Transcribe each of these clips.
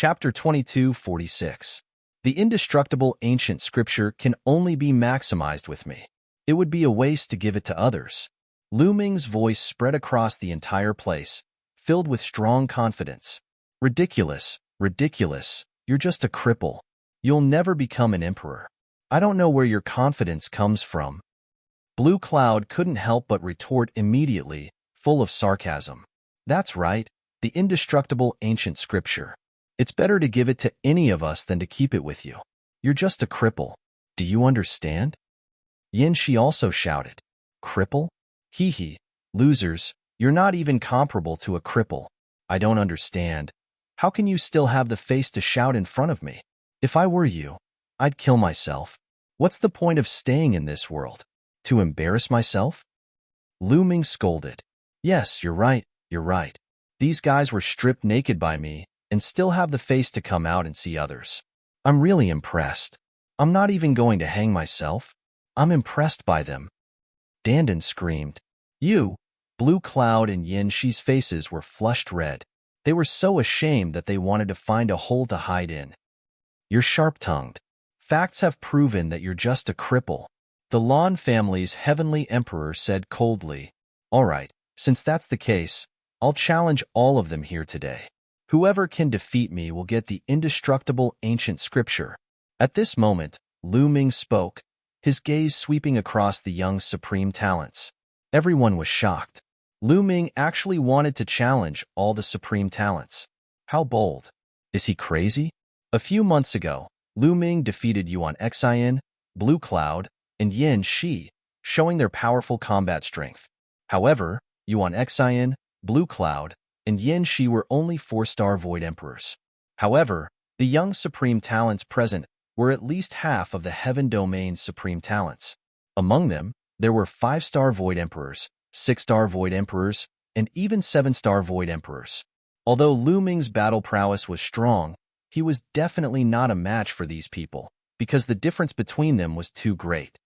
Chapter 22:46. The indestructible ancient scripture can only be maximized with me. It would be a waste to give it to others. Lu Ming's voice spread across the entire place, filled with strong confidence. Ridiculous, ridiculous, you're just a cripple. You'll never become an emperor. I don't know where your confidence comes from. Blue Cloud couldn't help but retort immediately, full of sarcasm. That's right, the indestructible ancient scripture. It's better to give it to any of us than to keep it with you. You're just a cripple. Do you understand? Yin Shi also shouted. Cripple? Hee hee, losers, you're not even comparable to a cripple. I don't understand. How can you still have the face to shout in front of me? If I were you, I'd kill myself. What's the point of staying in this world? To embarrass myself? Lu Ming scolded. Yes, you're right, you're right. These guys were stripped naked by me and still have the face to come out and see others. I'm really impressed. I'm not even going to hang myself. I'm impressed by them. Dandan screamed. You! Blue Cloud and Yin Shi's faces were flushed red. They were so ashamed that they wanted to find a hole to hide in. You're sharp-tongued. Facts have proven that you're just a cripple. The Lan family's heavenly emperor said coldly. All right, since that's the case, I'll challenge all of them here today. Whoever can defeat me will get the indestructible ancient scripture. At this moment, Lu Ming spoke, his gaze sweeping across the young supreme talents. Everyone was shocked. Lu Ming actually wanted to challenge all the supreme talents. How bold. Is he crazy? A few months ago, Lu Ming defeated Yuan Xian, Blue Cloud, and Yin Shi, showing their powerful combat strength. However, Yuan Xian, Blue Cloud, and Yin Shi were only 4-star Void Emperors. However, the young supreme talents present were at least half of the Heaven Domain's supreme talents. Among them, there were 5-star Void Emperors, 6-star Void Emperors, and even 7-star Void Emperors. Although Lu Ming's battle prowess was strong, he was definitely not a match for these people, because the difference between them was too great.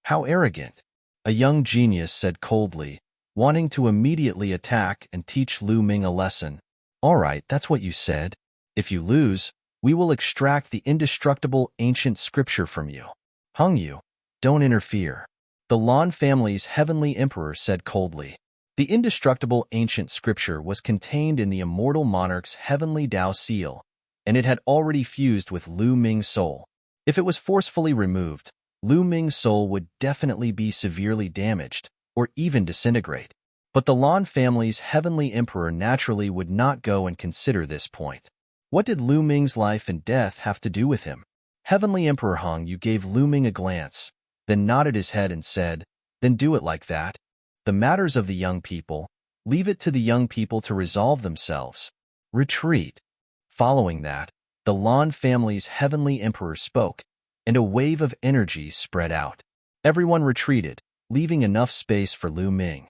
How arrogant! A young genius said coldly, wanting to immediately attack and teach Lu Ming a lesson. All right, that's what you said. If you lose, we will extract the indestructible ancient scripture from you. Hung you. Don't interfere. The Lan family's heavenly emperor said coldly. The indestructible ancient scripture was contained in the immortal monarch's heavenly Tao seal, and it had already fused with Lu Ming's soul. If it was forcefully removed, Lu Ming's soul would definitely be severely damaged, or even disintegrate. But the Lan family's heavenly emperor naturally would not go and consider this point. What did Lu Ming's life and death have to do with him? Heavenly Emperor Hung Yu gave Lu Ming a glance, then nodded his head and said, then do it like that. The matters of the young people, leave it to the young people to resolve themselves. Retreat. Following that, the Lan family's heavenly emperor spoke, and a wave of energy spread out. Everyone retreated, leaving enough space for Lu Ming.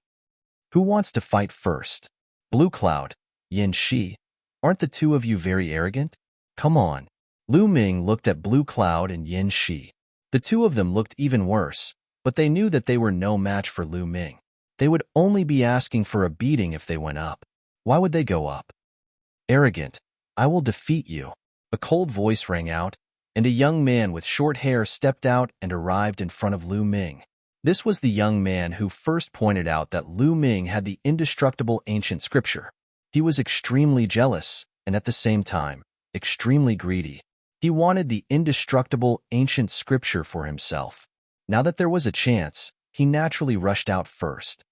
Who wants to fight first? Blue Cloud, Yin Shi. Aren't the two of you very arrogant? Come on. Lu Ming looked at Blue Cloud and Yin Shi. The two of them looked even worse, but they knew that they were no match for Lu Ming. They would only be asking for a beating if they went up. Why would they go up? Arrogant. I will defeat you. A cold voice rang out, and a young man with short hair stepped out and arrived in front of Lu Ming. This was the young man who first pointed out that Lu Ming had the indestructible ancient scripture. He was extremely jealous, and at the same time, extremely greedy. He wanted the indestructible ancient scripture for himself. Now that there was a chance, he naturally rushed out first.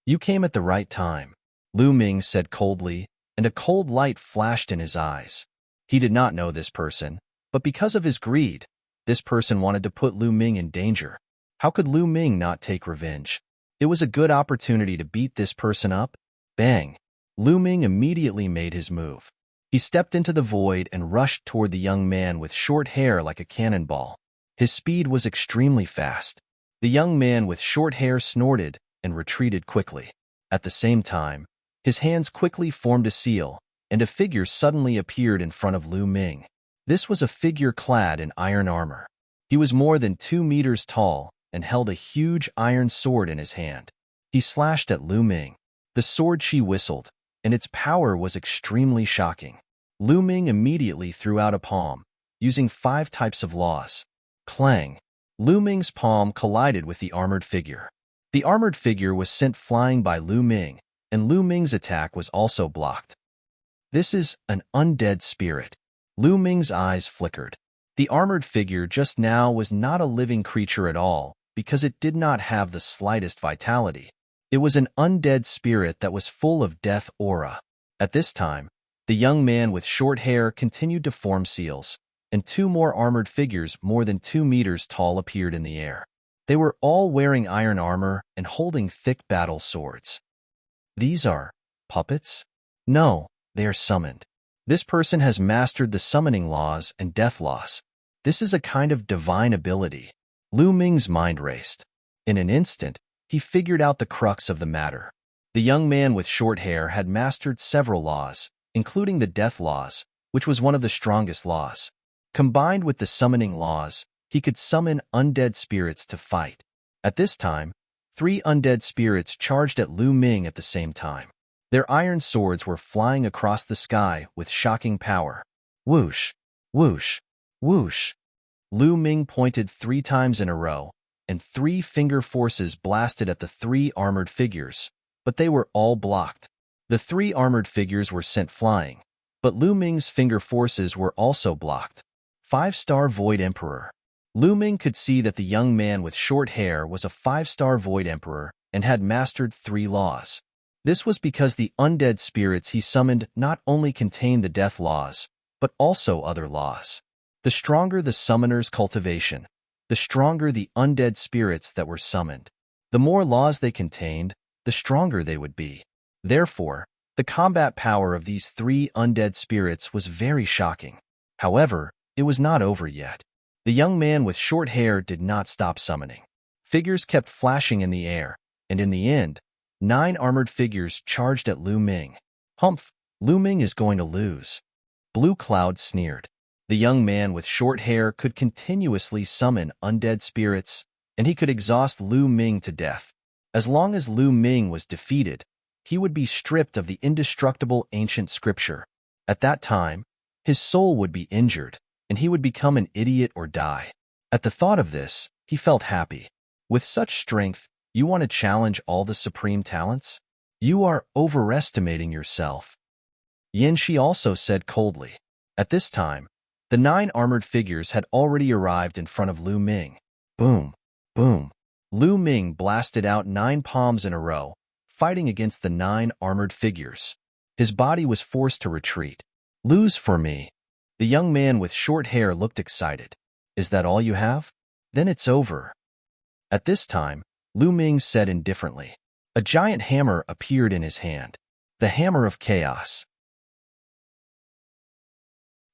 You came at the right time, Lu Ming said coldly, and a cold light flashed in his eyes. He did not know this person, but because of his greed, this person wanted to put Lu Ming in danger. How could Lu Ming not take revenge? It was a good opportunity to beat this person up. Bang! Lu Ming immediately made his move. He stepped into the void and rushed toward the young man with short hair like a cannonball. His speed was extremely fast. The young man with short hair snorted and retreated quickly. At the same time, his hands quickly formed a seal, and a figure suddenly appeared in front of Lu Ming. This was a figure clad in iron armor. He was more than 2 meters tall and held a huge iron sword in his hand. He slashed at Lu Ming. The sword she whistled, and its power was extremely shocking. Lu Ming immediately threw out a palm, using 5 types of laws. Clang! Lu Ming's palm collided with the armored figure. The armored figure was sent flying by Lu Ming, and Lu Ming's attack was also blocked. This is an undead spirit. Lu Ming's eyes flickered. The armored figure just now was not a living creature at all, because it did not have the slightest vitality. It was an undead spirit that was full of death aura. At this time, the young man with short hair continued to form seals, and 2 more armored figures more than 2 meters tall appeared in the air. They were all wearing iron armor and holding thick battle swords. These are puppets? No, they are summoned. This person has mastered the summoning laws and death laws. This is a kind of divine ability. Lu Ming's mind raced. In an instant, he figured out the crux of the matter. The young man with short hair had mastered several laws, including the death laws, which was one of the strongest laws. Combined with the summoning laws, he could summon undead spirits to fight. At this time, 3 undead spirits charged at Lu Ming at the same time. Their iron swords were flying across the sky with shocking power. Whoosh! Whoosh! Whoosh! Lu Ming pointed 3 times in a row, and 3 finger forces blasted at the 3 armored figures, but they were all blocked. The 3 armored figures were sent flying, but Lu Ming's finger forces were also blocked. 5-star Void Emperor. Lu Ming could see that the young man with short hair was a 5-star Void Emperor and had mastered 3 laws. This was because the undead spirits he summoned not only contained the death laws, but also other laws. The stronger the summoner's cultivation, the stronger the undead spirits that were summoned. The more laws they contained, the stronger they would be. Therefore, the combat power of these 3 undead spirits was very shocking. However, it was not over yet. The young man with short hair did not stop summoning. Figures kept flashing in the air, and in the end, 9 armored figures charged at Lu Ming. Humph! Lu Ming is going to lose. Blue Cloud sneered. The young man with short hair could continuously summon undead spirits, and he could exhaust Lu Ming to death. As long as Lu Ming was defeated, he would be stripped of the indestructible ancient scripture. At that time, his soul would be injured, and he would become an idiot or die. At the thought of this, he felt happy. With such strength, you want to challenge all the supreme talents? You are overestimating yourself. Yin Shi also said coldly. At this time, the 9 armored figures had already arrived in front of Lu Ming. Boom! Boom! Lu Ming blasted out 9 palms in a row, fighting against the 9 armored figures. His body was forced to retreat. Lose for me. The young man with short hair looked excited. Is that all you have? Then it's over. At this time, Lu Ming said indifferently. A giant hammer appeared in his hand. The Hammer of Chaos.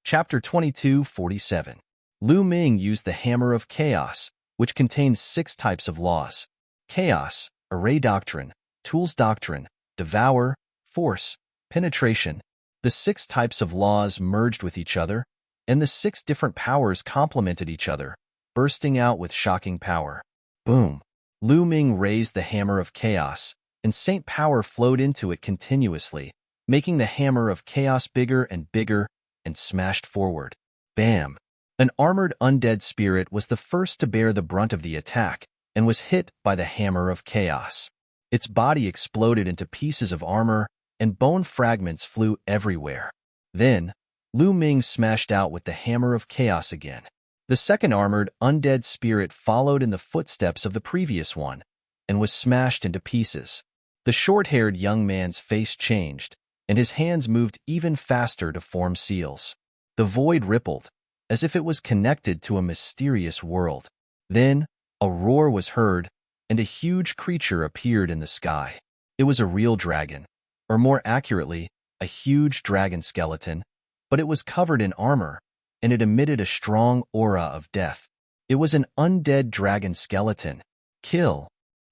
Chapter 22:47. Lu Ming used the Hammer of Chaos, which contained 6 types of laws. Chaos, Array Doctrine, Tools Doctrine, Devour, Force, Penetration. The 6 types of laws merged with each other, and the 6 different powers complemented each other, bursting out with shocking power. Boom! Lu Ming raised the Hammer of Chaos, and Saint Power flowed into it continuously, making the Hammer of Chaos bigger and bigger, and smashed forward. Bam! An armored undead spirit was the first to bear the brunt of the attack, and was hit by the Hammer of Chaos. Its body exploded into pieces of armor, and bone fragments flew everywhere. Then, Lu Ming smashed out with the Hammer of Chaos again. The second armored undead spirit followed in the footsteps of the previous one, and was smashed into pieces. The short-haired young man's face changed, and his hands moved even faster to form seals. The void rippled, as if it was connected to a mysterious world. Then, a roar was heard, and a huge creature appeared in the sky. It was a real dragon, or more accurately, a huge dragon skeleton, but it was covered in armor, and it emitted a strong aura of death. It was an undead dragon skeleton. Kill!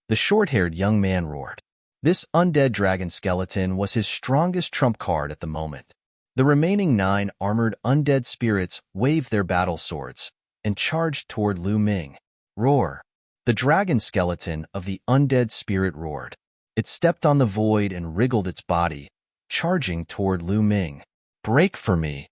The short-haired young man roared. This undead dragon skeleton was his strongest trump card at the moment. The remaining 9 armored undead spirits waved their battle swords and charged toward Lu Ming. Roar! The dragon skeleton of the undead spirit roared. It stepped on the void and wriggled its body, charging toward Lu Ming. Break for me!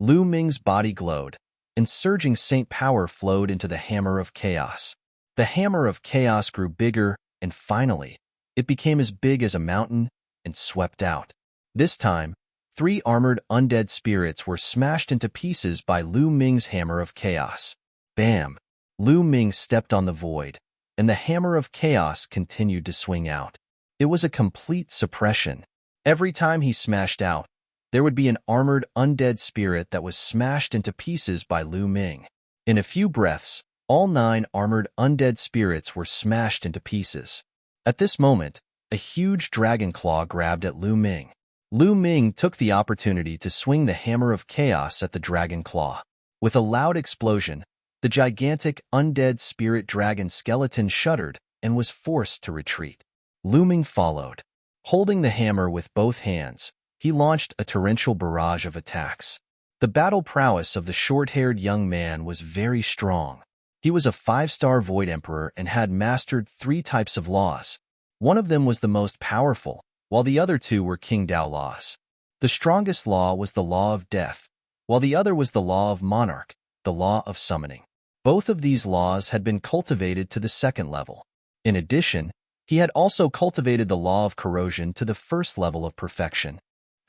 Lu Ming's body glowed, and surging saint power flowed into the Hammer of Chaos. The Hammer of Chaos grew bigger, and finally, it became as big as a mountain and swept out. This time, 3 armored undead spirits were smashed into pieces by Lu Ming's Hammer of Chaos. Bam! Lu Ming stepped on the void, and the Hammer of Chaos continued to swing out. It was a complete suppression. Every time he smashed out, there would be an armored undead spirit that was smashed into pieces by Lu Ming. In a few breaths, all 9 armored undead spirits were smashed into pieces. At this moment, a huge dragon claw grabbed at Lu Ming. Lu Ming took the opportunity to swing the Hammer of Chaos at the dragon claw. With a loud explosion, the gigantic undead spirit dragon skeleton shuddered and was forced to retreat. Lu Ming followed. Holding the hammer with both hands, he launched a torrential barrage of attacks. The battle prowess of the short-haired young man was very strong. He was a 5-star Void Emperor and had mastered 3 types of laws. One of them was the most powerful, while the other 2 were King Dao laws. The strongest law was the Law of Death, while the other was the Law of Monarch, the Law of Summoning. Both of these laws had been cultivated to the 2nd level. In addition, he had also cultivated the Law of Corrosion to the 1st level of perfection.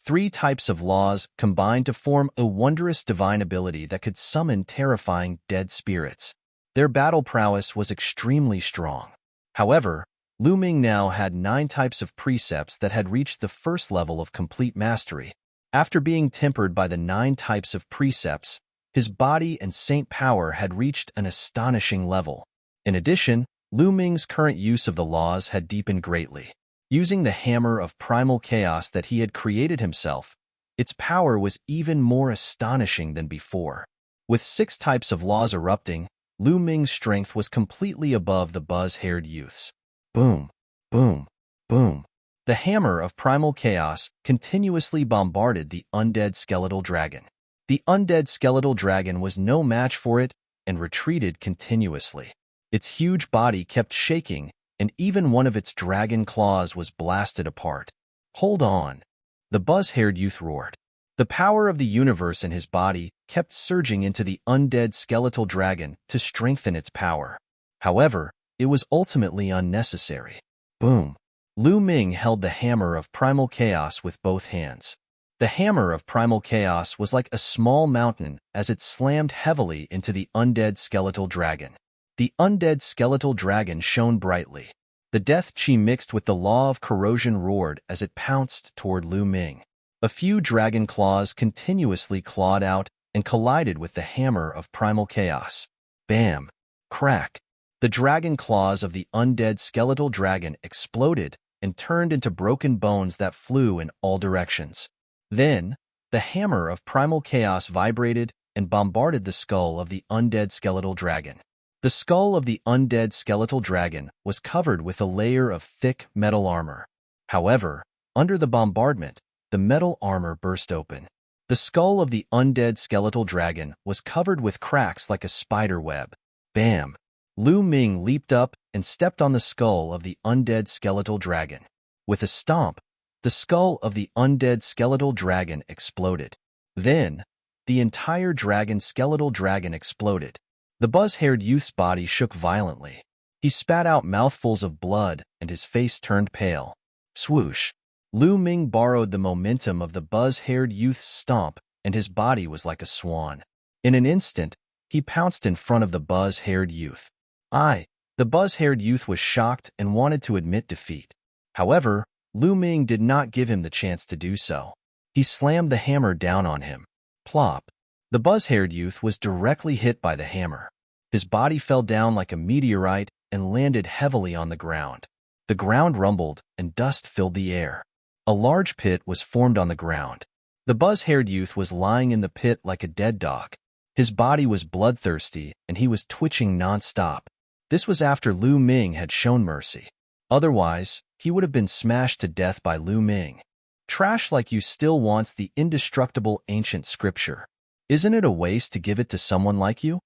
3 types of laws combined to form a wondrous divine ability that could summon terrifying dead spirits. Their battle prowess was extremely strong. However, Lu Ming now had 9 types of precepts that had reached the 1st level of complete mastery. After being tempered by the 9 types of precepts, his body and saint power had reached an astonishing level. In addition, Lu Ming's current use of the laws had deepened greatly. Using the Hammer of Primal Chaos that he had created himself, its power was even more astonishing than before. With 6 types of laws erupting, Lu Ming's strength was completely above the buzz-haired youth's. Boom, boom, boom. The Hammer of Primal Chaos continuously bombarded the undead skeletal dragon. The undead skeletal dragon was no match for it and retreated continuously. Its huge body kept shaking, and even one of its dragon claws was blasted apart. Hold on! The buzz-haired youth roared. The power of the universe in his body kept surging into the undead skeletal dragon to strengthen its power. However, it was ultimately unnecessary. Boom! Lu Ming held the Hammer of Primal Chaos with both hands. The Hammer of Primal Chaos was like a small mountain as it slammed heavily into the undead skeletal dragon. The undead skeletal dragon shone brightly. The death chi mixed with the Law of Corrosion roared as it pounced toward Lu Ming. A few dragon claws continuously clawed out and collided with the Hammer of Primal Chaos. Bam! Crack! The dragon claws of the undead skeletal dragon exploded and turned into broken bones that flew in all directions. Then, the Hammer of Primal Chaos vibrated and bombarded the skull of the undead skeletal dragon. The skull of the undead skeletal dragon was covered with a layer of thick metal armor. However, under the bombardment, the metal armor burst open. The skull of the undead skeletal dragon was covered with cracks like a spider web. Bam! Lu Ming leaped up and stepped on the skull of the undead skeletal dragon. With a stomp, the skull of the undead skeletal dragon exploded. Then, the entire skeletal dragon exploded. The buzz-haired youth's body shook violently. He spat out mouthfuls of blood and his face turned pale. Swoosh! Lu Ming borrowed the momentum of the buzz-haired youth's stomp, and his body was like a swan. In an instant, he pounced in front of the buzz-haired youth. The buzz-haired youth was shocked and wanted to admit defeat. However, Lu Ming did not give him the chance to do so. He slammed the hammer down on him. Plop! The buzz-haired youth was directly hit by the hammer. His body fell down like a meteorite and landed heavily on the ground. The ground rumbled and dust filled the air. A large pit was formed on the ground. The buzz-haired youth was lying in the pit like a dead dog. His body was bloodthirsty and he was twitching non-stop. This was after Lu Ming had shown mercy. Otherwise, he would have been smashed to death by Lu Ming. Trash like you still wants the indestructible ancient scripture. Isn't it a waste to give it to someone like you?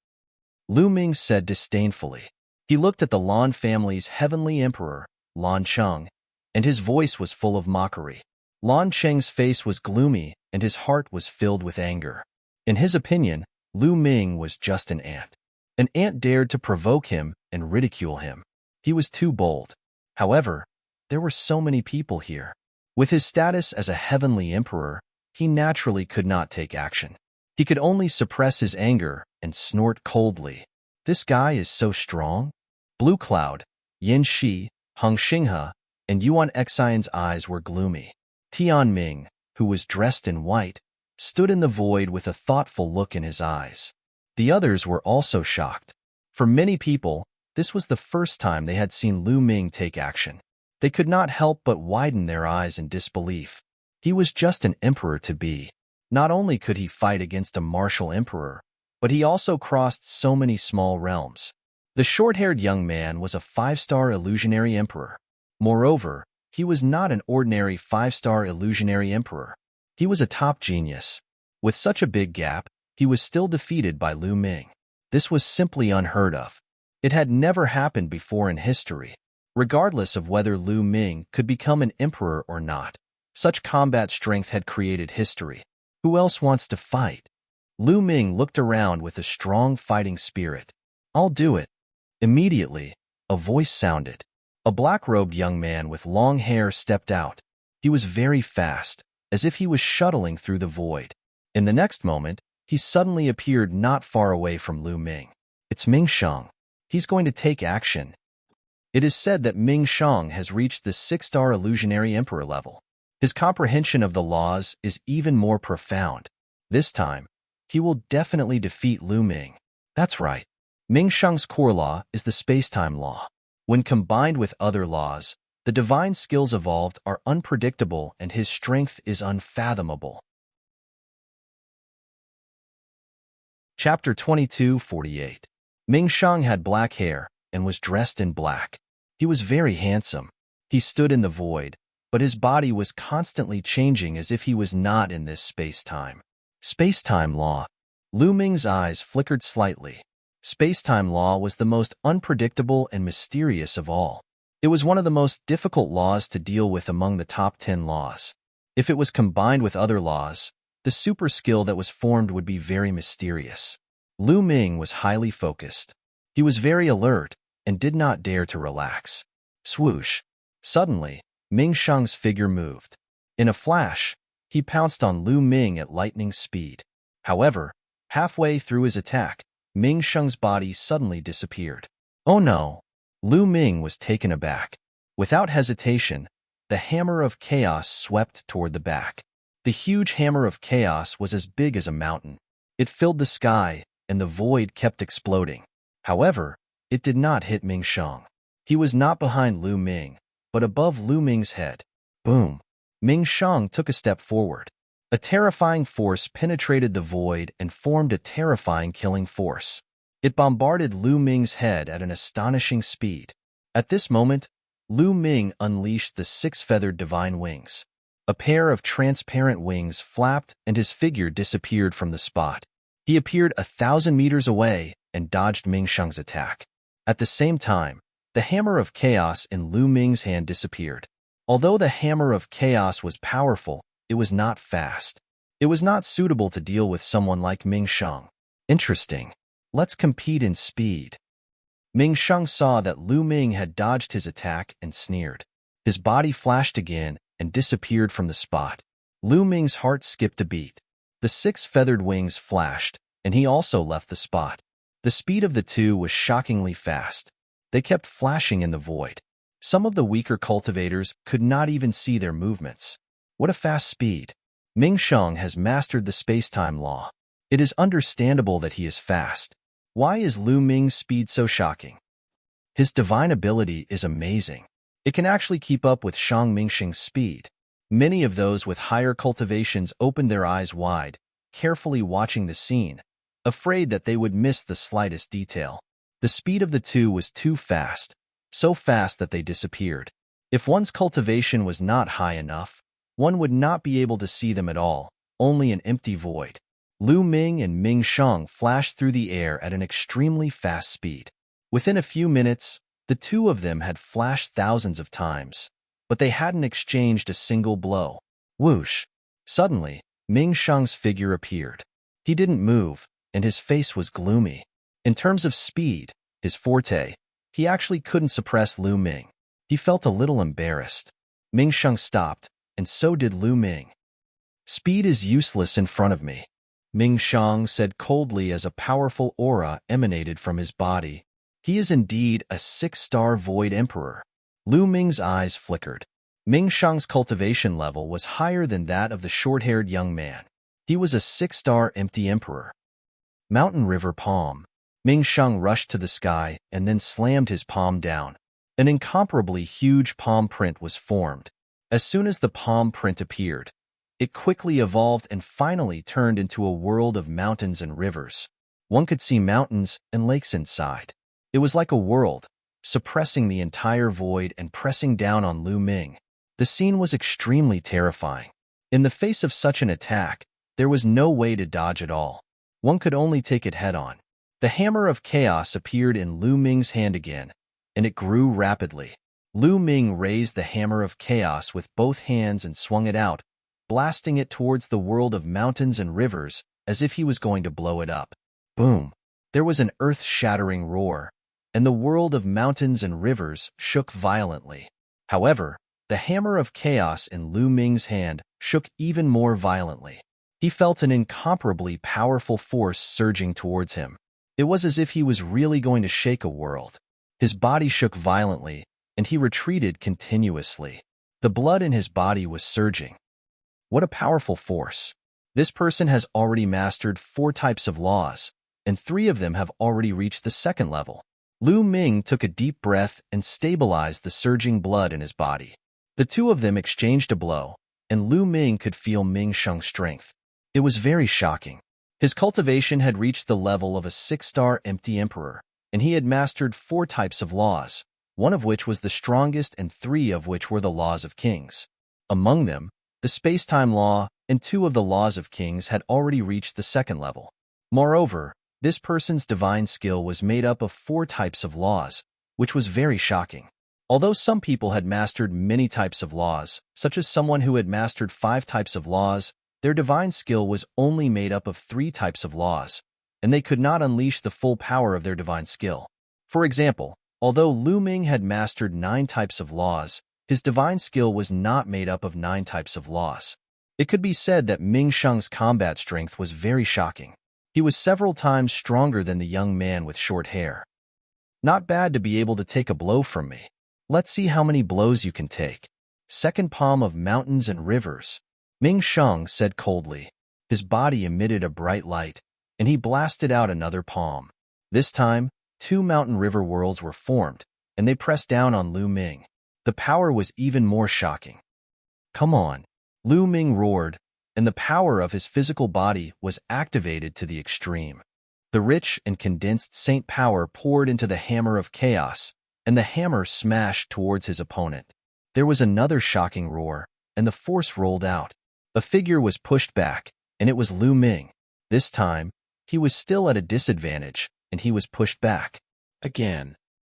Lu Ming said disdainfully. He looked at the Lan family's heavenly emperor, Lan Cheng, and his voice was full of mockery. Lan Cheng's face was gloomy and his heart was filled with anger. In his opinion, Lu Ming was just an ant. An ant dared to provoke him and ridicule him. He was too bold. However, there were so many people here. With his status as a heavenly emperor, he naturally could not take action. He could only suppress his anger and snort coldly. This guy is so strong? Blue Cloud, Yin Shi, Hung Xinghe, and Yuan Xian's eyes were gloomy. Tian Ming, who was dressed in white, stood in the void with a thoughtful look in his eyes. The others were also shocked. For many people, this was the first time they had seen Lu Ming take action. They could not help but widen their eyes in disbelief. He was just an emperor to be. Not only could he fight against a martial emperor, but he also crossed so many small realms. The short-haired young man was a 5-star illusionary emperor. Moreover, he was not an ordinary 5-star illusionary emperor. He was a top genius. With such a big gap, he was still defeated by Lu Ming. This was simply unheard of. It had never happened before in history. Regardless of whether Lu Ming could become an emperor or not, such combat strength had created history. Who else wants to fight? Lu Ming looked around with a strong fighting spirit. I'll do it. Immediately, a voice sounded. A black-robed young man with long hair stepped out. He was very fast, as if he was shuttling through the void. In the next moment, he suddenly appeared not far away from Lu Ming. It's Ming Shang. He's going to take action. It is said that Ming Shang has reached the 6-star illusionary emperor level. His comprehension of the laws is even more profound. This time, he will definitely defeat Lu Ming. That's right. Ming Shang's core law is the space-time law. When combined with other laws, the divine skills evolved are unpredictable and his strength is unfathomable. Chapter 22:48. Ming Shang had black hair and was dressed in black. He was very handsome. He stood in the void, but his body was constantly changing as if he was not in this space-time. Space-time law. Lu Ming's eyes flickered slightly. Space-time law was the most unpredictable and mysterious of all. It was one of the most difficult laws to deal with among the top 10 laws. If it was combined with other laws, the super skill that was formed would be very mysterious. Lu Ming was highly focused. He was very alert and did not dare to relax. Swoosh. Suddenly, Ming Shang's figure moved. In a flash, he pounced on Lu Ming at lightning speed. However, halfway through his attack, Ming Shang's body suddenly disappeared. Oh no! Lu Ming was taken aback. Without hesitation, the hammer of chaos swept toward the back. The huge hammer of chaos was as big as a mountain. It filled the sky, and the void kept exploding. However, it did not hit Ming Shang. He was not behind Lu Ming, but above Lu Ming's head. Boom! Ming Shang took a step forward. A terrifying force penetrated the void and formed a terrifying killing force. It bombarded Lu Ming's head at an astonishing speed. At this moment, Lu Ming unleashed the 6-feathered divine wings. A pair of transparent wings flapped and his figure disappeared from the spot. He appeared 1,000 meters away and dodged Ming Shang's attack. At the same time, the hammer of chaos in Lu Ming's hand disappeared. Although the hammer of chaos was powerful, it was not fast. It was not suitable to deal with someone like Ming Shang. Interesting. Let's compete in speed. Ming Shang saw that Lu Ming had dodged his attack and sneered. His body flashed again and disappeared from the spot. Lu Ming's heart skipped a beat. The 6-feathered wings flashed, and he also left the spot. The speed of the two was shockingly fast. They kept flashing in the void. Some of the weaker cultivators could not even see their movements. What a fast speed! Ming Shang has mastered the space-time law. It is understandable that he is fast. Why is Lu Ming's speed so shocking? His divine ability is amazing. It can actually keep up with Shang Mingsheng's speed. Many of those with higher cultivations opened their eyes wide, carefully watching the scene, afraid that they would miss the slightest detail. The speed of the two was too fast, so fast that they disappeared. If one's cultivation was not high enough, one would not be able to see them at all, only an empty void. Lu Ming and Ming Shang flashed through the air at an extremely fast speed. Within a few minutes, the two of them had flashed thousands of times, but they hadn't exchanged a single blow. Whoosh! Suddenly, Ming Shang's figure appeared. He didn't move, and his face was gloomy. In terms of speed, his forte, he actually couldn't suppress Lu Ming. He felt a little embarrassed. Ming Sheng stopped, and so did Lu Ming. Speed is useless in front of me, Ming Sheng said coldly as a powerful aura emanated from his body. He is indeed a 6-star Void Emperor. Lu Ming's eyes flickered. Ming Sheng's cultivation level was higher than that of the short-haired young man. He was a 6-star Empty Emperor. Mountain River Palm. Ming Sheng rushed to the sky and then slammed his palm down. An incomparably huge palm print was formed. As soon as the palm print appeared, it quickly evolved and finally turned into a world of mountains and rivers. One could see mountains and lakes inside. It was like a world, suppressing the entire void and pressing down on Lu Ming. The scene was extremely terrifying. In the face of such an attack, there was no way to dodge at all. One could only take it head-on. The hammer of chaos appeared in Lu Ming's hand again, and it grew rapidly. Lu Ming raised the hammer of chaos with both hands and swung it out, blasting it towards the world of mountains and rivers as if he was going to blow it up. Boom! There was an earth-shattering roar, and the world of mountains and rivers shook violently. However, the hammer of chaos in Lu Ming's hand shook even more violently. He felt an incomparably powerful force surging towards him. It was as if he was really going to shake a world. His body shook violently, and he retreated continuously. The blood in his body was surging. What a powerful force. This person has already mastered 4 types of laws, and 3 of them have already reached the 2nd level. Lu Ming took a deep breath and stabilized the surging blood in his body. The 2 of them exchanged a blow, and Lu Ming could feel Ming Sheng's strength. It was very shocking. His cultivation had reached the level of a 6-star Empty Emperor, and he had mastered 4 types of laws, 1 of which was the strongest and 3 of which were the laws of kings. Among them, the space-time law and 2 of the laws of kings had already reached the 2nd level. Moreover, this person's divine skill was made up of 4 types of laws, which was very shocking. Although some people had mastered many types of laws, such as someone who had mastered 5 types of laws, their divine skill was only made up of 3 types of laws, and they could not unleash the full power of their divine skill. For example, although Lu Ming had mastered 9 types of laws, his divine skill was not made up of 9 types of laws. It could be said that Ming Sheng's combat strength was very shocking. He was several times stronger than the young man with short hair. Not bad to be able to take a blow from me. Let's see how many blows you can take. 2nd palm of mountains and rivers. Ming Sheng said coldly. His body emitted a bright light, and he blasted out another palm. This time, 2 mountain river worlds were formed, and they pressed down on Lu Ming. The power was even more shocking. Come on, Lu Ming roared, and the power of his physical body was activated to the extreme. The rich and condensed saint power poured into the hammer of chaos, and the hammer smashed towards his opponent. There was another shocking roar, and the force rolled out. A figure was pushed back, and it was Lu Ming. This time, he was still at a disadvantage, and he was pushed back. Again.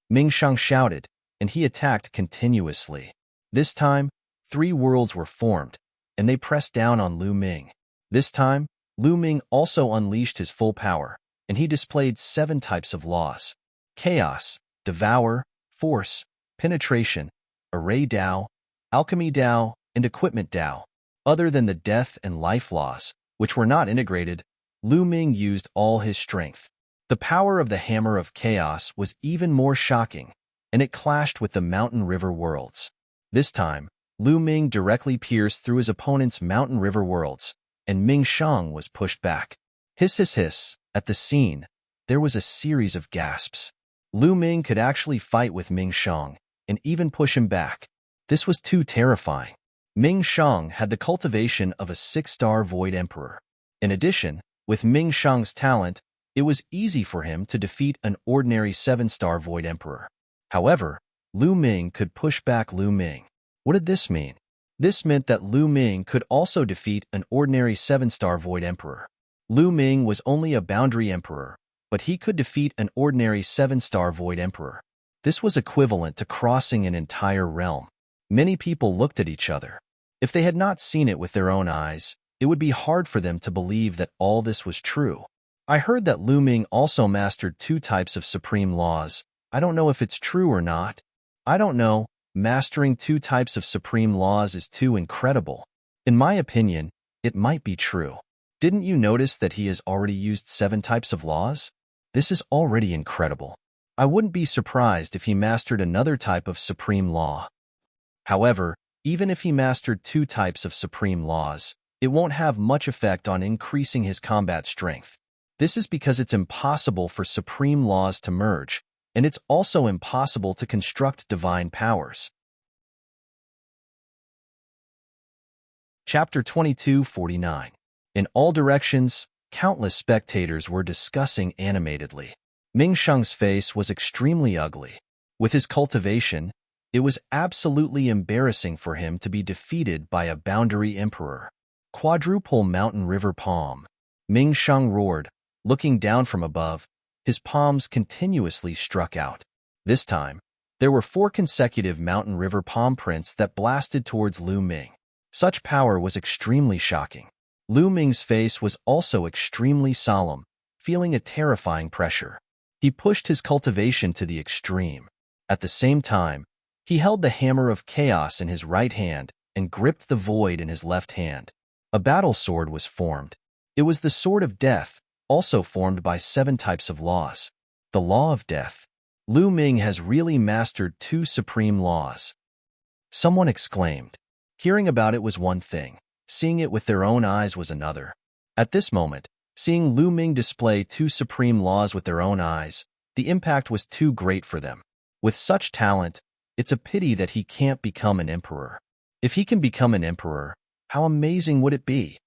Ming Sheng shouted, and he attacked continuously. This time, 3 worlds were formed, and they pressed down on Lu Ming. This time, Lu Ming also unleashed his full power, and he displayed 7 types of laws: chaos, devour, force, penetration, array Dao, alchemy Dao, and equipment Dao. Other than the death and life laws, which were not integrated, Lu Ming used all his strength. The power of the hammer of chaos was even more shocking, and it clashed with the mountain river worlds. This time, Lu Ming directly pierced through his opponent's mountain river worlds, and Ming Sheng was pushed back. Hiss hiss hiss. At the scene, there was a series of gasps. Lu Ming could actually fight with Ming Sheng, and even push him back. This was too terrifying. Ming Sheng had the cultivation of a 6-star Void Emperor. In addition, with Ming Sheng's talent, it was easy for him to defeat an ordinary 7-star Void Emperor. However, Lu Ming could push back Lu Ming. What did this mean? This meant that Lu Ming could also defeat an ordinary 7-star Void Emperor. Lu Ming was only a boundary emperor, but he could defeat an ordinary 7-star Void Emperor. This was equivalent to crossing an entire realm. Many people looked at each other. If they had not seen it with their own eyes, it would be hard for them to believe that all this was true. I heard that Lu Ming also mastered 2 types of supreme laws. I don't know if it's true or not. I don't know. Mastering 2 types of supreme laws is too incredible. In my opinion, it might be true. Didn't you notice that he has already used 7 types of laws? This is already incredible. I wouldn't be surprised if he mastered another type of supreme law. However, even if he mastered 2 types of supreme laws, it won't have much effect on increasing his combat strength. This is because it's impossible for supreme laws to merge, and it's also impossible to construct divine powers. Chapter 22:49. In all directions, countless spectators were discussing animatedly. Ming Sheng's face was extremely ugly. With his cultivation, it was absolutely embarrassing for him to be defeated by a boundary emperor. Quadruple mountain river palm. Ming Sheng roared, looking down from above. His palms continuously struck out. This time, there were 4 consecutive mountain river palm prints that blasted towards Lu Ming. Such power was extremely shocking. Lu Ming's face was also extremely solemn, feeling a terrifying pressure. He pushed his cultivation to the extreme. At the same time, he held the hammer of chaos in his right hand and gripped the void in his left hand. A battle sword was formed. It was the sword of death, also formed by 7 types of laws. The law of death. Lu Ming has really mastered 2 supreme laws. Someone exclaimed. Hearing about it was one thing. Seeing it with their own eyes was another. At this moment, seeing Lu Ming display 2 supreme laws with their own eyes, the impact was too great for them. With such talent, it's a pity that he can't become an emperor. If he can become an emperor, how amazing would it be?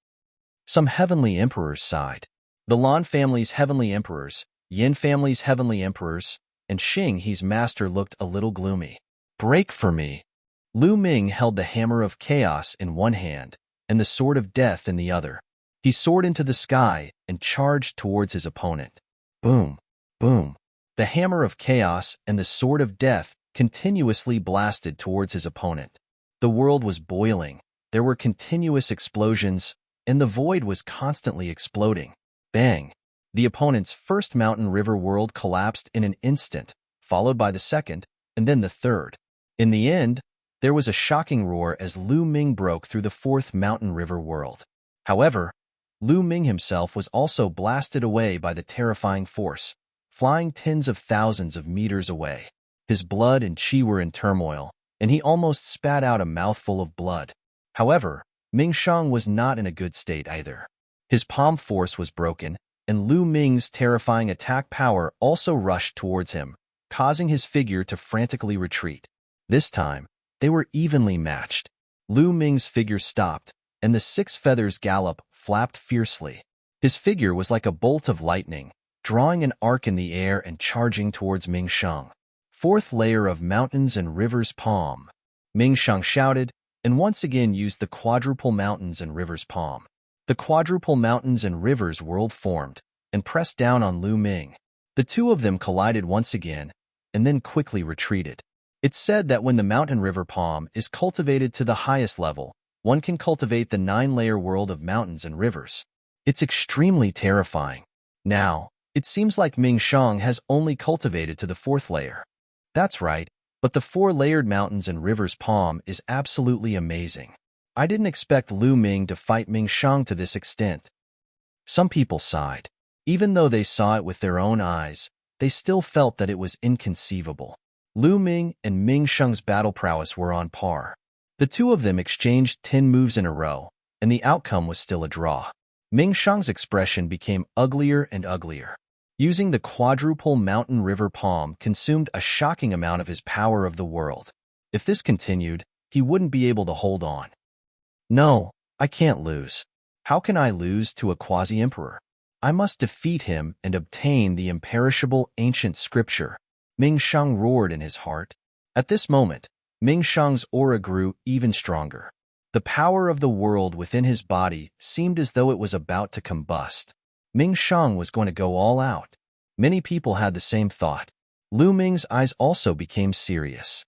Some heavenly emperors sighed. The Lan family's heavenly emperors, Yin family's heavenly emperors, and Xing He's master looked a little gloomy. Break for me. Lu Ming held the hammer of chaos in one hand and the sword of death in the other. He soared into the sky and charged towards his opponent. Boom, boom. The hammer of chaos and the sword of death continuously blasted towards his opponent. The world was boiling. There were continuous explosions, and the void was constantly exploding. Bang! The opponent's first mountain river world collapsed in an instant, followed by the second, and then the third. In the end, there was a shocking roar as Lu Ming broke through the 4th mountain river world. However, Lu Ming himself was also blasted away by the terrifying force, flying tens of thousands of meters away. His blood and chi were in turmoil, and he almost spat out a mouthful of blood. However, Ming Sheng was not in a good state either. His palm force was broken, and Lu Ming's terrifying attack power also rushed towards him, causing his figure to frantically retreat. This time, they were evenly matched. Lu Ming's figure stopped, and the 6 feathers gallop flapped fiercely. His figure was like a bolt of lightning, drawing an arc in the air and charging towards Ming Sheng. 4th layer of mountains and rivers palm. Ming Sheng shouted, and once again used the quadruple mountains and rivers palm. The quadruple mountains and rivers world formed, and pressed down on Lu Ming. The 2 of them collided once again, and then quickly retreated. It's said that when the mountain river palm is cultivated to the highest level, one can cultivate the 9-layer world of mountains and rivers. It's extremely terrifying. Now, it seems like Ming Sheng has only cultivated to the 4th layer. That's right, but the 4-layered mountains and rivers palm is absolutely amazing. I didn't expect Lu Ming to fight Ming Sheng to this extent. Some people sighed. Even though they saw it with their own eyes, they still felt that it was inconceivable. Lu Ming and Ming Sheng's battle prowess were on par. The 2 of them exchanged 10 moves in a row, and the outcome was still a draw. Ming Sheng's expression became uglier and uglier. Using the quadruple mountain river palm consumed a shocking amount of his power of the world. If this continued, he wouldn't be able to hold on. No, I can't lose. How can I lose to a quasi-emperor? I must defeat him and obtain the imperishable ancient scripture. Ming Sheng roared in his heart. At this moment, Ming Sheng's aura grew even stronger. The power of the world within his body seemed as though it was about to combust. Ming Sheng was going to go all out. Many people had the same thought. Lu Ming's eyes also became serious.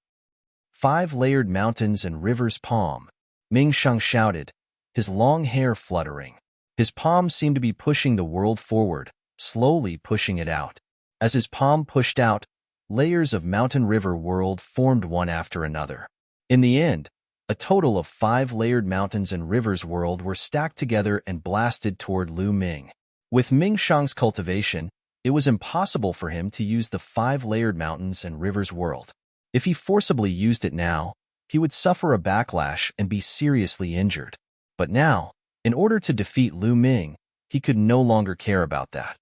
5-layered mountains and rivers palm. Ming Sheng shouted, his long hair fluttering. His palm seemed to be pushing the world forward, slowly pushing it out. As his palm pushed out, layers of mountain river world formed one after another. In the end, a total of 5 layered mountains and rivers world were stacked together and blasted toward Lu Ming. With Ming Shang's cultivation, it was impossible for him to use the 5 layered mountains and rivers world. If he forcibly used it now, he would suffer a backlash and be seriously injured. But now, in order to defeat Lu Ming, he could no longer care about that.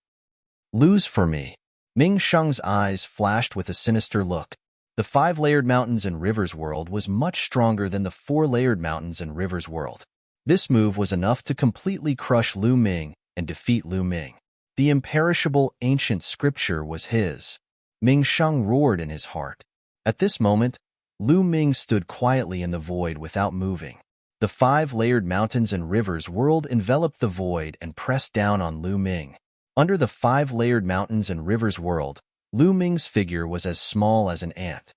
Lose for me. Ming Shang's eyes flashed with a sinister look. The 5 layered mountains and rivers world was much stronger than the 4 layered mountains and rivers world. This move was enough to completely crush Lu Ming and defeat Lu Ming. The imperishable ancient scripture was his. Ming Shang roared in his heart. At this moment, Lu Ming stood quietly in the void without moving. The 5 layered mountains and rivers world enveloped the void and pressed down on Lu Ming. Under the 5 layered mountains and rivers world, Lu Ming's figure was as small as an ant.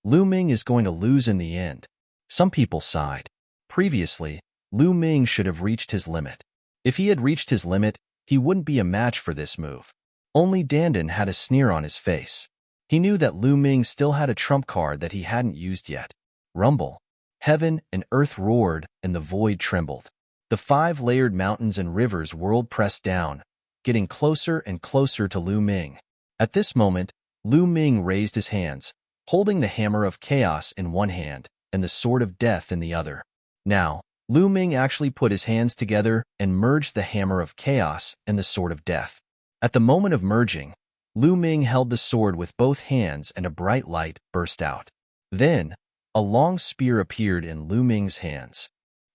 Lu Ming is going to lose in the end. Some people sighed. Previously, Lu Ming should have reached his limit. If he had reached his limit, he wouldn't be a match for this move. Only Dandan had a sneer on his face. He knew that Lu Ming still had a trump card that he hadn't used yet. Rumble. Heaven and earth roared, and the void trembled. The 5 layered mountains and rivers world pressed down, getting closer and closer to Lu Ming. At this moment, Lu Ming raised his hands, holding the hammer of chaos in one hand and the sword of death in the other. Now, Lu Ming actually put his hands together and merged the hammer of chaos and the sword of death. At the moment of merging, Lu Ming held the sword with both hands and a bright light burst out. Then, a long spear appeared in Lu Ming's hands.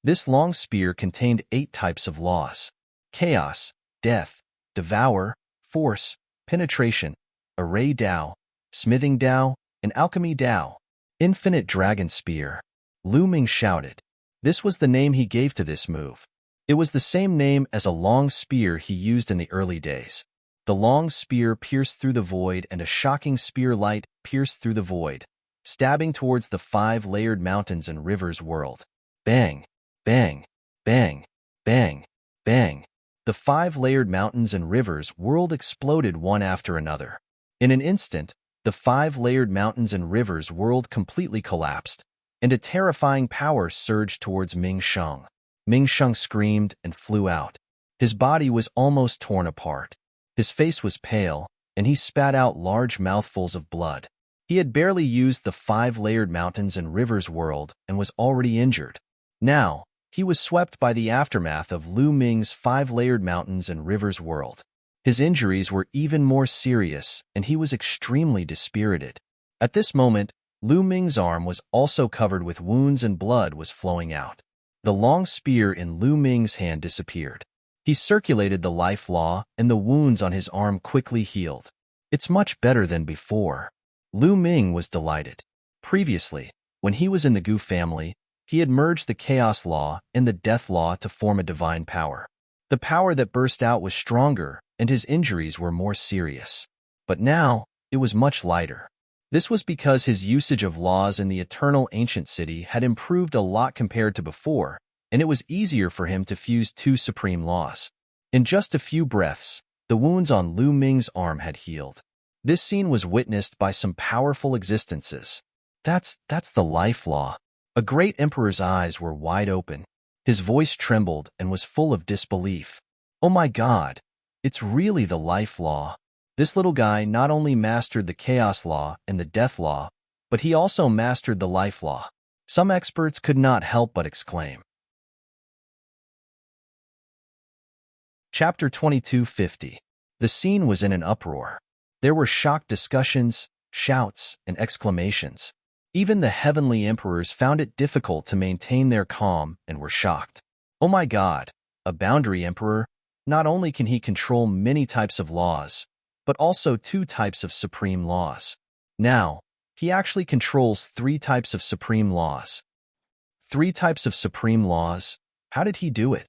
This long spear contained 8 types of laws: chaos, death, devour, force, penetration, array Dao, smithing Dao, and alchemy Dao. Infinite Dragon Spear. Lu Ming shouted. This was the name he gave to this move. It was the same name as a long spear he used in the early days. The long spear pierced through the void and a shocking spear light pierced through the void, stabbing towards the 5 layered mountains and rivers world. Bang, bang, bang, bang, bang. The 5 layered mountains and rivers world exploded one after another. In an instant, the 5 layered mountains and rivers world completely collapsed, and a terrifying power surged towards Ming Shang. Ming Shang screamed and flew out. His body was almost torn apart. His face was pale, and he spat out large mouthfuls of blood. He had barely used the 5 layered mountains and rivers world and was already injured. Now, he was swept by the aftermath of Lu Ming's 5 layered mountains and rivers world. His injuries were even more serious, and he was extremely dispirited. At this moment, Lu Ming's arm was also covered with wounds and blood was flowing out. The long spear in Lu Ming's hand disappeared. He circulated the life law, and the wounds on his arm quickly healed. It's much better than before. Lu Ming was delighted. Previously, when he was in the Gu family, he had merged the chaos law and the death law to form a divine power. The power that burst out was stronger, and his injuries were more serious. But now, it was much lighter. This was because his usage of laws in the eternal ancient city had improved a lot compared to before, and it was easier for him to fuse 2 supreme laws. In just a few breaths, the wounds on Lu Ming's arm had healed. This scene was witnessed by some powerful existences. That's the life law. A great emperor's eyes were wide open. His voice trembled and was full of disbelief. Oh my God, it's really the life law. This little guy not only mastered the chaos law and the death law, but he also mastered the life law. Some experts could not help but exclaim. Chapter 2250. The scene was in an uproar. There were shocked discussions, shouts, and exclamations. Even the heavenly emperors found it difficult to maintain their calm and were shocked. Oh my God, a boundary emperor, not only can he control many types of laws, but also 2 types of supreme laws. Now, he actually controls 3 types of supreme laws. 3 types of supreme laws? How did he do it?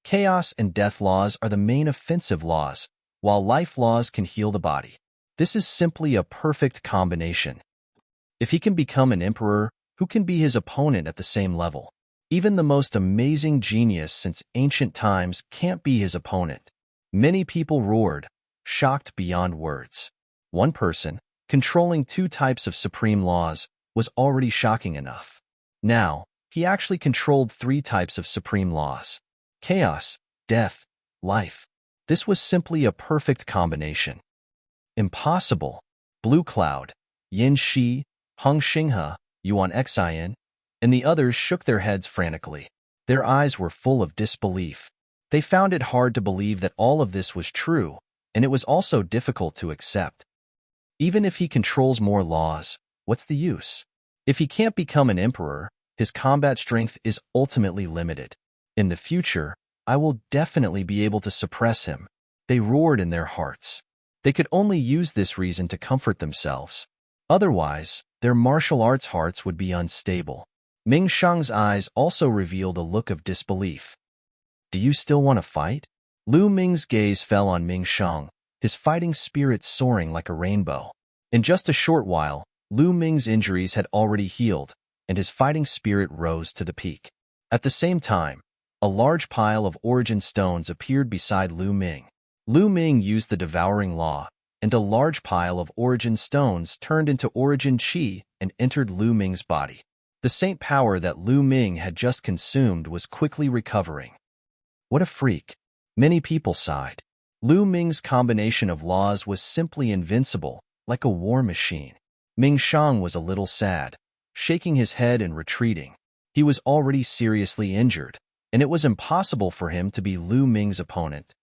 Chaos and death laws are the main offensive laws, while life laws can heal the body. This is simply a perfect combination. If he can become an emperor, who can be his opponent at the same level? Even the most amazing genius since ancient times can't be his opponent. Many people roared, shocked beyond words. One person, controlling 2 types of supreme laws, was already shocking enough. Now, he actually controlled 3 types of supreme laws. Chaos, death, life. This was simply a perfect combination. Impossible. Blue Cloud, Yin Shi, Hung Xinghe, Yuan Xian, and the others shook their heads frantically. Their eyes were full of disbelief. They found it hard to believe that all of this was true, and it was also difficult to accept. Even if he controls more laws, what's the use? If he can't become an emperor, his combat strength is ultimately limited. In the future, I will definitely be able to suppress him. They roared in their hearts. They could only use this reason to comfort themselves. Otherwise, their martial arts hearts would be unstable. Ming Shang's eyes also revealed a look of disbelief. Do you still want to fight? Lu Ming's gaze fell on Ming Shang, his fighting spirit soaring like a rainbow. In just a short while, Lu Ming's injuries had already healed, and his fighting spirit rose to the peak. At the same time, a large pile of origin stones appeared beside Lu Ming. Lu Ming used the devouring law, and a large pile of origin stones turned into origin qi and entered Lu Ming's body. The saint power that Lu Ming had just consumed was quickly recovering. What a freak! Many people sighed. Lu Ming's combination of laws was simply invincible, like a war machine. Ming Shang was a little sad, shaking his head and retreating. He was already seriously injured, and it was impossible for him to be Lu Ming's opponent.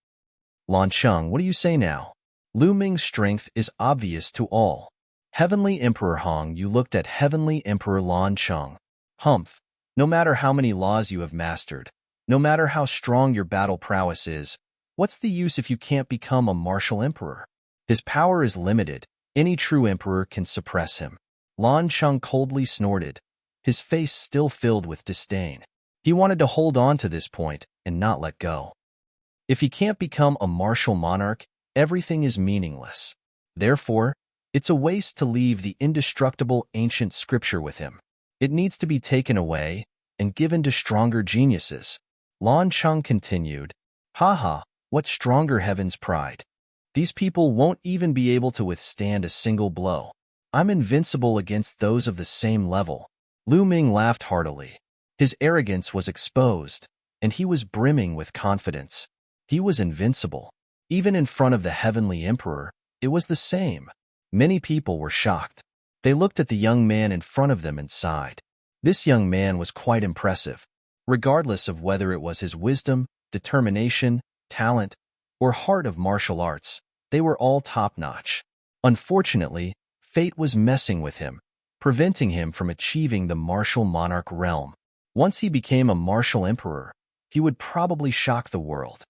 Lan Cheng, what do you say now? Lu Ming's strength is obvious to all. Heavenly Emperor Hong, you looked at Heavenly Emperor Lan Cheng. Humph, no matter how many laws you have mastered, no matter how strong your battle prowess is, what's the use if you can't become a martial emperor? His power is limited. Any true emperor can suppress him. Lan Cheng coldly snorted, his face still filled with disdain. He wanted to hold on to this point and not let go. If he can't become a martial monarch, everything is meaningless. Therefore, it's a waste to leave the indestructible ancient scripture with him. It needs to be taken away and given to stronger geniuses. Lan Cheng continued, Haha, what stronger heaven's pride. These people won't even be able to withstand a single blow. I'm invincible against those of the same level. Lu Ming laughed heartily. His arrogance was exposed, and he was brimming with confidence. He was invincible. Even in front of the heavenly emperor, it was the same. Many people were shocked. They looked at the young man in front of them and sighed. This young man was quite impressive, regardless of whether it was his wisdom, determination, talent, or heart of martial arts. They were all top-notch. Unfortunately, fate was messing with him, preventing him from achieving the martial monarch realm. Once he became a martial emperor, he would probably shock the world.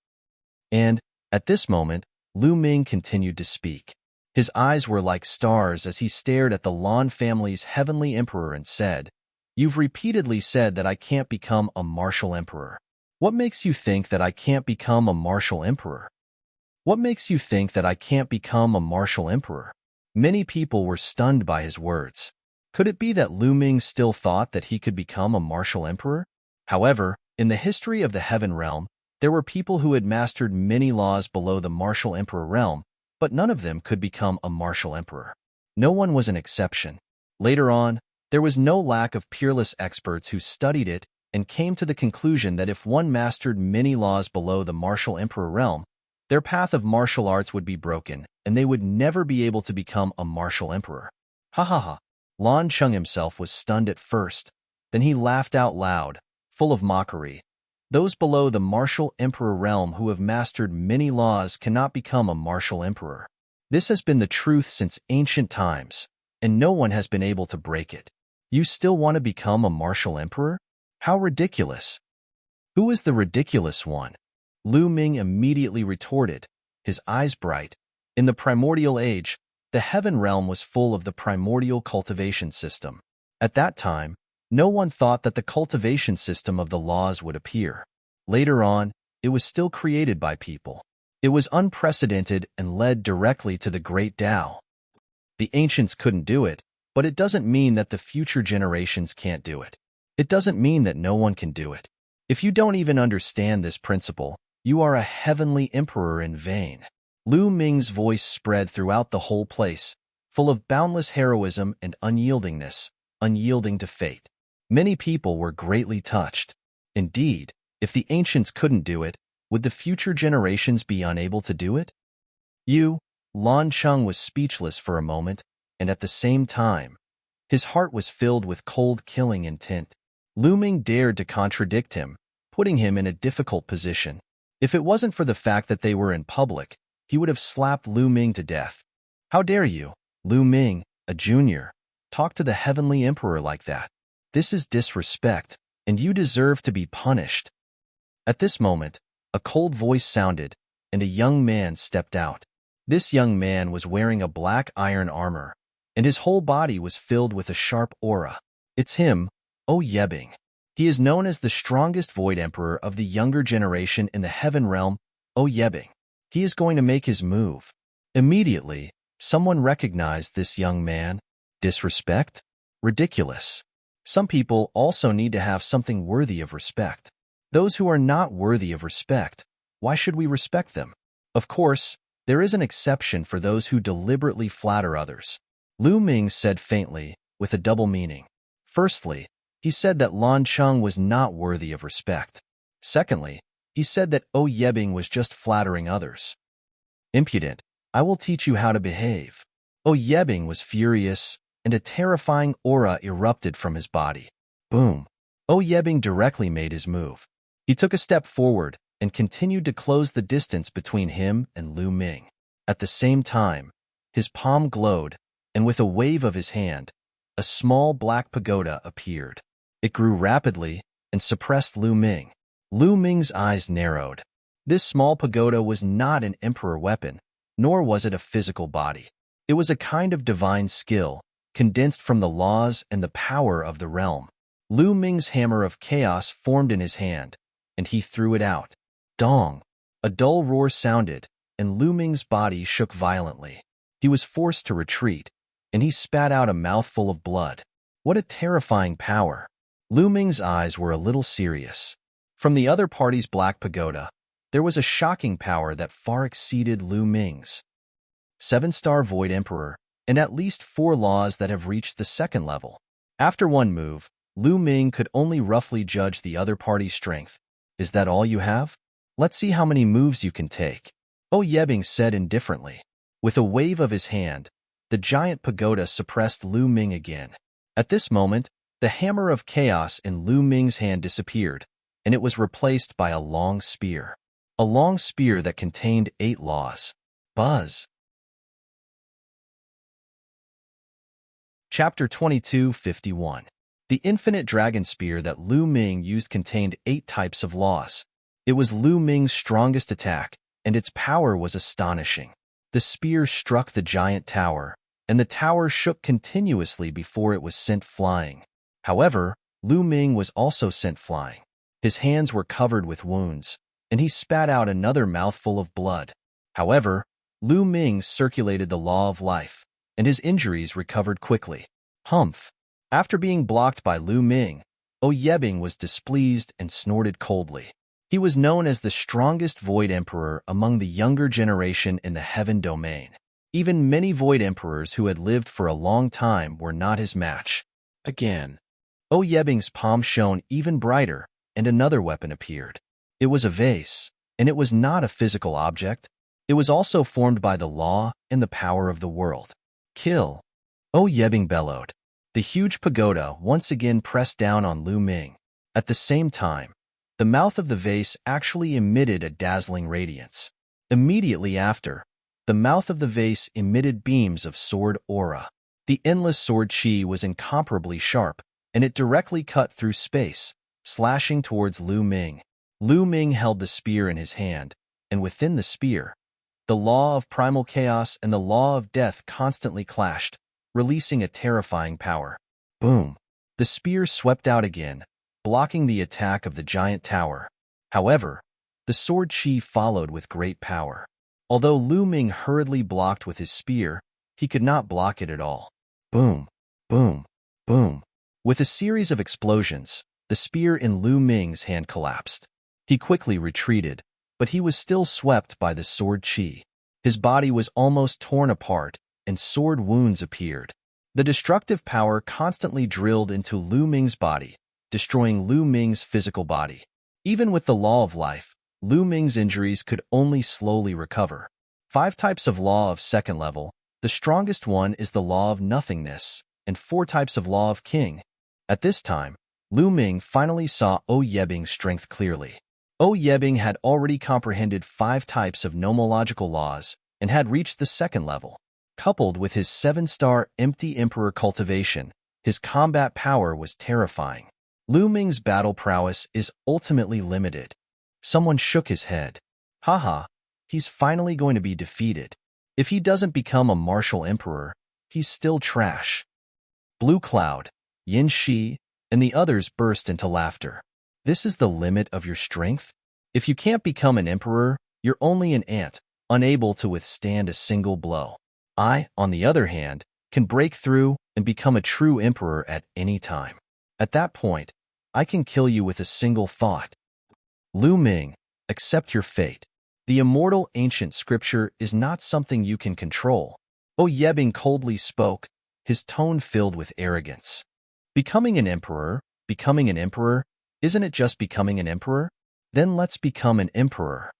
And, at this moment, Lu Ming continued to speak. His eyes were like stars as he stared at the Lan family's heavenly emperor and said, You've repeatedly said that I can't become a martial emperor. What makes you think that I can't become a martial emperor? What makes you think that I can't become a martial emperor? Many people were stunned by his words. Could it be that Lu Ming still thought that he could become a martial emperor? However, in the history of the Heaven Realm, there were people who had mastered many laws below the martial emperor realm, but none of them could become a martial emperor. No one was an exception. Later on, there was no lack of peerless experts who studied it and came to the conclusion that if one mastered many laws below the martial emperor realm, their path of martial arts would be broken, and they would never be able to become a martial emperor. Ha ha ha. Lan Cheng himself was stunned at first. Then he laughed out loud, full of mockery. Those below the martial emperor realm who have mastered many laws cannot become a martial emperor. This has been the truth since ancient times, and no one has been able to break it. You still want to become a martial emperor? How ridiculous! Who is the ridiculous one? Lu Ming immediately retorted, his eyes bright. In the primordial age, the heaven realm was full of the primordial cultivation system. At that time, no one thought that the cultivation system of the laws would appear. Later on, it was still created by people. It was unprecedented and led directly to the great Tao. The ancients couldn't do it, but it doesn't mean that the future generations can't do it. It doesn't mean that no one can do it. If you don't even understand this principle, you are a heavenly emperor in vain. Lu Ming's voice spread throughout the whole place, full of boundless heroism and unyieldingness, unyielding to fate. Many people were greatly touched. Indeed, if the ancients couldn't do it, would the future generations be unable to do it? Lan Chung was speechless for a moment, and at the same time, his heart was filled with cold killing intent. Lu Ming dared to contradict him, putting him in a difficult position. If it wasn't for the fact that they were in public, he would have slapped Lu Ming to death. How dare you, Lu Ming, a junior, talk to the heavenly emperor like that? This is disrespect, and you deserve to be punished. At this moment, a cold voice sounded, and a young man stepped out. This young man was wearing a black iron armor, and his whole body was filled with a sharp aura. It's him, Yebing. He is known as the strongest Void Emperor of the younger generation in the Heaven Realm, Yebing. He is going to make his move. Immediately, someone recognized this young man. Disrespect? Ridiculous. Some people also need to have something worthy of respect. Those who are not worthy of respect, why should we respect them? Of course, there is an exception for those who deliberately flatter others. Lu Ming said faintly, with a double meaning. Firstly, he said that Lan Chung was not worthy of respect. Secondly, he said that Yebing was just flattering others. Impudent, I will teach you how to behave. Yebing was furious, and a terrifying aura erupted from his body. Boom. Yebing directly made his move. He took a step forward and continued to close the distance between him and Lu Ming. At the same time, his palm glowed, and with a wave of his hand, a small black pagoda appeared. It grew rapidly and suppressed Lu Ming. Lu Ming's eyes narrowed. This small pagoda was not an emperor weapon, nor was it a physical body. It was a kind of divine skill, condensed from the laws and the power of the realm. Lu Ming's hammer of chaos formed in his hand, and he threw it out. Dong! A dull roar sounded, and Lu Ming's body shook violently. He was forced to retreat, and he spat out a mouthful of blood. What a terrifying power! Lu Ming's eyes were a little serious. From the other party's black pagoda, there was a shocking power that far exceeded Lu Ming's. 7-star Void Emperor, and at least 4 laws that have reached the 2nd level. After one move, Lu Ming could only roughly judge the other party's strength. Is that all you have? Let's see how many moves you can take. Yebing said indifferently. With a wave of his hand, the giant pagoda suppressed Lu Ming again. At this moment, the hammer of chaos in Lu Ming's hand disappeared, and it was replaced by a long spear. A long spear that contained 8 laws. Buzz. Chapter 22:51. The infinite dragon spear that Lu Ming used contained 8 types of laws. It was Lu Ming's strongest attack, and its power was astonishing. The spear struck the giant tower, and the tower shook continuously before it was sent flying. However, Lu Ming was also sent flying. His hands were covered with wounds, and he spat out another mouthful of blood. However, Lu Ming circulated the law of life, and his injuries recovered quickly. Humph! After being blocked by Lu Ming, Yebing was displeased and snorted coldly. He was known as the strongest Void Emperor among the younger generation in the Heaven Domain. Even many Void Emperors who had lived for a long time were not his match. Again, Yebing's palm shone even brighter, and another weapon appeared. It was a vase, and it was not a physical object. It was also formed by the law and the power of the world. Kill! Yebing bellowed. The huge pagoda once again pressed down on Lu Ming. At the same time, the mouth of the vase actually emitted a dazzling radiance. Immediately after, the mouth of the vase emitted beams of sword aura. The endless sword chi was incomparably sharp, and it directly cut through space, slashing towards Lu Ming. Lu Ming held the spear in his hand, and within the spear, the law of primal chaos and the law of death constantly clashed, releasing a terrifying power. Boom! The spear swept out again, blocking the attack of the giant tower. However, the sword chi followed with great power. Although Lu Ming hurriedly blocked with his spear, he could not block it at all. Boom! Boom! Boom! With a series of explosions, the spear in Lu Ming's hand collapsed. He quickly retreated, but he was still swept by the sword chi. His body was almost torn apart, and sword wounds appeared. The destructive power constantly drilled into Lu Ming's body, destroying Lu Ming's physical body. Even with the law of life, Lu Ming's injuries could only slowly recover. 5 types of law of second level. The strongest one is the law of nothingness, and 4 types of law of king. At this time, Lu Ming finally saw O Yebing's strength clearly. O Yebing had already comprehended 5 types of nomological laws and had reached the second level. Coupled with his 7-star empty emperor cultivation, his combat power was terrifying. Lu Ming's battle prowess is ultimately limited. Someone shook his head. Haha, he's finally going to be defeated. If he doesn't become a martial emperor, he's still trash. Blue Cloud, Yin Shi, and the others burst into laughter. This is the limit of your strength? If you can't become an emperor, you're only an ant, unable to withstand a single blow. I, on the other hand, can break through and become a true emperor at any time. At that point, I can kill you with a single thought. Lu Ming, accept your fate. The immortal ancient scripture is not something you can control. O Yebing coldly spoke, his tone filled with arrogance. Becoming an emperor, isn't it just becoming an emperor? Then let's become an emperor.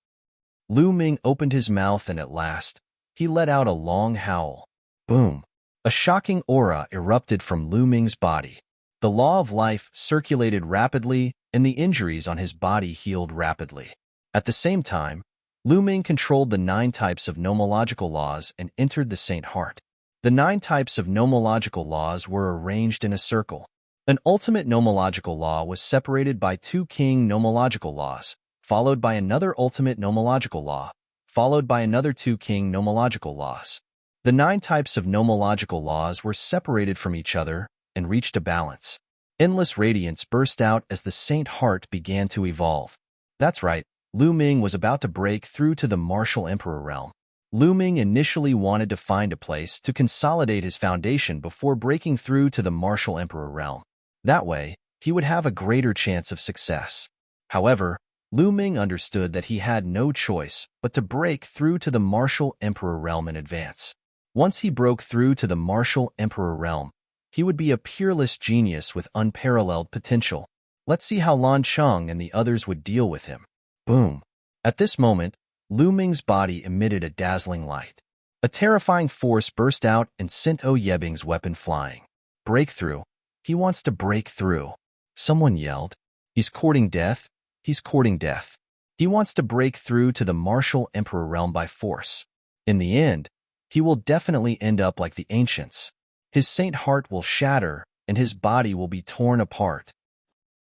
Lu Ming opened his mouth and at last, he let out a long howl. Boom! A shocking aura erupted from Lu Ming's body. The law of life circulated rapidly, and the injuries on his body healed rapidly. At the same time, Lu Ming controlled the 9 types of nomological laws and entered the Saint Heart. The 9 types of nomological laws were arranged in a circle. An ultimate nomological law was separated by 2 king nomological laws, followed by another ultimate nomological law, followed by another 2 king nomological laws. The 9 types of nomological laws were separated from each other and reached a balance. Endless radiance burst out as the Saint Heart began to evolve. That's right, Lu Ming was about to break through to the martial emperor realm. Lu Ming initially wanted to find a place to consolidate his foundation before breaking through to the martial emperor realm. That way, he would have a greater chance of success. However, Lu Ming understood that he had no choice but to break through to the martial emperor realm in advance. Once he broke through to the martial emperor realm, he would be a peerless genius with unparalleled potential. Let's see how Lan Cheng and the others would deal with him. Boom! At this moment, Lu Ming's body emitted a dazzling light. A terrifying force burst out and sent O Yebing's weapon flying. Breakthrough. He wants to break through. Someone yelled. He's courting death. He's courting death. He wants to break through to the martial emperor realm by force. In the end, he will definitely end up like the ancients. His Saint Heart will shatter, and his body will be torn apart.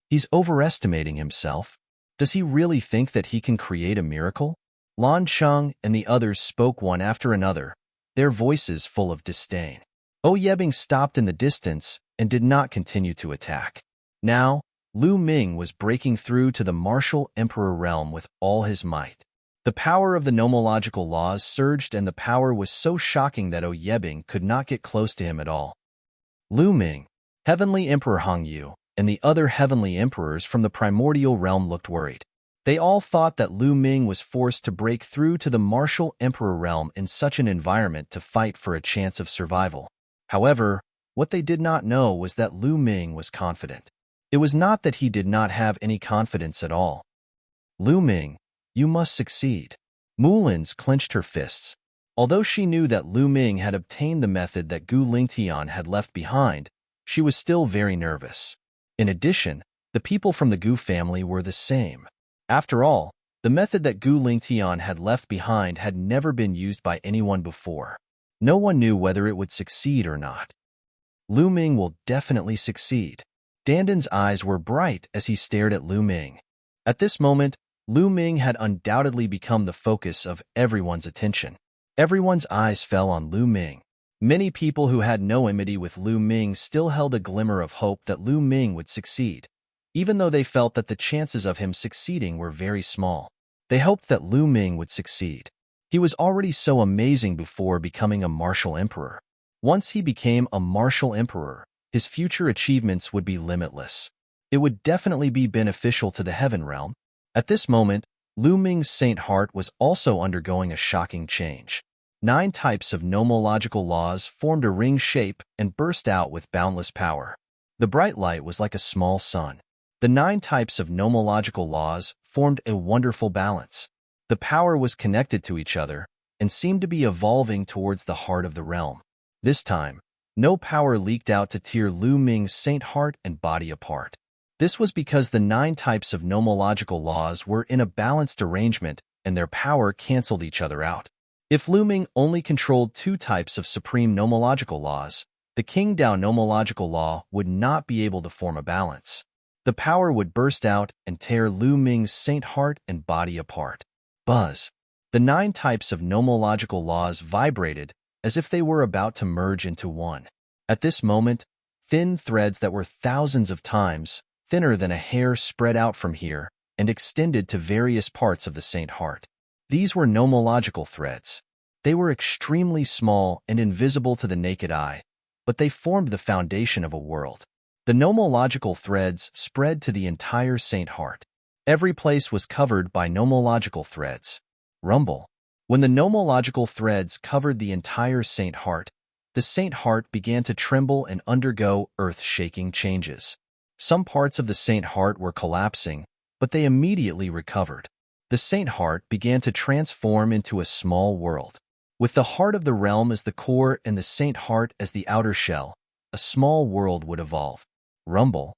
He's overestimating himself. Does he really think that he can create a miracle? Lan Cheng and the others spoke one after another, their voices full of disdain. O Yebing stopped in the distance and did not continue to attack. Now, Lu Ming was breaking through to the martial emperor realm with all his might. The power of the nomological laws surged, and the power was so shocking that O Yebing could not get close to him at all. Lu Ming, Heavenly Emperor Hong Yu, and the other heavenly emperors from the primordial realm looked worried. They all thought that Lu Ming was forced to break through to the martial emperor realm in such an environment to fight for a chance of survival. However, what they did not know was that Lu Ming was confident. It was not that he did not have any confidence at all. Lu Ming, you must succeed. Mulins clenched her fists. Although she knew that Lu Ming had obtained the method that Gu Lingtian had left behind, she was still very nervous. In addition, the people from the Gu family were the same. After all, the method that Gu Lingtian had left behind had never been used by anyone before. No one knew whether it would succeed or not. Lu Ming will definitely succeed. Dandan's eyes were bright as he stared at Lu Ming. At this moment, Lu Ming had undoubtedly become the focus of everyone's attention. Everyone's eyes fell on Lu Ming. Many people who had no enmity with Lu Ming still held a glimmer of hope that Lu Ming would succeed, even though they felt that the chances of him succeeding were very small. They hoped that Lu Ming would succeed. He was already so amazing before becoming a martial emperor. Once he became a martial emperor, his future achievements would be limitless. It would definitely be beneficial to the heaven realm. At this moment, Lu Ming's Saint Heart was also undergoing a shocking change. 9 types of nomological laws formed a ring shape and burst out with boundless power. The bright light was like a small sun. The 9 types of nomological laws formed a wonderful balance. The power was connected to each other and seemed to be evolving towards the heart of the realm. This time, no power leaked out to tear Lu Ming's Saint Heart and body apart. This was because the 9 types of nomological laws were in a balanced arrangement and their power canceled each other out. If Lu Ming only controlled 2 types of supreme nomological laws, the King Dao nomological law would not be able to form a balance. The power would burst out and tear Lu Ming's Saint Heart and body apart. Buzz. The 9 types of nomological laws vibrated as if they were about to merge into one. At this moment, thin threads that were thousands of times thinner than a hair spread out from here and extended to various parts of the Saint Heart. These were nomological threads. They were extremely small and invisible to the naked eye, but they formed the foundation of a world. The nomological threads spread to the entire Saint Heart. Every place was covered by nomological threads. Rumble. When the nomological threads covered the entire Saint Heart, the Saint Heart began to tremble and undergo earth-shaking changes. Some parts of the Saint Heart were collapsing, but they immediately recovered. The Saint Heart began to transform into a small world. With the heart of the realm as the core and the Saint Heart as the outer shell, a small world would evolve. Rumble.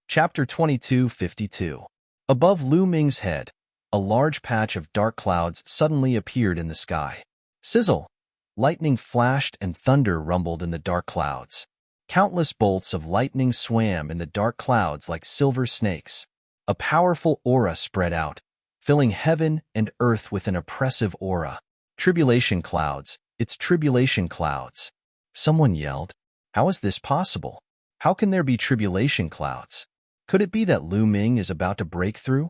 Chapter 22:52. Above Lu Ming's head, a large patch of dark clouds suddenly appeared in the sky. Sizzle! Lightning flashed and thunder rumbled in the dark clouds. Countless bolts of lightning swam in the dark clouds like silver snakes. A powerful aura spread out, filling heaven and earth with an oppressive aura. Tribulation clouds, it's tribulation clouds. Someone yelled. How is this possible? How can there be tribulation clouds? Could it be that Lu Ming is about to break through?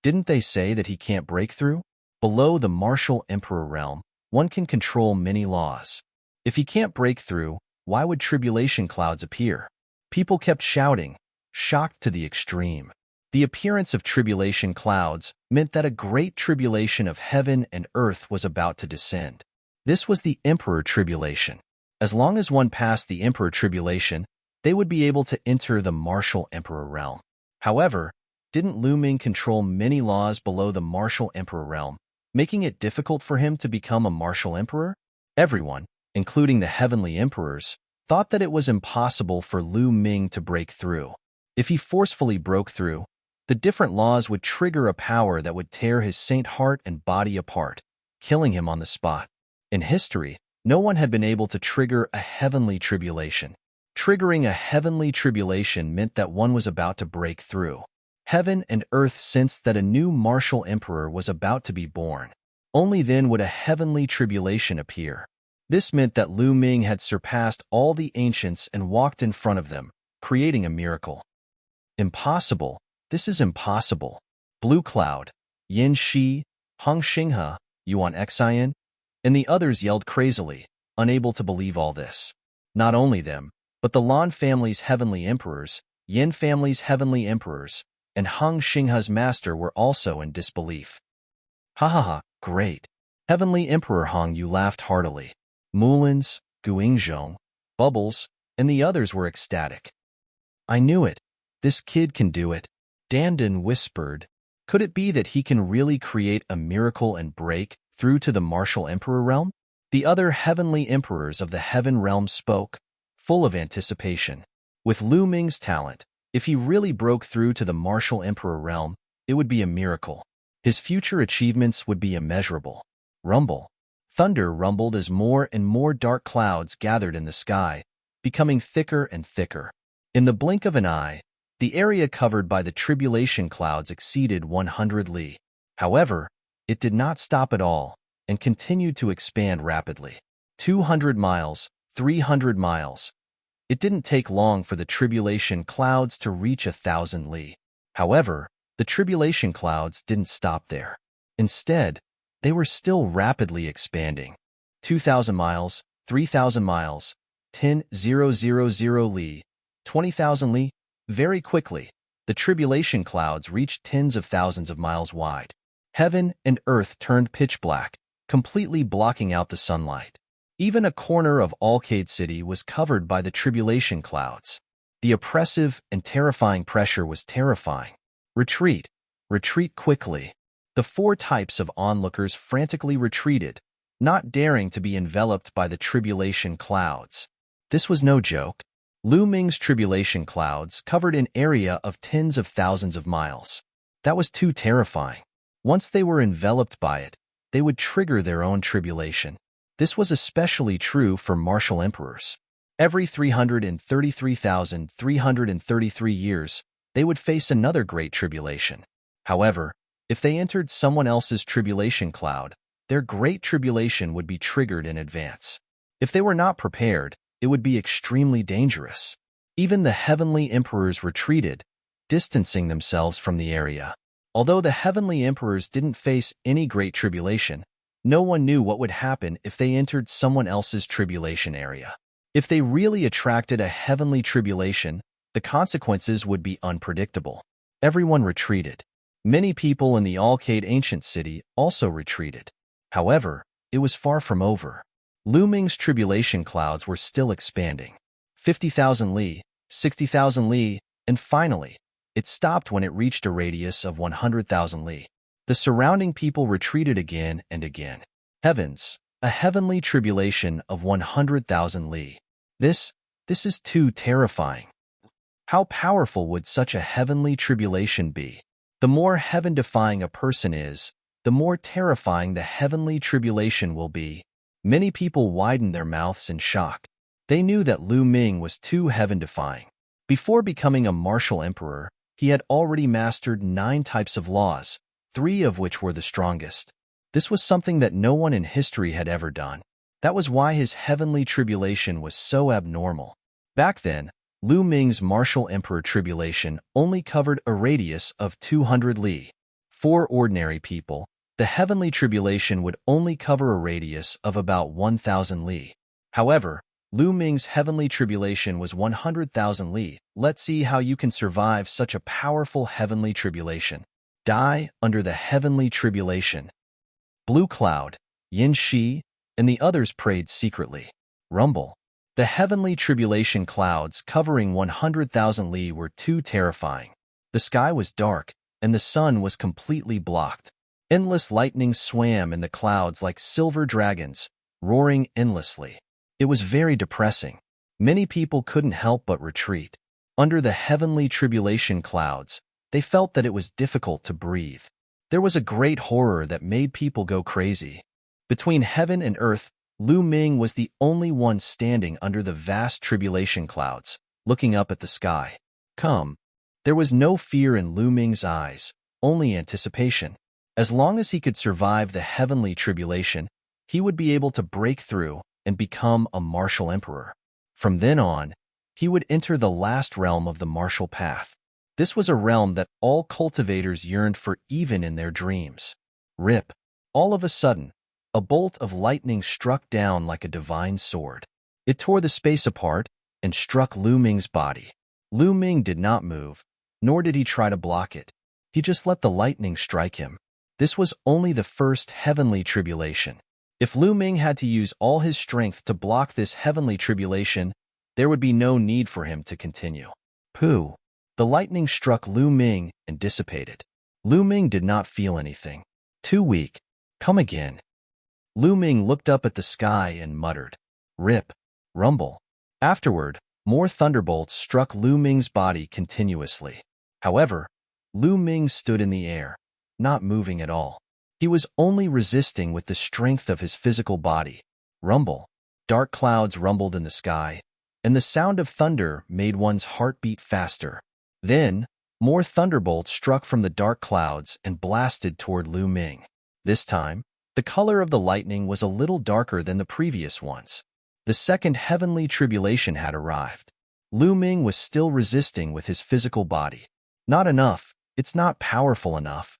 Didn't they say that he can't break through? Below the martial emperor realm, one can control many laws. If he can't break through, why would tribulation clouds appear? People kept shouting, shocked to the extreme. The appearance of tribulation clouds meant that a great tribulation of heaven and earth was about to descend. This was the Emperor Tribulation. As long as one passed the Emperor Tribulation, they would be able to enter the martial emperor realm. However, didn't Lu Ming control many laws below the martial emperor realm, making it difficult for him to become a martial emperor? Everyone, including the heavenly emperors, thought that it was impossible for Lu Ming to break through. If he forcefully broke through, the different laws would trigger a power that would tear his Saint Heart and body apart, killing him on the spot. In history, no one had been able to trigger a heavenly tribulation. Triggering a heavenly tribulation meant that one was about to break through. Heaven and earth sensed that a new martial emperor was about to be born. Only then would a heavenly tribulation appear. This meant that Lu Ming had surpassed all the ancients and walked in front of them, creating a miracle. Impossible. This is impossible. Blue Cloud, Yin Shi, Hung Xinghe, Yuan Xian, and the others yelled crazily, unable to believe all this. Not only them, but the Lan family's heavenly emperors, Yin family's heavenly emperors, and Hung Xinghe's master were also in disbelief. Ha ha ha, great. Heavenly Emperor Hung Yu laughed heartily. Mulins, Guingzhong, Bubbles, and the others were ecstatic. I knew it. This kid can do it. Dandan whispered. Could it be that he can really create a miracle and break through to the martial emperor realm? The other heavenly emperors of the heaven realm spoke, full of anticipation. With Lu Ming's talent, if he really broke through to the martial emperor realm, it would be a miracle. His future achievements would be immeasurable. Rumble. Thunder rumbled as more and more dark clouds gathered in the sky, becoming thicker and thicker. In the blink of an eye, the area covered by the tribulation clouds exceeded 100 li. However, it did not stop at all and continued to expand rapidly. 200 miles, 300 miles. It didn't take long for the tribulation clouds to reach 1,000 li. However, the tribulation clouds didn't stop there. Instead, they were still rapidly expanding. 2,000 miles, 3,000 miles, 10,000 li, 20,000 li. Very quickly, the tribulation clouds reached tens of thousands of miles wide. Heaven and earth turned pitch black, completely blocking out the sunlight. Even a corner of Alcade City was covered by the tribulation clouds. The oppressive and terrifying pressure was terrifying. Retreat. Retreat quickly. The four types of onlookers frantically retreated, not daring to be enveloped by the tribulation clouds. This was no joke. Lu Ming's tribulation clouds covered an area of tens of thousands of miles. That was too terrifying. Once they were enveloped by it, they would trigger their own tribulation. This was especially true for martial emperors. Every 333,333 years, they would face another great tribulation. However, if they entered someone else's tribulation cloud, their great tribulation would be triggered in advance. If they were not prepared, it would be extremely dangerous. Even the heavenly emperors retreated, distancing themselves from the area. Although the heavenly emperors didn't face any great tribulation, no one knew what would happen if they entered someone else's tribulation area. If they really attracted a heavenly tribulation, the consequences would be unpredictable. Everyone retreated. Many people in the Alcade ancient city also retreated. However, it was far from over. Lu Ming's tribulation clouds were still expanding. 50,000 li, 60,000 li, and finally, it stopped when it reached a radius of 100,000 li. The surrounding people retreated again and again. Heavens, a heavenly tribulation of 100,000 li. This is too terrifying. How powerful would such a heavenly tribulation be? The more heaven-defying a person is, the more terrifying the heavenly tribulation will be. Many people widened their mouths in shock. They knew that Lu Ming was too heaven-defying. Before becoming a martial emperor, he had already mastered 9 types of laws, 3 of which were the strongest. This was something that no one in history had ever done. That was why his heavenly tribulation was so abnormal. Back then, Lu Ming's martial emperor tribulation only covered a radius of 200 li. For ordinary people, the heavenly tribulation would only cover a radius of about 1,000 li. However, Lu Ming's heavenly tribulation was 100,000 li. Let's see how you can survive such a powerful heavenly tribulation. Die under the heavenly tribulation. Blue Cloud, Yin Shi, and the others prayed secretly. Rumble. The heavenly tribulation clouds covering 100,000 li were too terrifying. The sky was dark, and the sun was completely blocked. Endless lightning swam in the clouds like silver dragons, roaring endlessly. It was very depressing. Many people couldn't help but retreat. Under the heavenly tribulation clouds, they felt that it was difficult to breathe. There was a great horror that made people go crazy. Between heaven and earth, Lu Ming was the only one standing under the vast tribulation clouds, looking up at the sky. Come. There was no fear in Lu Ming's eyes, only anticipation. As long as he could survive the heavenly tribulation, he would be able to break through and become a martial emperor. From then on, he would enter the last realm of the martial path. This was a realm that all cultivators yearned for even in their dreams. Rip. All of a sudden, a bolt of lightning struck down like a divine sword. It tore the space apart and struck Lu Ming's body. Lu Ming did not move, nor did he try to block it. He just let the lightning strike him. This was only the first heavenly tribulation. If Lu Ming had to use all his strength to block this heavenly tribulation, there would be no need for him to continue. Pooh! The lightning struck Lu Ming and dissipated. Lu Ming did not feel anything. Too weak. Come again. Lu Ming looked up at the sky and muttered, "Rip." Rumble. Afterward, more thunderbolts struck Lu Ming's body continuously. However, Lu Ming stood in the air, not moving at all. He was only resisting with the strength of his physical body. Rumble. Dark clouds rumbled in the sky, and the sound of thunder made one's heart beat faster. Then, more thunderbolts struck from the dark clouds and blasted toward Lu Ming. This time, the color of the lightning was a little darker than the previous ones. The second heavenly tribulation had arrived. Lu Ming was still resisting with his physical body. Not enough. It's not powerful enough.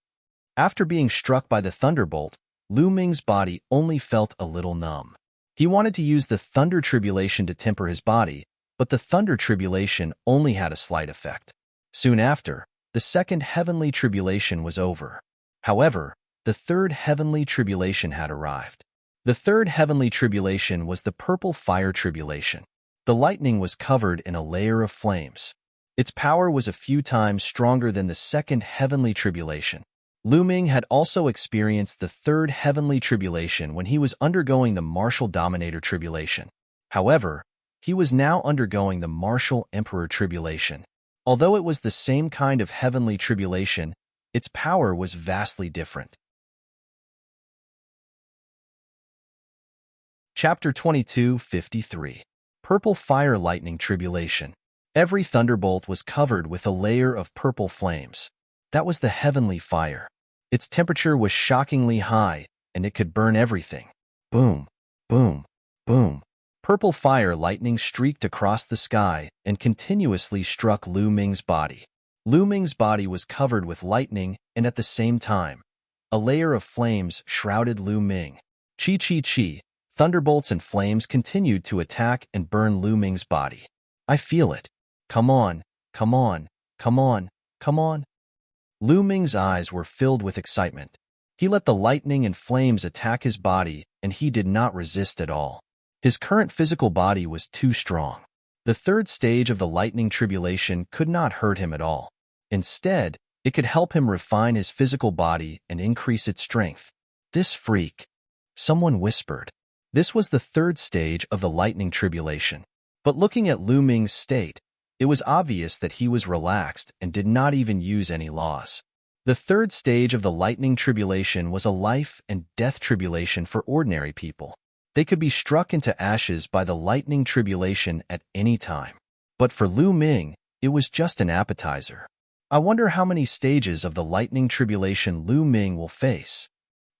After being struck by the thunderbolt, Lu Ming's body only felt a little numb. He wanted to use the thunder tribulation to temper his body, but the thunder tribulation only had a slight effect. Soon after, the second heavenly tribulation was over. However, the third heavenly tribulation had arrived. The third heavenly tribulation was the purple fire tribulation. The lightning was covered in a layer of flames. Its power was a few times stronger than the second heavenly tribulation. Lu Ming had also experienced the third heavenly tribulation when he was undergoing the martial dominator tribulation. However, he was now undergoing the martial emperor tribulation. Although it was the same kind of heavenly tribulation, its power was vastly different. Chapter 22:53. Purple Fire Lightning Tribulation. Every thunderbolt was covered with a layer of purple flames. That was the heavenly fire. Its temperature was shockingly high, and it could burn everything. Boom, boom, boom. Purple fire lightning streaked across the sky and continuously struck Lu Ming's body. Lu Ming's body was covered with lightning, and at the same time, a layer of flames shrouded Lu Ming. Chi chi chi. Thunderbolts and flames continued to attack and burn Lu Ming's body. I feel it. Come on, come on, come on, come on. Lu Ming's eyes were filled with excitement. He let the lightning and flames attack his body, and he did not resist at all. His current physical body was too strong. The third stage of the lightning tribulation could not hurt him at all. Instead, it could help him refine his physical body and increase its strength. This freak. Someone whispered. This was the third stage of the lightning tribulation. But looking at Lu Ming's state, it was obvious that he was relaxed and did not even use any laws. The third stage of the lightning tribulation was a life and death tribulation for ordinary people. They could be struck into ashes by the lightning tribulation at any time. But for Lu Ming, it was just an appetizer. I wonder how many stages of the lightning tribulation Lu Ming will face.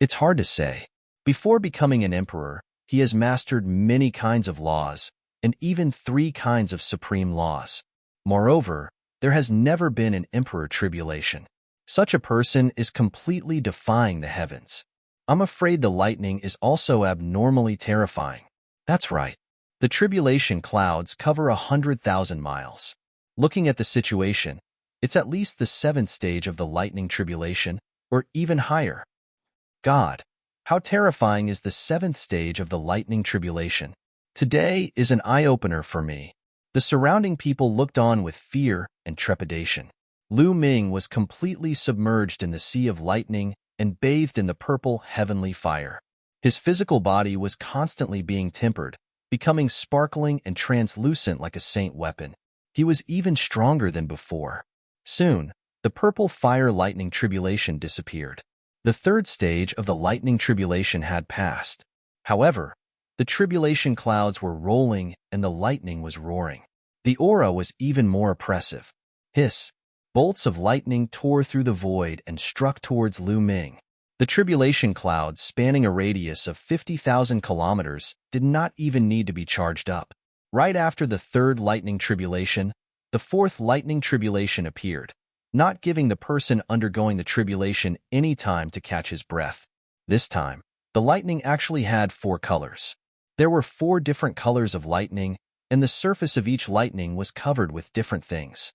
It's hard to say. Before becoming an emperor, he has mastered many kinds of laws, and even 3 kinds of supreme laws. Moreover, there has never been an emperor tribulation. Such a person is completely defying the heavens. I'm afraid the lightning is also abnormally terrifying. That's right. The tribulation clouds cover 100,000 miles. Looking at the situation, it's at least the 7th stage of the lightning tribulation, or even higher. God, how terrifying is the 7th stage of the lightning tribulation? Today is an eye-opener for me. The surrounding people looked on with fear and trepidation. Lu Ming was completely submerged in the sea of lightning and bathed in the purple heavenly fire. His physical body was constantly being tempered, becoming sparkling and translucent like a saint weapon. He was even stronger than before. Soon, the purple fire lightning tribulation disappeared. The third stage of the lightning tribulation had passed. However, the tribulation clouds were rolling and the lightning was roaring. The aura was even more oppressive. Hiss! Bolts of lightning tore through the void and struck towards Lu Ming. The tribulation clouds, spanning a radius of 50,000 kilometers, did not even need to be charged up. Right after the third lightning tribulation, the fourth lightning tribulation appeared, not giving the person undergoing the tribulation any time to catch his breath. This time, the lightning actually had 4 colors. There were 4 different colors of lightning, and the surface of each lightning was covered with different things.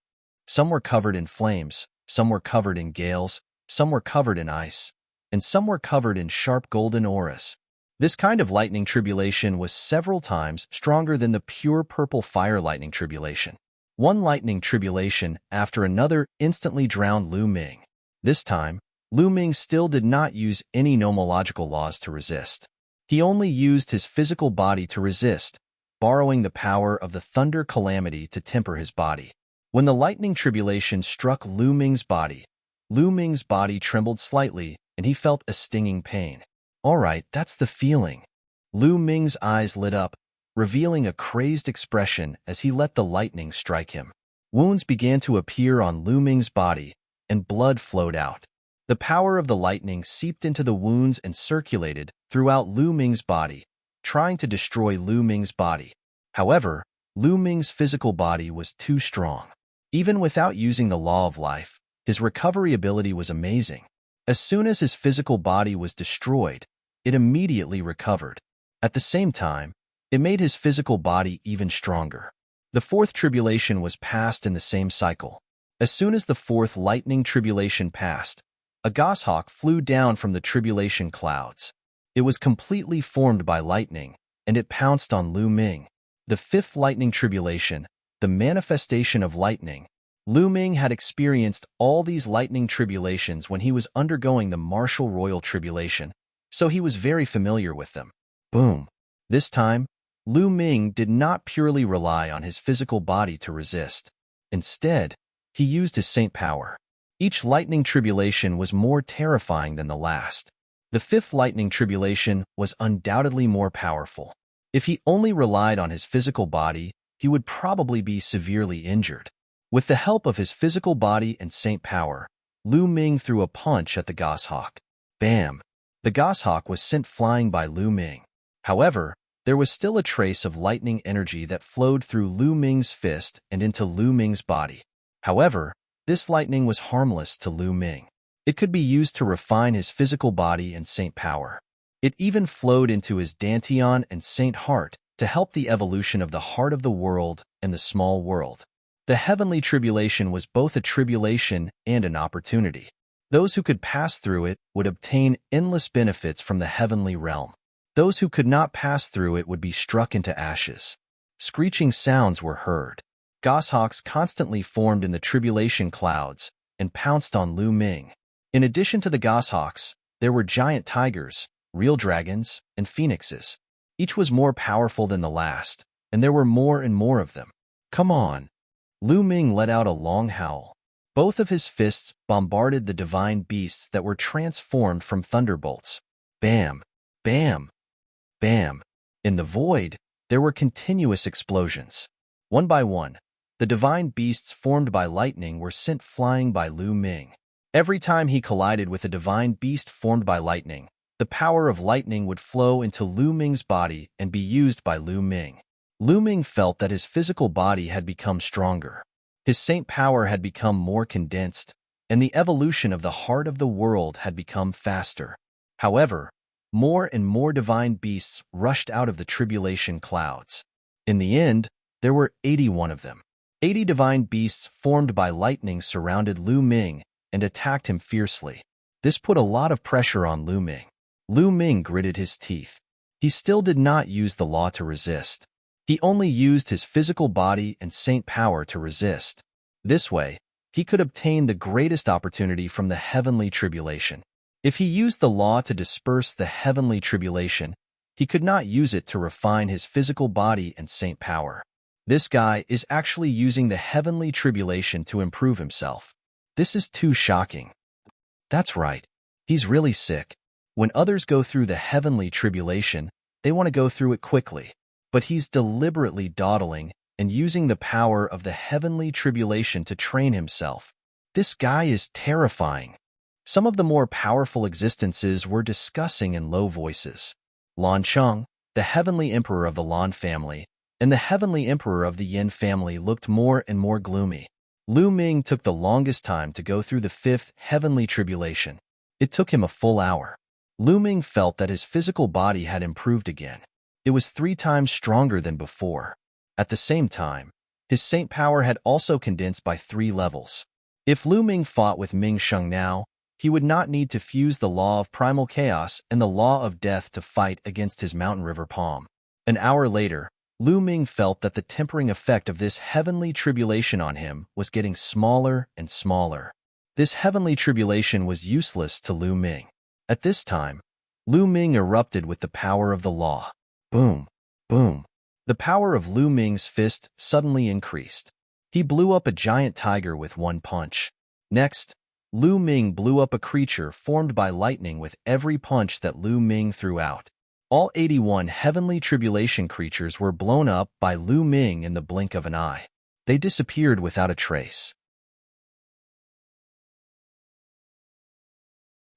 Some were covered in flames, some were covered in gales, some were covered in ice, and some were covered in sharp golden auras. This kind of lightning tribulation was several times stronger than the pure purple fire lightning tribulation. One lightning tribulation after another instantly drowned Lu Ming. This time, Lu Ming still did not use any nomological laws to resist. He only used his physical body to resist, borrowing the power of the thunder calamity to temper his body. When the lightning tribulation struck Lu Ming's body trembled slightly, and he felt a stinging pain. All right, that's the feeling. Lu Ming's eyes lit up, revealing a crazed expression as he let the lightning strike him. Wounds began to appear on Lu Ming's body, and blood flowed out. The power of the lightning seeped into the wounds and circulated throughout Lu Ming's body, trying to destroy Lu Ming's body. However, Lu Ming's physical body was too strong. Even without using the law of life, his recovery ability was amazing. As soon as his physical body was destroyed, it immediately recovered. At the same time, it made his physical body even stronger. The fourth tribulation was passed in the same cycle. As soon as the fourth lightning tribulation passed, a goshawk flew down from the tribulation clouds. It was completely formed by lightning, and it pounced on Lu Ming. The fifth lightning tribulation, the manifestation of lightning. Lu Ming had experienced all these lightning tribulations when he was undergoing the martial royal tribulation, so he was very familiar with them. Boom. This time, Lu Ming did not purely rely on his physical body to resist. Instead, he used his saint power. Each lightning tribulation was more terrifying than the last. The fifth lightning tribulation was undoubtedly more powerful. If he only relied on his physical body, he would probably be severely injured. With the help of his physical body and saint power, Lu Ming threw a punch at the goshawk. Bam! The goshawk was sent flying by Lu Ming. However, there was still a trace of lightning energy that flowed through Lu Ming's fist and into Lu Ming's body. However, this lightning was harmless to Lu Ming. It could be used to refine his physical body and saint power. It even flowed into his dantian and saint heart to help the evolution of the heart of the world and the small world. The heavenly tribulation was both a tribulation and an opportunity. Those who could pass through it would obtain endless benefits from the heavenly realm. Those who could not pass through it would be struck into ashes. Screeching sounds were heard. Goshawks constantly formed in the tribulation clouds and pounced on Lu Ming. In addition to the goshawks, there were giant tigers, real dragons, and phoenixes. Each was more powerful than the last, and there were more and more of them. Come on! Lu Ming let out a long howl. Both of his fists bombarded the divine beasts that were transformed from thunderbolts. Bam! Bam! Bam! In the void, there were continuous explosions. One by one, the divine beasts formed by lightning were sent flying by Lu Ming. Every time he collided with a divine beast formed by lightning, the power of lightning would flow into Lu Ming's body and be used by Lu Ming. Lu Ming felt that his physical body had become stronger. His saint power had become more condensed, and the evolution of the heart of the world had become faster. However, more and more divine beasts rushed out of the tribulation clouds. In the end, there were 81 of them. 80 divine beasts formed by lightning surrounded Lu Ming and attacked him fiercely. This put a lot of pressure on Lu Ming. Lu Ming gritted his teeth. He still did not use the law to resist. He only used his physical body and saint power to resist. This way, he could obtain the greatest opportunity from the heavenly tribulation. If he used the law to disperse the heavenly tribulation, he could not use it to refine his physical body and saint power. This guy is actually using the heavenly tribulation to improve himself. This is too shocking. That's right. He's really sick. When others go through the heavenly tribulation, they want to go through it quickly. But he's deliberately dawdling and using the power of the heavenly tribulation to train himself. This guy is terrifying. Some of the more powerful existences were discussing in low voices. Lan Cheng, the heavenly emperor of the Lan family, and the heavenly emperor of the Yin family looked more and more gloomy. Lu Ming took the longest time to go through the fifth heavenly tribulation. It took him a full hour. Lu Ming felt that his physical body had improved again. It was 3 times stronger than before. At the same time, his saint power had also condensed by 3 levels. If Lu Ming fought with Ming Sheng now, he would not need to fuse the law of primal chaos and the law of death to fight against his mountain river palm. An hour later, Lu Ming felt that the tempering effect of this heavenly tribulation on him was getting smaller and smaller. This heavenly tribulation was useless to Lu Ming. At this time, Lu Ming erupted with the power of the law. Boom, boom. The power of Lu Ming's fist suddenly increased. He blew up a giant tiger with one punch. Next, Lu Ming blew up a creature formed by lightning with every punch that Lu Ming threw out. All 81 heavenly tribulation creatures were blown up by Lu Ming in the blink of an eye. They disappeared without a trace.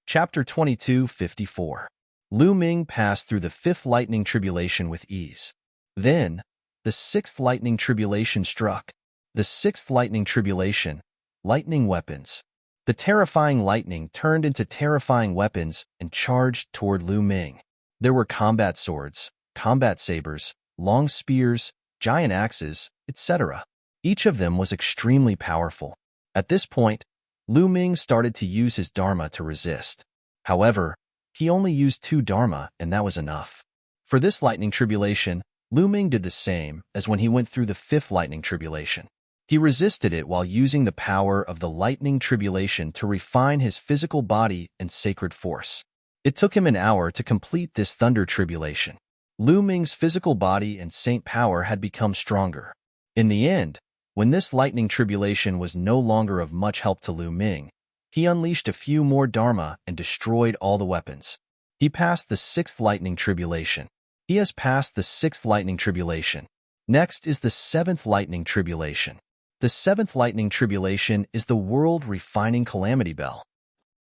Chapter 22:54. Lu Ming passed through the 5th lightning tribulation with ease. Then, the 6th lightning tribulation struck. The 6th lightning tribulation, lightning weapons. The terrifying lightning turned into terrifying weapons and charged toward Lu Ming. There were combat swords, combat sabers, long spears, giant axes, etc. Each of them was extremely powerful. At this point, Lu Ming started to use his Dharma to resist. However, he only used 2 Dharma, and that was enough. For this lightning tribulation, Lu Ming did the same as when he went through the 5th lightning tribulation. He resisted it while using the power of the lightning tribulation to refine his physical body and sacred force. It took him an hour to complete this thunder tribulation. Lu Ming's physical body and saint power had become stronger. In the end, when this lightning tribulation was no longer of much help to Lu Ming, he unleashed a few more Dharma and destroyed all the weapons. He passed the 6th lightning tribulation. He has passed the 6th lightning tribulation. Next is the 7th lightning tribulation. The 7th lightning tribulation is the world refining calamity bell.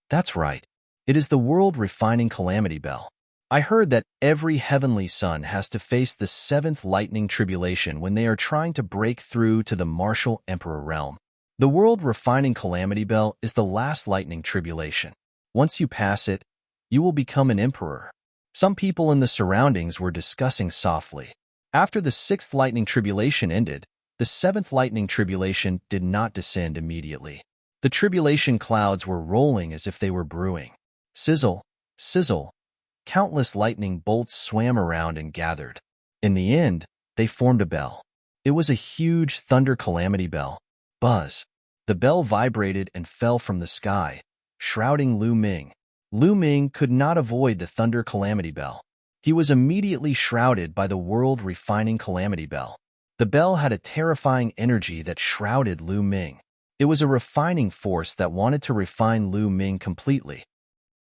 That's right. It is the world refining calamity bell. I heard that every heavenly son has to face the 7th lightning tribulation when they are trying to break through to the martial emperor realm. The world refining calamity bell is the last lightning tribulation. Once you pass it, you will become an emperor. Some people in the surroundings were discussing softly. After the 6th lightning tribulation ended, the 7th lightning tribulation did not descend immediately. The tribulation clouds were rolling as if they were brewing. Sizzle, sizzle. Countless lightning bolts swam around and gathered. In the end, they formed a bell. It was a huge thunder calamity bell. Buzz. The bell vibrated and fell from the sky, shrouding Lu Ming. Lu Ming could not avoid the thunder calamity bell. He was immediately shrouded by the world refining calamity bell. The bell had a terrifying energy that shrouded Lu Ming. It was a refining force that wanted to refine Lu Ming completely.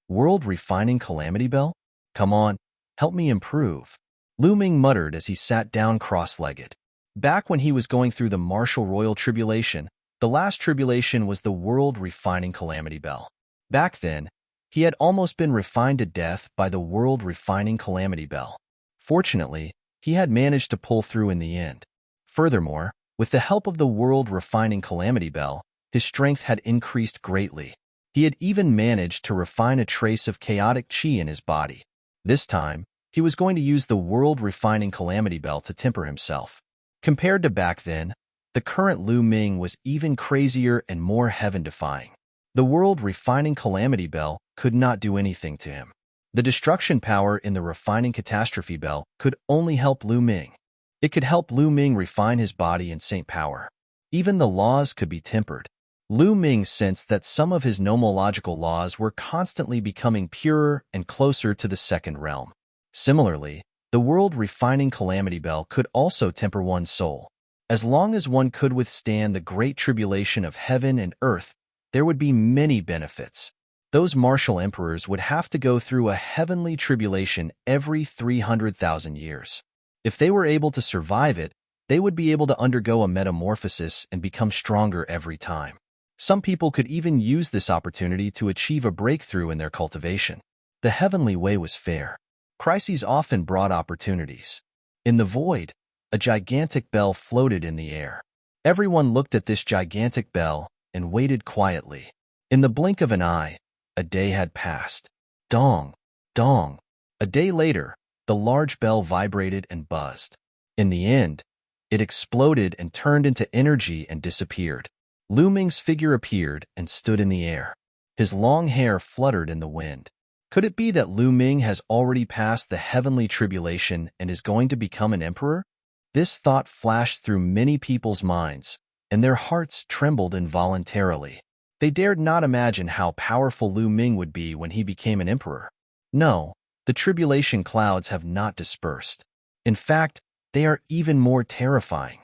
World refining calamity bell? Come on, help me improve. Lu Ming muttered as he sat down cross-legged. Back when he was going through the martial royal tribulation, the last tribulation was the world refining calamity bell. Back then, he had almost been refined to death by the world refining calamity bell. Fortunately, he had managed to pull through in the end. Furthermore, with the help of the world refining calamity bell, his strength had increased greatly. He had even managed to refine a trace of chaotic qi in his body. This time, he was going to use the world refining calamity bell to temper himself. Compared to back then, the current Lu Ming was even crazier and more heaven-defying. The world refining calamity bell could not do anything to him. The destruction power in the refining catastrophe bell could only help Lu Ming. It could help Lu Ming refine his body and saint power. Even the laws could be tempered. Lu Ming sensed that some of his nomological laws were constantly becoming purer and closer to the second realm. Similarly, the world refining calamity bell could also temper one's soul. As long as one could withstand the great tribulation of heaven and earth, there would be many benefits. Those martial emperors would have to go through a heavenly tribulation every 300,000 years. If they were able to survive it, they would be able to undergo a metamorphosis and become stronger every time. Some people could even use this opportunity to achieve a breakthrough in their cultivation. The heavenly way was fair. Crises often brought opportunities. In the void, a gigantic bell floated in the air. Everyone looked at this gigantic bell and waited quietly. In the blink of an eye, a day had passed. Dong, dong. A day later, the large bell vibrated and buzzed. In the end, it exploded and turned into energy and disappeared. Lu Ming's figure appeared and stood in the air. His long hair fluttered in the wind. Could it be that Lu Ming has already passed the heavenly tribulation and is going to become an emperor? This thought flashed through many people's minds, and their hearts trembled involuntarily. They dared not imagine how powerful Lu Ming would be when he became an emperor. No, the tribulation clouds have not dispersed. In fact, they are even more terrifying.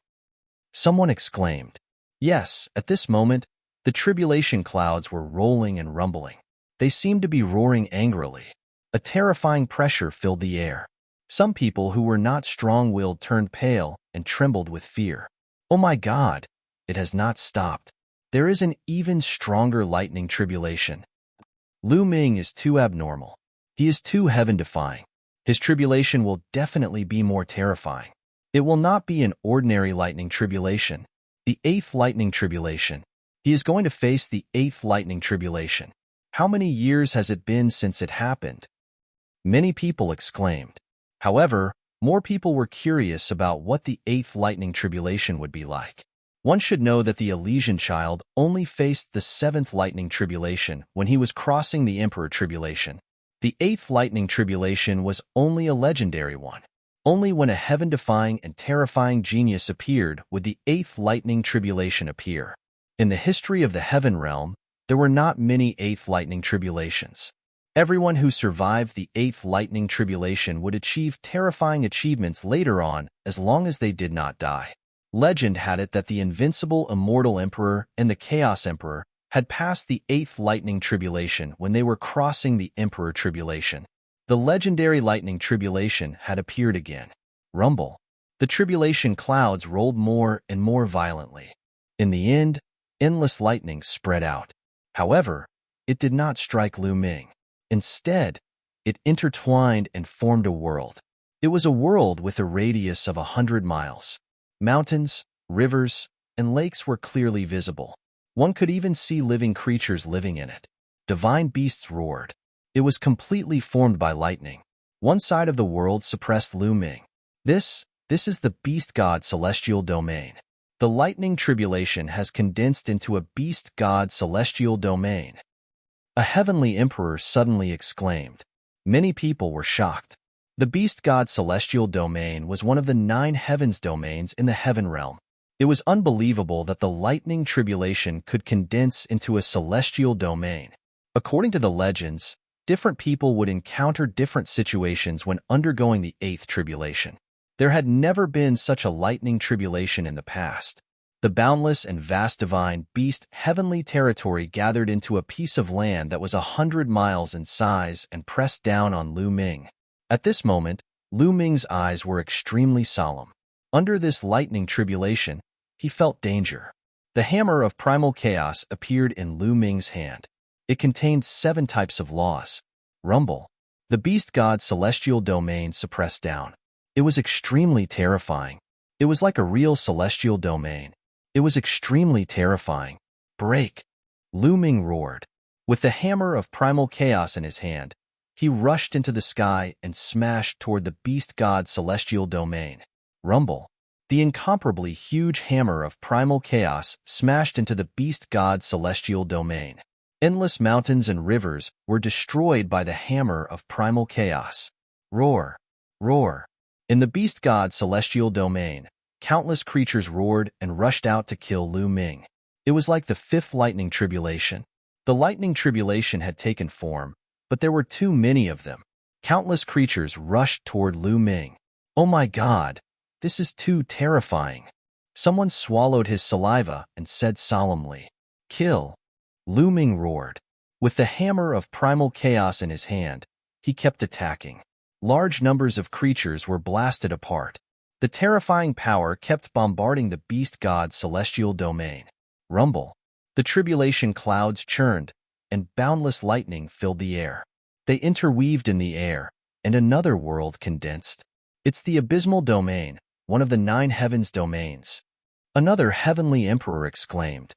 Someone exclaimed. Yes, at this moment, the tribulation clouds were rolling and rumbling. They seemed to be roaring angrily. A terrifying pressure filled the air. Some people who were not strong-willed turned pale and trembled with fear. Oh my God, it has not stopped. There is an even stronger lightning tribulation. Lu Ming is too abnormal. He is too heaven-defying. His tribulation will definitely be more terrifying. It will not be an ordinary lightning tribulation. The 8th lightning tribulation. He is going to face the 8th lightning tribulation. How many years has it been since it happened? Many people exclaimed. However, More people were curious about what the eighth lightning tribulation would be like. One should know that the Elysian child only faced the seventh lightning tribulation when he was crossing the Emperor tribulation. The eighth lightning tribulation was only a legendary one. Only when a heaven-defying and terrifying genius appeared would the eighth lightning tribulation appear. In the history of the heaven realm, there were not many eighth lightning tribulations. Everyone who survived the eighth lightning tribulation would achieve terrifying achievements later on as long as they did not die. Legend had it that the invincible immortal emperor and the chaos emperor had passed the eighth lightning tribulation when they were crossing the emperor tribulation. The legendary lightning tribulation had appeared again. Rumble. The tribulation clouds rolled more and more violently. In the end, endless lightning spread out. However, it did not strike Lu Ming. Instead, it intertwined and formed a world. It was a world with a radius of 100 miles. Mountains, rivers, and lakes were clearly visible. One could even see living creatures living in it. Divine beasts roared. It was completely formed by lightning. One side of the world suppressed Lu Ming. This is the beast god celestial domain. The lightning tribulation has condensed into a beast god celestial domain. A heavenly emperor suddenly exclaimed. Many people were shocked. The beast god celestial domain was one of the 9 heavens domains in the heaven realm. It was unbelievable that the lightning tribulation could condense into a celestial domain. According to the legends, different people would encounter different situations when undergoing the eighth tribulation. There had never been such a lightning tribulation in the past. The boundless and vast divine beast heavenly territory gathered into a piece of land that was 100 miles in size and pressed down on Lu Ming. At this moment, Lu Ming's eyes were extremely solemn. Under this lightning tribulation, he felt danger. The hammer of primal chaos appeared in Lu Ming's hand. It contained 7 types of laws. Rumble. The beast god celestial domain suppressed down. It was extremely terrifying. It was like a real celestial domain. It was extremely terrifying. Break. Lu Ming roared. With the hammer of primal chaos in his hand, he rushed into the sky and smashed toward the beast god celestial domain. Rumble. The incomparably huge hammer of primal chaos smashed into the beast god celestial domain. Endless mountains and rivers were destroyed by the hammer of primal chaos. Roar. Roar. In the beast god celestial domain, countless creatures roared and rushed out to kill Lu Ming. It was like the 5th lightning tribulation. The lightning tribulation had taken form, but there were too many of them. Countless creatures rushed toward Lu Ming. Oh my God, this is too terrifying. Someone swallowed his saliva and said solemnly, "Kill." Lu Ming roared. With the hammer of primal chaos in his hand, he kept attacking. Large numbers of creatures were blasted apart. The terrifying power kept bombarding the beast god's celestial domain. Rumble. The tribulation clouds churned, and boundless lightning filled the air. They interweaved in the air, and another world condensed. It's the abysmal domain, one of the 9 heavens domains. Another heavenly emperor exclaimed.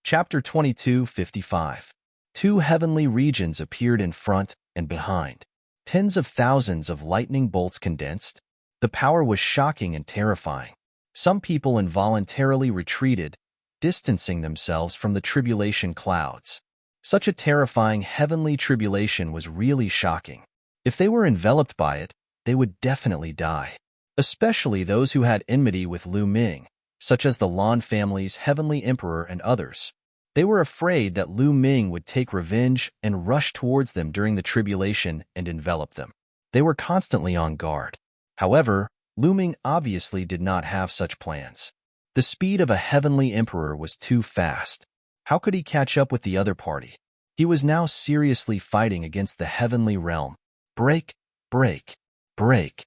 Chapter 22:55. 2 heavenly regions appeared in front and behind. Tens of thousands of lightning bolts condensed. The power was shocking and terrifying. Some people involuntarily retreated, distancing themselves from the tribulation clouds. Such a terrifying heavenly tribulation was really shocking. If they were enveloped by it, they would definitely die. Especially those who had enmity with Lu Ming, such as the Lan family's heavenly emperor and others. They were afraid that Lu Ming would take revenge and rush towards them during the tribulation and envelop them. They were constantly on guard. However, Lu Ming obviously did not have such plans. The speed of a heavenly emperor was too fast. How could he catch up with the other party? He was now seriously fighting against the heavenly realm. Break, break, break.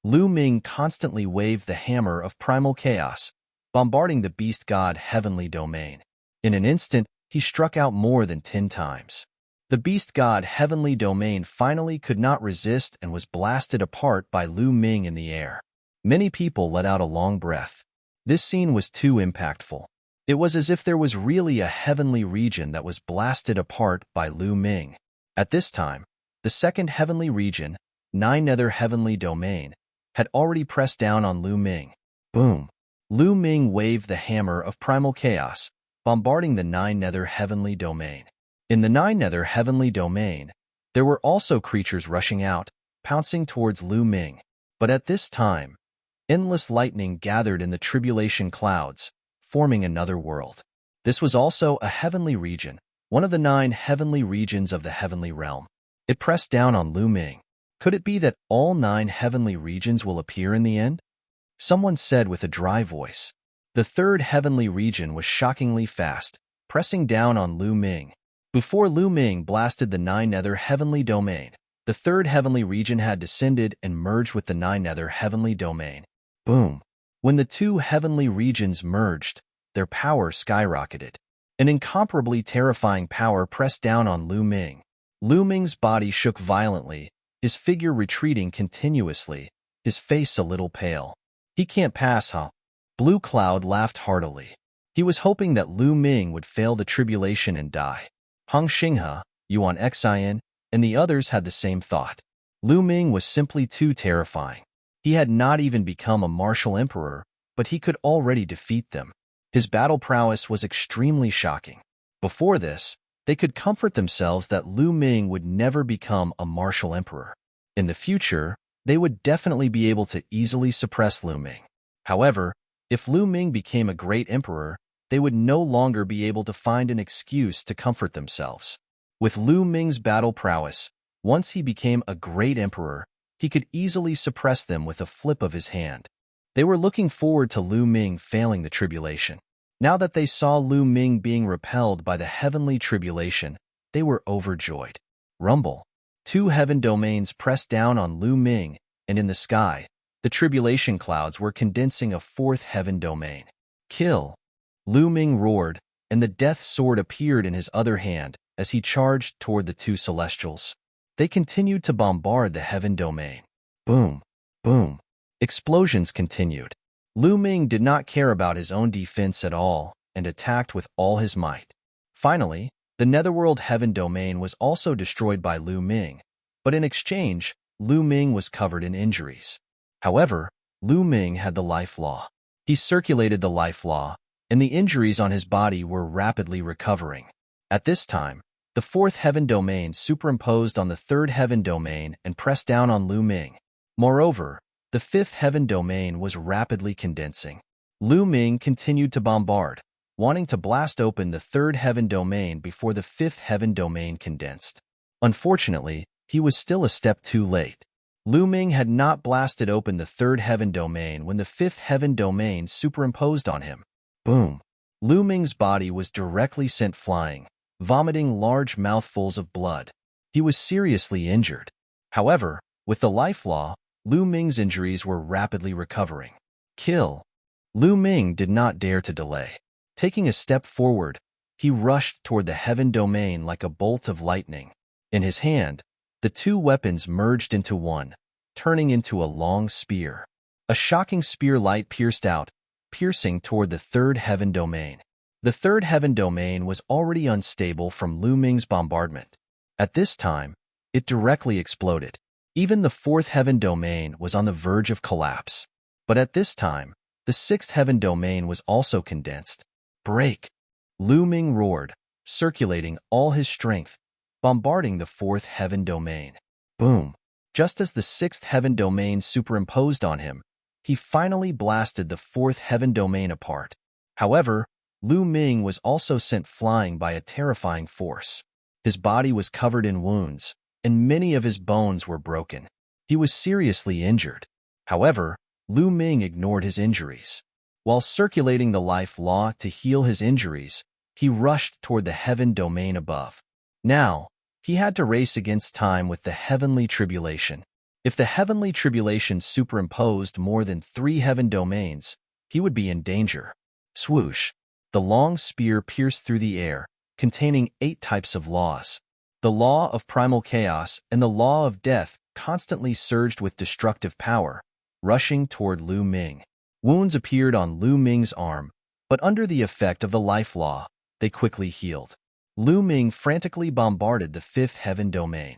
Lu Ming constantly waved the hammer of primal chaos, bombarding the beast god heavenly domain. In an instant, he struck out more than 10 times. The beast god heavenly domain finally could not resist and was blasted apart by Lu Ming in the air. Many people let out a long breath. This scene was too impactful. It was as if there was really a heavenly region that was blasted apart by Lu Ming. At this time, The second heavenly region, nine nether heavenly domain, had already pressed down on Lu Ming. Boom! Lu Ming waved the hammer of primal chaos, bombarding the nine nether heavenly domain. In the nine nether heavenly domain, there were also creatures rushing out, pouncing towards Lu Ming. But at this time, endless lightning gathered in the tribulation clouds, forming another world. This was also a heavenly region, one of the nine heavenly regions of the heavenly realm. It pressed down on Lu Ming. Could it be that all nine heavenly regions will appear in the end? Someone said with a dry voice. The third heavenly region was shockingly fast, pressing down on Lu Ming. Before Lu Ming blasted the nine nether heavenly domain, the third heavenly region had descended and merged with the nine nether heavenly domain. Boom! When the two heavenly regions merged, their power skyrocketed. An incomparably terrifying power pressed down on Lu Ming. Lu Ming's body shook violently, his figure retreating continuously, his face a little pale. He can't pass, huh? Blue Cloud laughed heartily. He was hoping that Lu Ming would fail the tribulation and die. Hong Xinghe, Yuan Xin, and the others had the same thought. Lu Ming was simply too terrifying. He had not even become a martial emperor, but he could already defeat them. His battle prowess was extremely shocking. Before this, they could comfort themselves that Lu Ming would never become a martial emperor. In the future, they would definitely be able to easily suppress Lu Ming. However, if Lu Ming became a great emperor, they would no longer be able to find an excuse to comfort themselves. With Lu Ming's battle prowess, once he became a great emperor, he could easily suppress them with a flip of his hand. They were looking forward to Lu Ming failing the tribulation. Now that they saw Lu Ming being repelled by the heavenly tribulation, they were overjoyed. Rumble. Two heaven domains pressed down on Lu Ming, and in the sky, the tribulation clouds were condensing a fourth heaven domain. Kill! Lu Ming roared, and the death sword appeared in his other hand as he charged toward the two celestials. They continued to bombard the heaven domain. Boom! Boom! Explosions continued. Lu Ming did not care about his own defense at all and attacked with all his might. Finally, the netherworld heaven domain was also destroyed by Lu Ming, but in exchange, Lu Ming was covered in injuries. However, Lu Ming had the life law. He circulated the life law, and the injuries on his body were rapidly recovering. At this time, the fourth heaven domain superimposed on the third heaven domain and pressed down on Lu Ming. Moreover, the fifth heaven domain was rapidly condensing. Lu Ming continued to bombard, wanting to blast open the third heaven domain before the fifth heaven domain condensed. Unfortunately, he was still a step too late. Lu Ming had not blasted open the third heaven domain when the fifth heaven domain superimposed on him. Boom! Lu Ming's body was directly sent flying, vomiting large mouthfuls of blood. He was seriously injured. However, with the life law, Lu Ming's injuries were rapidly recovering. Kill! Lu Ming did not dare to delay. Taking a step forward, he rushed toward the heaven domain like a bolt of lightning. In his hand, the two weapons merged into one, turning into a long spear. A shocking spear light pierced out, piercing toward the third heaven domain. The third heaven domain was already unstable from Lu Ming's bombardment. At this time, it directly exploded. Even the fourth heaven domain was on the verge of collapse. But at this time, the sixth heaven domain was also condensed. Break! Lu Ming roared, circulating all his strength, bombarding the fourth heaven domain. Boom! Just as the sixth heaven domain superimposed on him, he finally blasted the fourth heaven domain apart. However, Lu Ming was also sent flying by a terrifying force. His body was covered in wounds, and many of his bones were broken. He was seriously injured. However, Lu Ming ignored his injuries. While circulating the life law to heal his injuries, he rushed toward the heaven domain above. Now, he had to race against time with the heavenly tribulation. If the heavenly tribulation superimposed more than 3 heaven domains, he would be in danger. Swoosh! The long spear pierced through the air, containing 8 types of laws. The law of primal chaos and the law of death constantly surged with destructive power, rushing toward Lu Ming. Wounds appeared on Lu Ming's arm, but under the effect of the life law, they quickly healed. Lu Ming frantically bombarded the 5th heaven domain.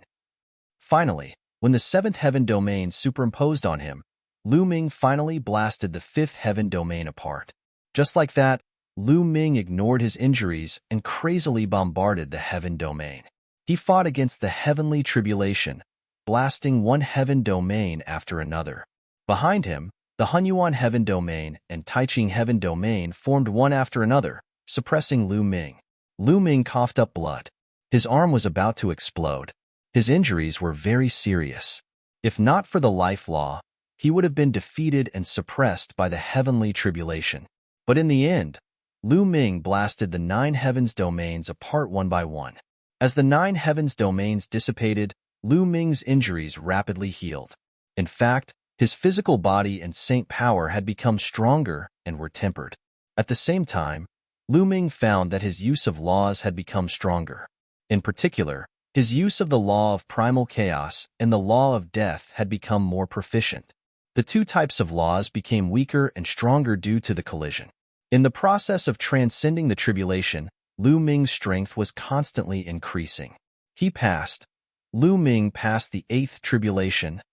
Finally, when the seventh heaven domain superimposed on him, Lu Ming finally blasted the fifth heaven domain apart. Just like that, Lu Ming ignored his injuries and crazily bombarded the heaven domain. He fought against the heavenly tribulation, blasting one heaven domain after another. Behind him, the Hunyuan heaven domain and Taiching heaven domain formed one after another, suppressing Lu Ming. Lu Ming coughed up blood. His arm was about to explode. His injuries were very serious. If not for the life law, he would have been defeated and suppressed by the heavenly tribulation. But in the end, Lu Ming blasted the 9 heavens domains apart one by one. As the 9 heavens domains dissipated, Lu Ming's injuries rapidly healed. In fact, his physical body and saint power had become stronger and were tempered. At the same time, Lu Ming found that his use of laws had become stronger. In particular, his use of the law of primal chaos and the law of death had become more proficient. The two types of laws became weaker and stronger due to the collision. In the process of transcending the tribulation, Lu Ming's strength was constantly increasing. Lu Ming passed the 8th tribulation.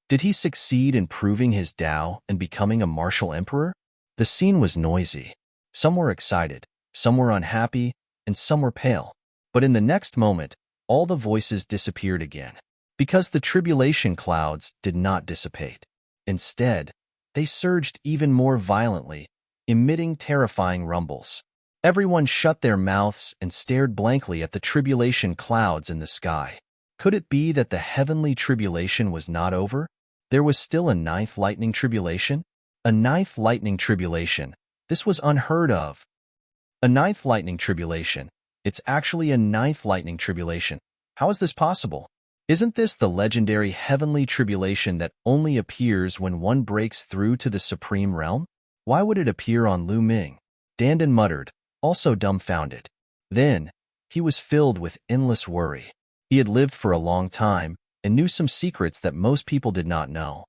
Did he succeed in proving his Tao and becoming a martial emperor? The scene was noisy. Some were excited, some were unhappy, and some were pale. But in the next moment, all the voices disappeared again, because the tribulation clouds did not dissipate. Instead, they surged even more violently, emitting terrifying rumbles. Everyone shut their mouths and stared blankly at the tribulation clouds in the sky. Could it be that the heavenly tribulation was not over? There was still a 9th lightning tribulation? A 9th lightning tribulation. This was unheard of. A 9th lightning tribulation. It's actually a 9th lightning tribulation. How is this possible? Isn't this the legendary heavenly tribulation that only appears when one breaks through to the supreme realm? Why would it appear on Lu Ming? Dandan muttered, also dumbfounded. Then, he was filled with endless worry. He had lived for a long time and knew some secrets that most people did not know.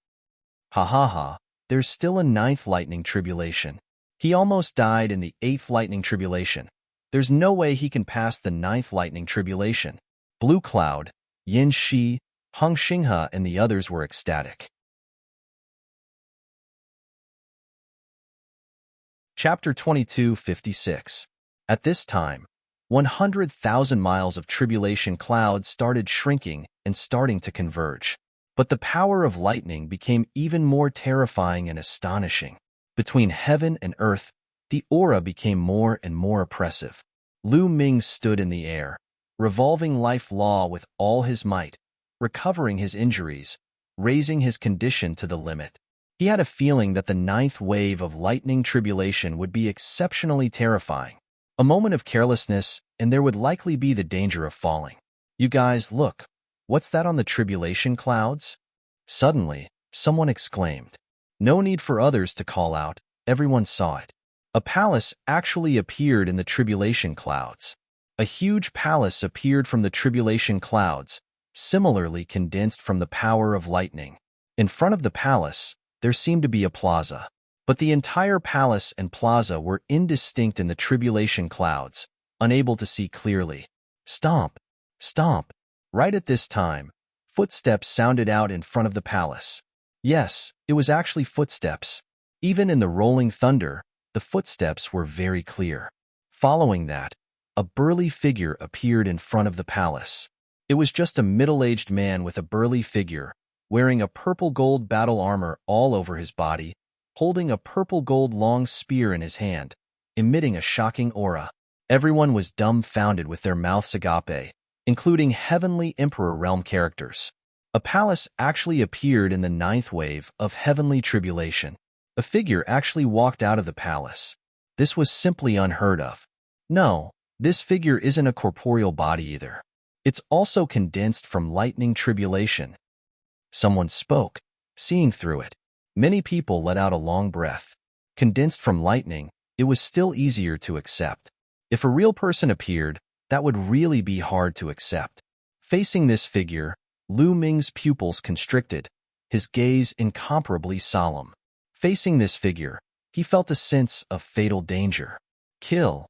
Ha ha ha, there's still a 9th lightning tribulation. He almost died in the 8th lightning tribulation. There's no way he can pass the 9th lightning tribulation. Blue Cloud, Yin Shi, Hung Xinghe and the others were ecstatic. Chapter 22:56. At this time, 100,000 miles of tribulation clouds started shrinking and starting to converge. But the power of lightning became even more terrifying and astonishing. Between heaven and earth, the aura became more and more oppressive. Lu Ming stood in the air, revolving life law with all his might, recovering his injuries, raising his condition to the limit. He had a feeling that the 9th wave of lightning tribulation would be exceptionally terrifying. A moment of carelessness, and there would likely be the danger of falling. You guys, look. What's that on the tribulation clouds? Suddenly, someone exclaimed. No need for others to call out. Everyone saw it. A palace actually appeared in the tribulation clouds. A huge palace appeared from the tribulation clouds, similarly condensed from the power of lightning. In front of the palace, there seemed to be a plaza. But the entire palace and plaza were indistinct in the tribulation clouds, unable to see clearly. Stomp! Stomp! Right at this time, footsteps sounded out in front of the palace. Yes, it was actually footsteps. Even in the rolling thunder, the footsteps were very clear. Following that, a burly figure appeared in front of the palace. It was just a middle-aged man with a burly figure, wearing a purple gold battle armor all over his body, holding a purple gold long spear in his hand, emitting a shocking aura. Everyone was dumbfounded with their mouths agape, including heavenly emperor realm characters. A palace actually appeared in the 9th wave of heavenly tribulation. A figure actually walked out of the palace. This was simply unheard of. No, this figure isn't a corporeal body either. It's also condensed from lightning tribulation. Someone spoke, seeing through it. Many people let out a long breath. Condensed from lightning, it was still easier to accept. If a real person appeared, that would really be hard to accept. Facing this figure, Lu Ming's pupils constricted, his gaze incomparably solemn. Facing this figure, he felt a sense of fatal danger. Kill!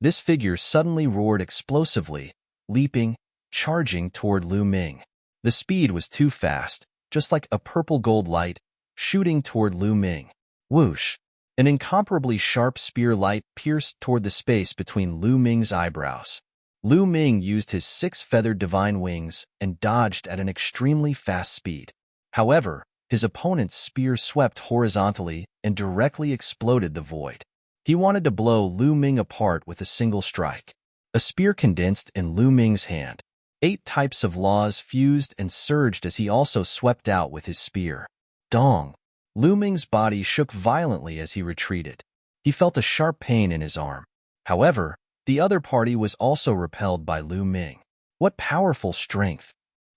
This figure suddenly roared explosively, leaping, charging toward Lu Ming. The speed was too fast, just like a purple gold light, shooting toward Lu Ming. Whoosh! An incomparably sharp spear light pierced toward the space between Lu Ming's eyebrows. Lu Ming used his 6-feathered divine wings and dodged at an extremely fast speed. However, his opponent's spear swept horizontally and directly exploded the void. He wanted to blow Lu Ming apart with a single strike. A spear condensed in Lu Ming's hand. 8 types of laws fused and surged as he also swept out with his spear. Dong! Lu Ming's body shook violently as he retreated. He felt a sharp pain in his arm. However, the other party was also repelled by Lu Ming. What powerful strength!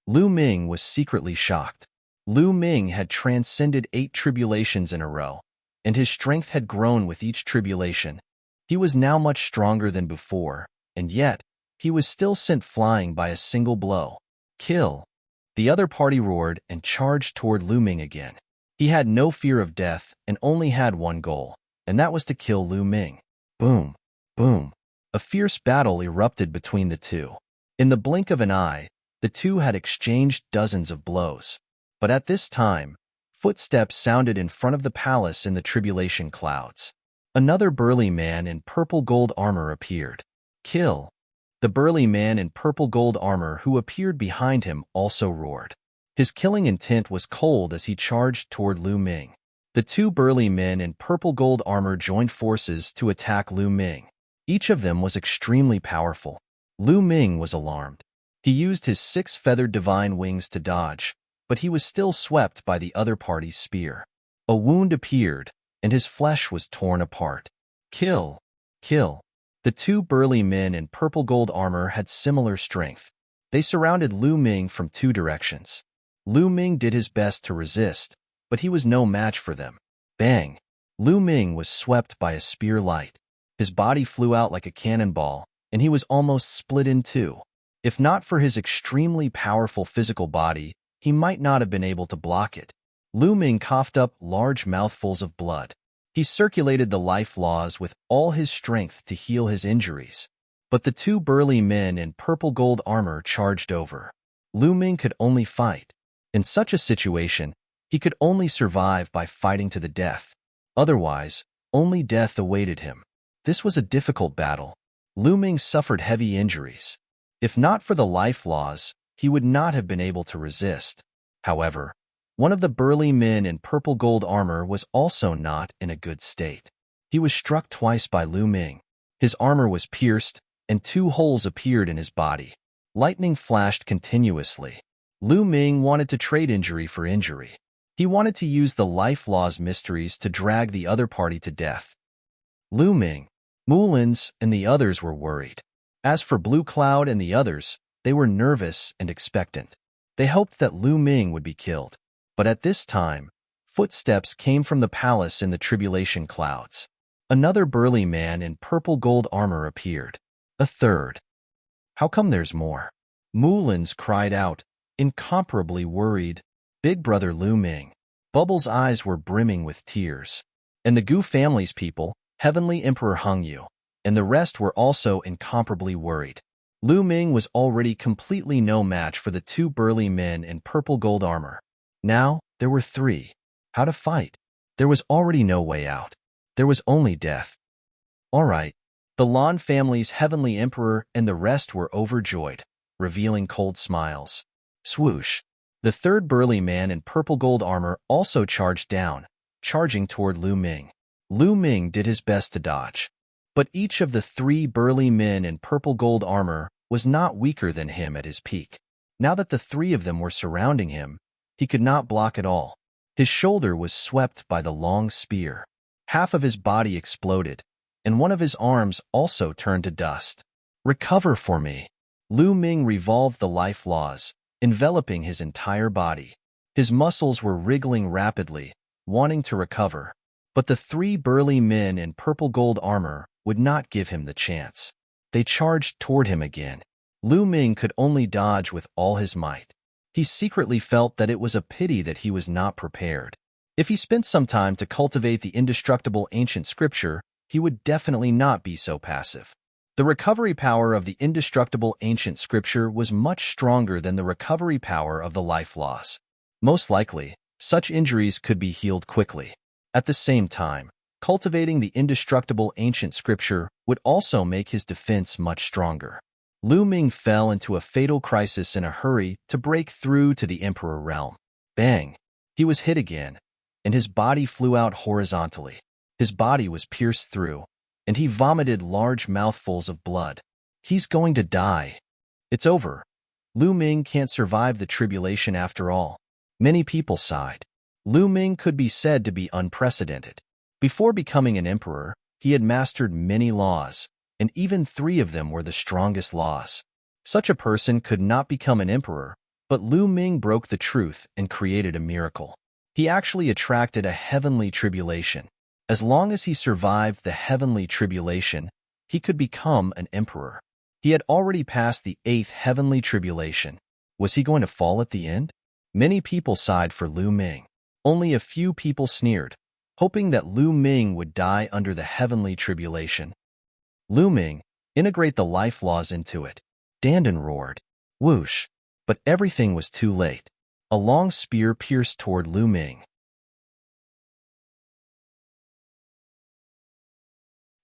Lu Ming was secretly shocked. Lu Ming had transcended 8 tribulations in a row, and his strength had grown with each tribulation. He was now much stronger than before, and yet, he was still sent flying by a single blow. Kill! The other party roared and charged toward Lu Ming again. He had no fear of death and only had one goal, and that was to kill Lu Ming. Boom! Boom! A fierce battle erupted between the two. In the blink of an eye, the two had exchanged dozens of blows. But at this time, footsteps sounded in front of the palace in the tribulation clouds. Another burly man in purple gold armor appeared. Kill! The burly man in purple gold armor who appeared behind him also roared. His killing intent was cold as he charged toward Lu Ming. The 2 burly men in purple gold armor joined forces to attack Lu Ming. Each of them was extremely powerful. Lu Ming was alarmed. He used his 6-feathered divine wings to dodge, but he was still swept by the other party's spear. A wound appeared, and his flesh was torn apart. Kill! Kill! The 2 burly men in purple gold armor had similar strength. They surrounded Lu Ming from 2 directions. Lu Ming did his best to resist, but he was no match for them. Bang! Lu Ming was swept by a spear light. His body flew out like a cannonball, and he was almost split in 2. If not for his extremely powerful physical body, he might not have been able to block it. Lu Ming coughed up large mouthfuls of blood. He circulated the life laws with all his strength to heal his injuries. But the 2 burly men in purple gold armor charged over. Lu Ming could only fight. In such a situation, he could only survive by fighting to the death. Otherwise, only death awaited him. This was a difficult battle. Lu Ming suffered heavy injuries. If not for the life laws, he would not have been able to resist. However, one of the burly men in purple gold armor was also not in a good state. He was struck twice by Lu Ming. His armor was pierced, and 2 holes appeared in his body. Lightning flashed continuously. Lu Ming wanted to trade injury for injury. He wanted to use the life laws mysteries to drag the other party to death. Lu Ming, Mullins, and the others were worried. As for Blue Cloud and the others, they were nervous and expectant. They hoped that Lu Ming would be killed. But at this time, footsteps came from the palace in the tribulation clouds. Another burly man in purple gold armor appeared. A third. How come there's more? Mullins cried out, incomparably worried. Big brother Lu Ming. Bubbles' eyes were brimming with tears. And the Gu family's people, Heavenly Emperor Hung Yu, and the rest were also incomparably worried. Lu Ming was already completely no match for the 2 burly men in purple gold armor. Now, there were 3. How to fight? There was already no way out. There was only death. All right. The Lan family's Heavenly Emperor and the rest were overjoyed, revealing cold smiles. Swoosh! The 3rd burly man in purple gold armor also charged down, charging toward Lu Ming. Lu Ming did his best to dodge. But each of the 3 burly men in purple gold armor was not weaker than him at his peak. Now that the 3 of them were surrounding him, he could not block at all. His shoulder was swept by the long spear. Half of his body exploded, and one of his arms also turned to dust. Recover for me. Lu Ming revolved the life laws, enveloping his entire body. His muscles were wriggling rapidly, wanting to recover. But the 3 burly men in purple gold armor would not give him the chance. They charged toward him again. Lu Ming could only dodge with all his might. He secretly felt that it was a pity that he was not prepared. If he spent some time to cultivate the indestructible ancient scripture, he would definitely not be so passive. The recovery power of the indestructible ancient scripture was much stronger than the recovery power of the life laws. Most likely, such injuries could be healed quickly. At the same time, cultivating the indestructible ancient scripture would also make his defense much stronger. Lu Ming fell into a fatal crisis in a hurry to break through to the Emperor realm. Bang! He was hit again, and his body flew out horizontally. His body was pierced through, and he vomited large mouthfuls of blood. He's going to die. It's over. Lu Ming can't survive the tribulation after all. Many people sighed. Lu Ming could be said to be unprecedented. Before becoming an emperor, he had mastered many laws, and even 3 of them were the strongest laws. Such a person could not become an emperor, but Lu Ming broke the truth and created a miracle. He actually attracted a heavenly tribulation. As long as he survived the heavenly tribulation, he could become an emperor. He had already passed the 8th heavenly tribulation. Was he going to fall at the end? Many people sighed for Lu Ming. Only a few people sneered, hoping that Lu Ming would die under the heavenly tribulation. Lu Ming, integrate the life laws into it. Dandan roared. Whoosh! But everything was too late. A long spear pierced toward Lu Ming.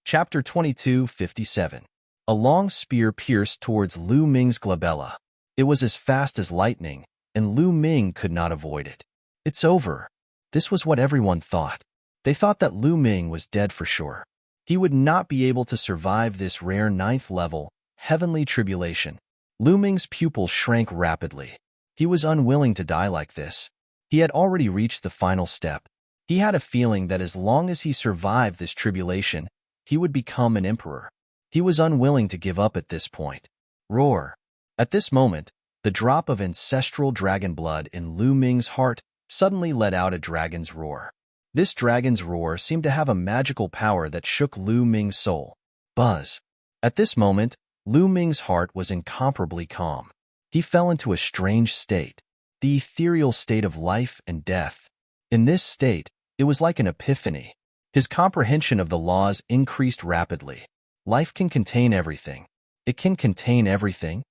Chapter 22:57. A long spear pierced towards Lu Ming's glabella. It was as fast as lightning, and Lu Ming could not avoid it. It's over. This was what everyone thought. They thought that Lu Ming was dead for sure. He would not be able to survive this rare 9th level, heavenly tribulation. Lu Ming's pupils shrank rapidly. He was unwilling to die like this. He had already reached the final step. He had a feeling that as long as he survived this tribulation, he would become an emperor. He was unwilling to give up at this point. Roar! At this moment, the drop of ancestral dragon blood in Lu Ming's heart suddenly let out a dragon's roar. This dragon's roar seemed to have a magical power that shook Lu Ming's soul. Buzz! At this moment, Lu Ming's heart was incomparably calm. He fell into a strange state, the ethereal state of life and death. In this state, it was like an epiphany. His comprehension of the laws increased rapidly. Life can contain everything. It can contain everything.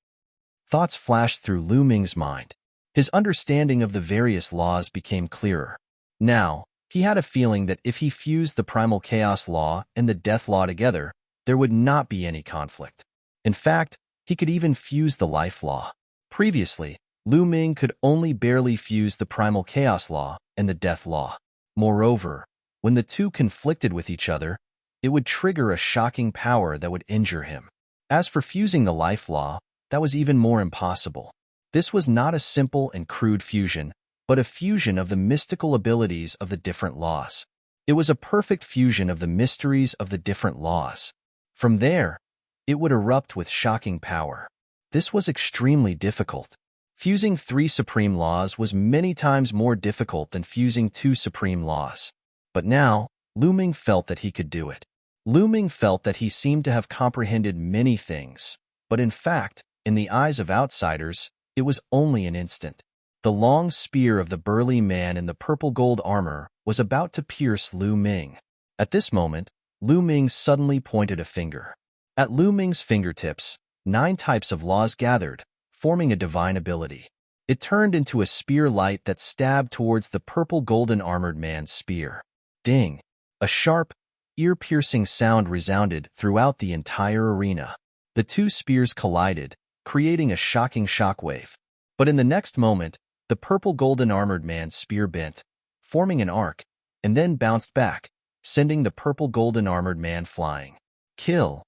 Thoughts flashed through Lu Ming's mind. His understanding of the various laws became clearer. Now, he had a feeling that if he fused the primal chaos law and the death law together, there would not be any conflict. In fact, he could even fuse the life law. Previously, Lu Ming could only barely fuse the primal chaos law and the death law. Moreover, when the two conflicted with each other, it would trigger a shocking power that would injure him. As for fusing the life law, that was even more impossible. This was not a simple and crude fusion, but a fusion of the mystical abilities of the different laws. It was a perfect fusion of the mysteries of the different laws. From there, it would erupt with shocking power. This was extremely difficult. Fusing 3 supreme laws was many times more difficult than fusing 2 supreme laws. But now, Lu Ming felt that he could do it. Lu Ming felt that he seemed to have comprehended many things, but in fact, in the eyes of outsiders, it was only an instant. The long spear of the burly man in the purple gold armor was about to pierce Lu Ming. At this moment, Lu Ming suddenly pointed a finger. At Lu Ming's fingertips, 9 types of laws gathered, forming a divine ability. It turned into a spear light that stabbed towards the purple golden armored man's spear. Ding! A sharp, ear-piercing sound resounded throughout the entire arena. The 2 spears collided, creating a shocking shockwave. But in the next moment, the purple golden armored man's spear bent, forming an arc, and then bounced back, sending the purple golden armored man flying. Kill!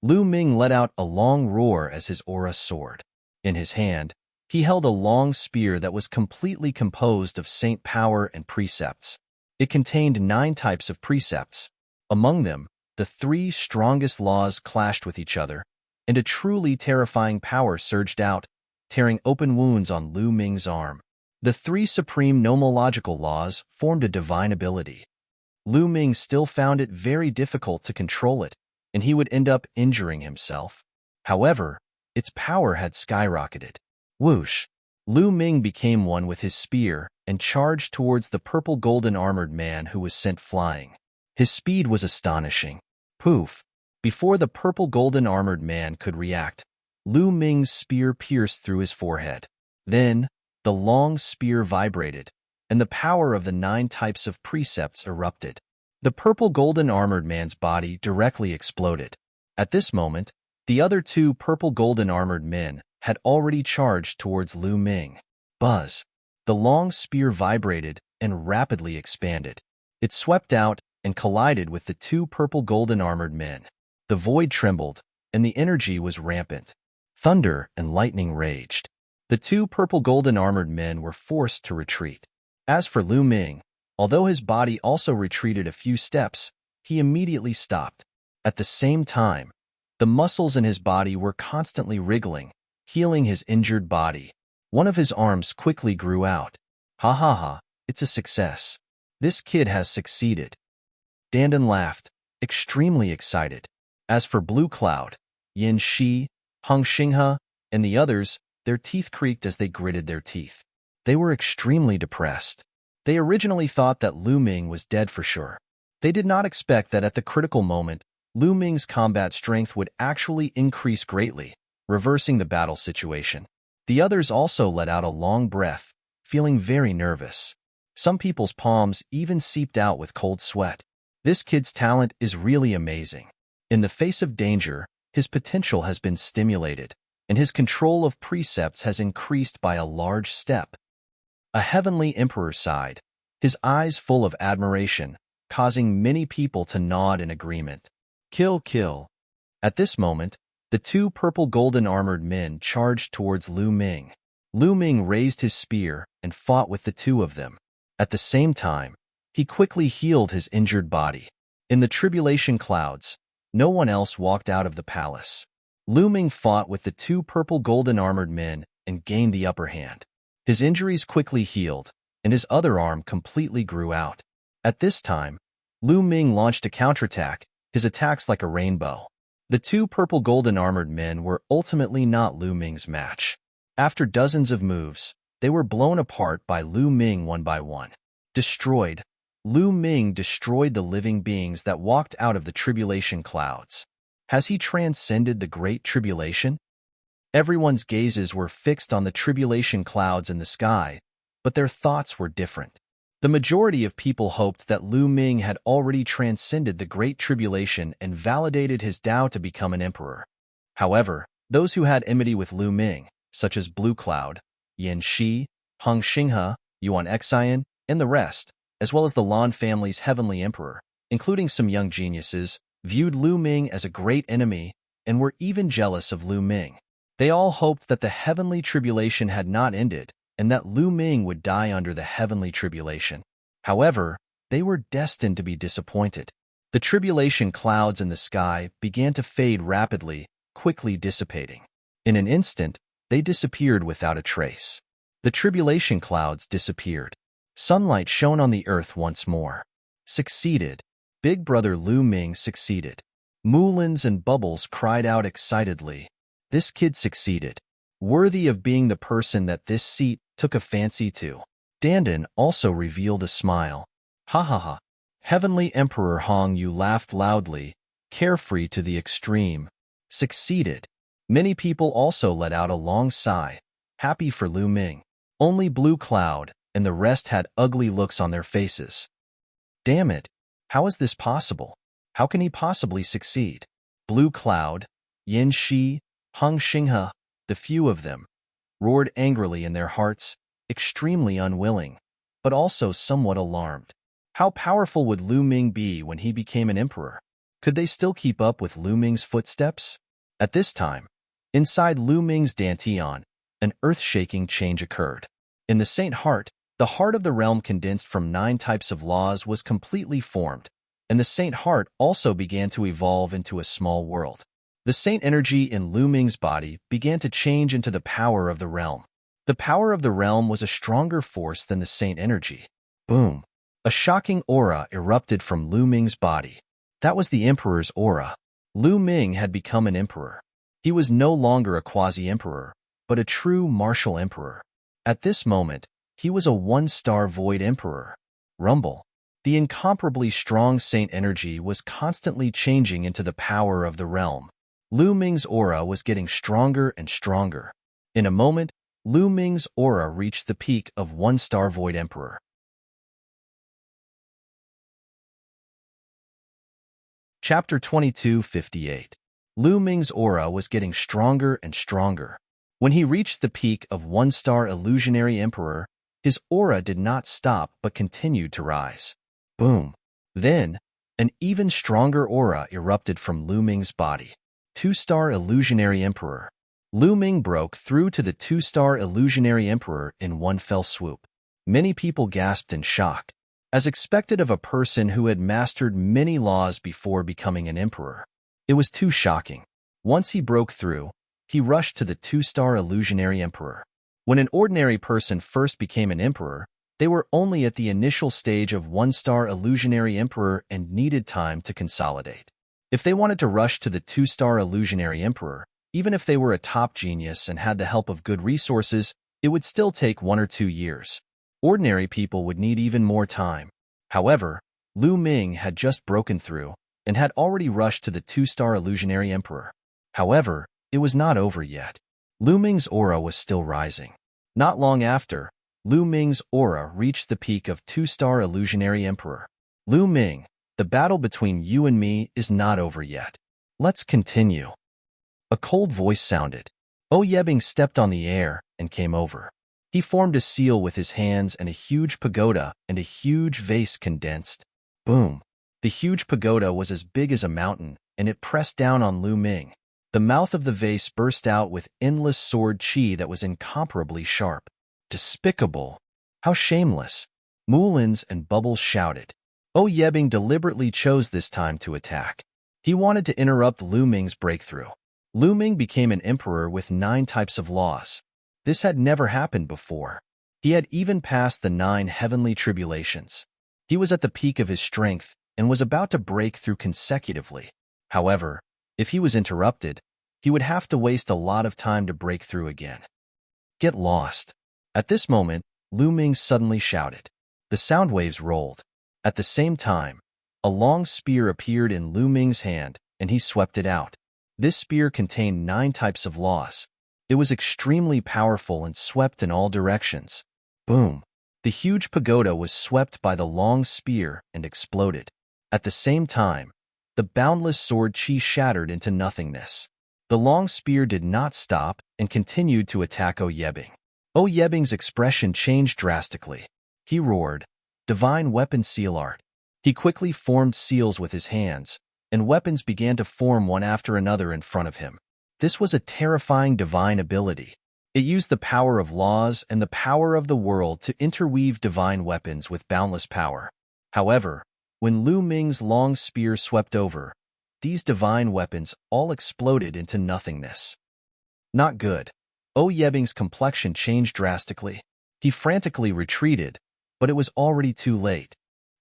Lu Ming let out a long roar as his aura soared. In his hand, he held a long spear that was completely composed of saint power and precepts. It contained 9 types of precepts. Among them, the 3 strongest laws clashed with each other, and a truly terrifying power surged out, tearing open wounds on Lu Ming's arm. The 3 supreme nomological laws formed a divine ability. Lu Ming still found it very difficult to control it, and he would end up injuring himself. However, its power had skyrocketed. Whoosh! Lu Ming became one with his spear and charged towards the purple golden armored man who was sent flying. His speed was astonishing. Poof! Before the purple golden armored man could react, Lu Ming's spear pierced through his forehead. Then, the long spear vibrated, and the power of the 9 types of precepts erupted. The purple golden armored man's body directly exploded. At this moment, the other 2 purple golden armored men had already charged towards Lu Ming. Buzz! The long spear vibrated and rapidly expanded. It swept out and collided with the 2 purple golden armored men. The void trembled, and the energy was rampant. Thunder and lightning raged. The 2 purple golden armored men were forced to retreat. As for Lu Ming, although his body also retreated a few steps, he immediately stopped. At the same time, the muscles in his body were constantly wriggling, healing his injured body. One of his arms quickly grew out. Ha ha ha, it's a success. This kid has succeeded. Dandan laughed, extremely excited. As for Blue Cloud, Yin Shi, Hung Xinghe, and the others, their teeth creaked as they gritted their teeth. They were extremely depressed. They originally thought that Lu Ming was dead for sure. They did not expect that at the critical moment, Lu Ming's combat strength would actually increase greatly, reversing the battle situation. The others also let out a long breath, feeling very nervous. Some people's palms even seeped out with cold sweat. This kid's talent is really amazing. In the face of danger, his potential has been stimulated, and his control of precepts has increased by a large step. A heavenly emperor sighed, his eyes full of admiration, causing many people to nod in agreement. Kill, kill. At this moment, the 2 purple golden armored men charged towards Lu Ming. Lu Ming raised his spear and fought with the 2 of them. At the same time, he quickly healed his injured body. In the tribulation clouds, no one else walked out of the palace. Lu Ming fought with the 2 purple golden armored men and gained the upper hand. His injuries quickly healed, and his other arm completely grew out. At this time, Lu Ming launched a counterattack, his attacks like a rainbow. The 2 purple golden armored men were ultimately not Lu Ming's match. After dozens of moves, they were blown apart by Lu Ming one by one. Destroyed, Lu Ming destroyed the living beings that walked out of the tribulation clouds. Has he transcended the Great Tribulation? Everyone's gazes were fixed on the tribulation clouds in the sky, but their thoughts were different. The majority of people hoped that Lu Ming had already transcended the Great Tribulation and validated his Tao to become an emperor. However, those who had enmity with Lu Ming, such as Blue Cloud, Yin Shi, Hung Xinghe, Yuan Xian, and the rest, as well as the Lan family's heavenly emperor, including some young geniuses, viewed Lu Ming as a great enemy and were even jealous of Lu Ming. They all hoped that the heavenly tribulation had not ended and that Lu Ming would die under the heavenly tribulation. However, they were destined to be disappointed. The tribulation clouds in the sky began to fade rapidly, quickly dissipating. In an instant, they disappeared without a trace. The tribulation clouds disappeared. Sunlight shone on the earth once more. Succeeded. Big brother Lu Ming succeeded. Moulins and Bubbles cried out excitedly. This kid succeeded. Worthy of being the person that this seat took a fancy to. Dandan also revealed a smile. Ha ha ha. Heavenly Emperor Hong Yu laughed loudly, carefree to the extreme. Succeeded. Many people also let out a long sigh, happy for Lu Ming. Only Blue Cloud and the rest had ugly looks on their faces. Damn it. How is this possible? How can he possibly succeed? Blue Cloud, Yin Shi, Hung Xinghe, the few of them, roared angrily in their hearts, extremely unwilling, but also somewhat alarmed. How powerful would Lu Ming be when he became an emperor? Could they still keep up with Lu Ming's footsteps? At this time, inside Lu Ming's dantian, an earth-shaking change occurred. In the Saint Heart, the heart of the realm condensed from 9 types of laws was completely formed, and the Saint Heart also began to evolve into a small world. The Saint energy in Lu Ming's body began to change into the power of the realm. The power of the realm was a stronger force than the Saint energy. Boom! A shocking aura erupted from Lu Ming's body. That was the Emperor's aura. Lu Ming had become an emperor. He was no longer a quasi-emperor, but a true martial emperor. At this moment, he was a 1-star void emperor. Rumble. The incomparably strong saint energy was constantly changing into the power of the realm. Lu Ming's aura was getting stronger and stronger. In a moment, Lu Ming's aura reached the peak of one-star Void Emperor. Chapter 2258. Lu Ming's aura was getting stronger and stronger. When he reached the peak of one-star Illusionary Emperor, his aura did not stop but continued to rise. Boom. Then, an even stronger aura erupted from Lu Ming's body. Two-star Illusionary Emperor. Lu Ming broke through to the two-star Illusionary Emperor in one fell swoop. Many people gasped in shock, as expected of a person who had mastered many laws before becoming an emperor. It was too shocking. Once he broke through, he rushed to the two-star Illusionary Emperor. When an ordinary person first became an emperor, they were only at the initial stage of one-star Illusionary Emperor and needed time to consolidate. If they wanted to rush to the two-star Illusionary Emperor, even if they were a top genius and had the help of good resources, it would still take 1 or 2 years. Ordinary people would need even more time. However, Lu Ming had just broken through and had already rushed to the two-star Illusionary Emperor. However, it was not over yet. Lu Ming's aura was still rising. Not long after, Lu Ming's aura reached the peak of two-star Illusionary Emperor. Lu Ming, the battle between you and me is not over yet. Let's continue. A cold voice sounded. Yebing stepped on the air and came over. He formed a seal with his hands and a huge pagoda and a huge vase condensed. Boom. The huge pagoda was as big as a mountain, and it pressed down on Lu Ming. The mouth of the vase burst out with endless sword chi that was incomparably sharp. Despicable. How shameless. Moulins and Bubbles shouted. Yebing deliberately chose this time to attack. He wanted to interrupt Lu Ming's breakthrough. Lu Ming became an emperor with 9 types of laws. This had never happened before. He had even passed the 9 heavenly tribulations. He was at the peak of his strength and was about to break through consecutively. However, if he was interrupted, he would have to waste a lot of time to break through again. Get lost. At this moment, Lu Ming suddenly shouted. The sound waves rolled. At the same time, a long spear appeared in Lu Ming's hand, and he swept it out. This spear contained 9 types of laws. It was extremely powerful and swept in all directions. Boom. The huge pagoda was swept by the long spear and exploded. At the same time, the boundless sword chi shattered into nothingness. The long spear did not stop and continued to attack Yebing. Yebing's expression changed drastically. He roared, "Divine weapon seal art." He quickly formed seals with his hands, and weapons began to form one after another in front of him. This was a terrifying divine ability. It used the power of laws and the power of the world to interweave divine weapons with boundless power. However, when Lu Ming's long spear swept over, these divine weapons all exploded into nothingness. Not good. Yebing's complexion changed drastically. He frantically retreated, but it was already too late.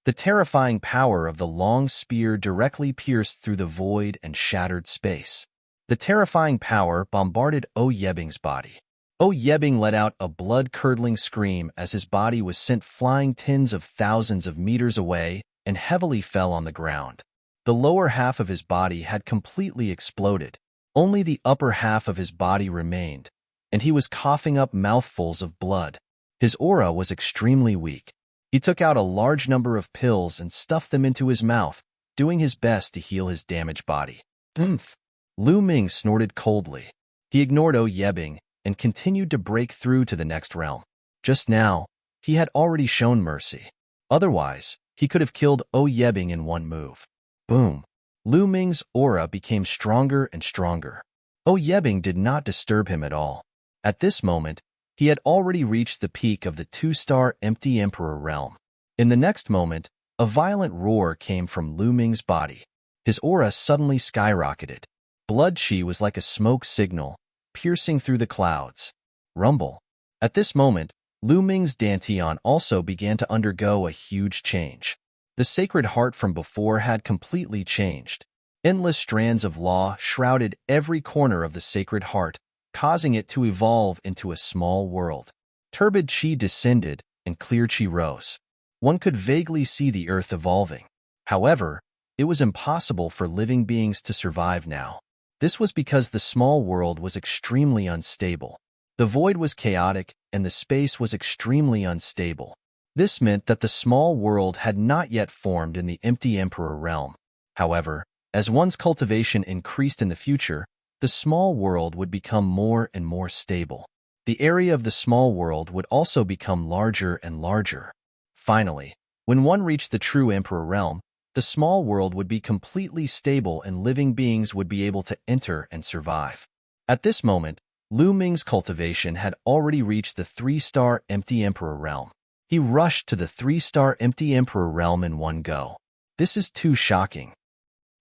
The terrifying power of the long spear directly pierced through the void and shattered space. The terrifying power bombarded Yebing's body. Yebing let out a blood-curdling scream as his body was sent flying tens of thousands of meters away and heavily fell on the ground. The lower half of his body had completely exploded. Only the upper half of his body remained, and he was coughing up mouthfuls of blood. His aura was extremely weak. He took out a large number of pills and stuffed them into his mouth, doing his best to heal his damaged body. Oomph! Lu Ming snorted coldly. He ignored Yebing and continued to break through to the next realm. Just now, he had already shown mercy. Otherwise, he could have killed Yebing in one move. Boom! Lu Ming's aura became stronger and stronger. Yebing did not disturb him at all. At this moment, he had already reached the peak of the 2-star Empty Emperor realm. In the next moment, a violent roar came from Lu Ming's body. His aura suddenly skyrocketed. Blood chi was like a smoke signal, piercing through the clouds. Rumble. At this moment, Lu Ming's dantian also began to undergo a huge change. The Sacred Heart from before had completely changed. Endless strands of law shrouded every corner of the Sacred Heart, causing it to evolve into a small world. Turbid chi descended and clear chi rose. One could vaguely see the earth evolving. However, it was impossible for living beings to survive now. This was because the small world was extremely unstable. The void was chaotic, and the space was extremely unstable. This meant that the small world had not yet formed in the empty Emperor realm. However, as one's cultivation increased in the future, the small world would become more and more stable. The area of the small world would also become larger and larger. Finally, when one reached the true Emperor realm, the small world would be completely stable and living beings would be able to enter and survive. At this moment, Lu Ming's cultivation had already reached the 3-star empty Emperor realm. He rushed to the 3-star empty Emperor realm in one go. This is too shocking.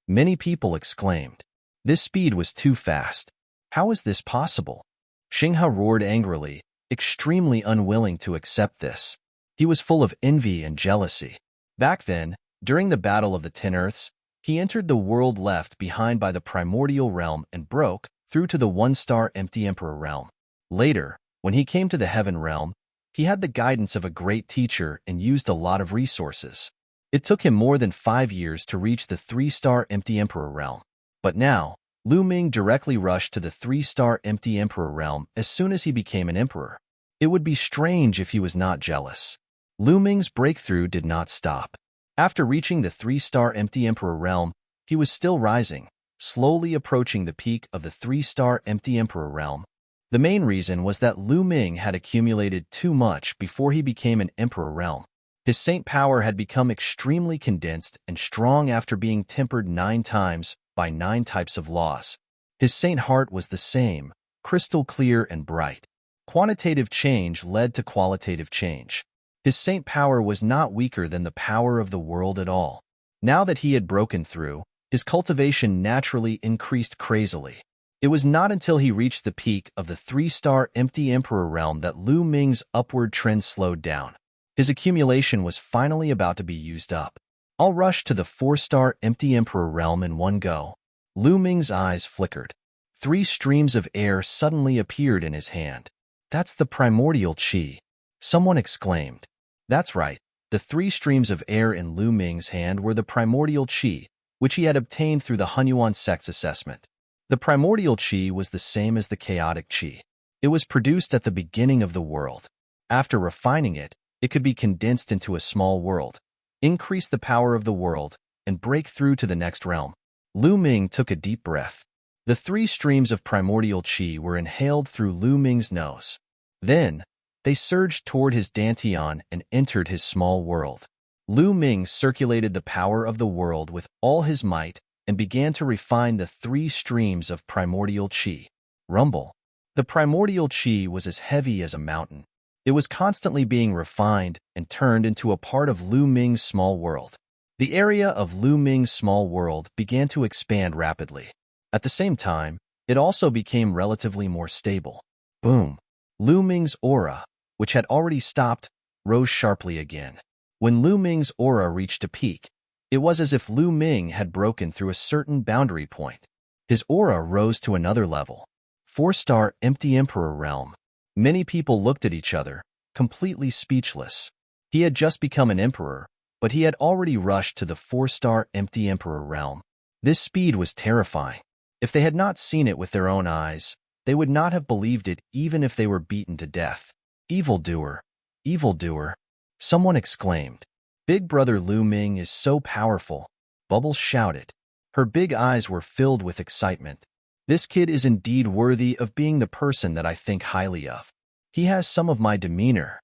Many people exclaimed. This speed was too fast. How is this possible? Xinghe roared angrily, extremely unwilling to accept this. He was full of envy and jealousy. Back then, during the Battle of the 10 Earths, he entered the world left behind by the primordial realm and broke through to the 1-star empty Emperor realm. Later, when he came to the Heaven realm, he had the guidance of a great teacher and used a lot of resources. It took him more than 5 years to reach the 3-star empty Emperor realm. But now, Lu Ming directly rushed to the 3-star empty Emperor realm as soon as he became an emperor. It would be strange if he was not jealous. Lu Ming's breakthrough did not stop. After reaching the 3-star empty Emperor realm, he was still rising, slowly approaching the peak of the 3-star empty Emperor realm. The main reason was that Lu Ming had accumulated too much before he became an Emperor realm. His saint power had become extremely condensed and strong after being tempered 9 times by 9 types of laws. His saint heart was the same, crystal clear and bright. Quantitative change led to qualitative change. His saint power was not weaker than the power of the world at all. Now that he had broken through, his cultivation naturally increased crazily. It was not until he reached the peak of the 3-star empty Emperor realm that Lu Ming's upward trend slowed down. His accumulation was finally about to be used up. I'll rush to the 4-star empty Emperor realm in one go. Lu Ming's eyes flickered. 3 streams of air suddenly appeared in his hand. That's the primordial qi. Someone exclaimed. That's right. The 3 streams of air in Lu Ming's hand were the primordial qi, which he had obtained through the Hunyuan sex assessment. The primordial qi was the same as the chaotic qi. It was produced at the beginning of the world. After refining it, it could be condensed into a small world, increase the power of the world, and break through to the next realm. Lu Ming took a deep breath. The 3 streams of primordial qi were inhaled through Lu Ming's nose. Then, they surged toward his dantian and entered his small world. Lu Ming circulated the power of the world with all his might and began to refine the 3 streams of primordial qi. Rumble. The primordial qi was as heavy as a mountain. It was constantly being refined and turned into a part of Lu Ming's small world. The area of Lu Ming's small world began to expand rapidly. At the same time, it also became relatively more stable. Boom. Lu Ming's aura, which had already stopped, rose sharply again. When Lu Ming's aura reached a peak, it was as if Lu Ming had broken through a certain boundary point. His aura rose to another level. 4-star empty Emperor realm. Many people looked at each other, completely speechless. He had just become an emperor, but he had already rushed to the 4-star empty Emperor realm. This speed was terrifying. If they had not seen it with their own eyes, they would not have believed it even if they were beaten to death. Evildoer! Evildoer! Someone exclaimed. Big brother Lu Ming is so powerful, Bubbles shouted. Her big eyes were filled with excitement. This kid is indeed worthy of being the person that I think highly of. He has some of my demeanor.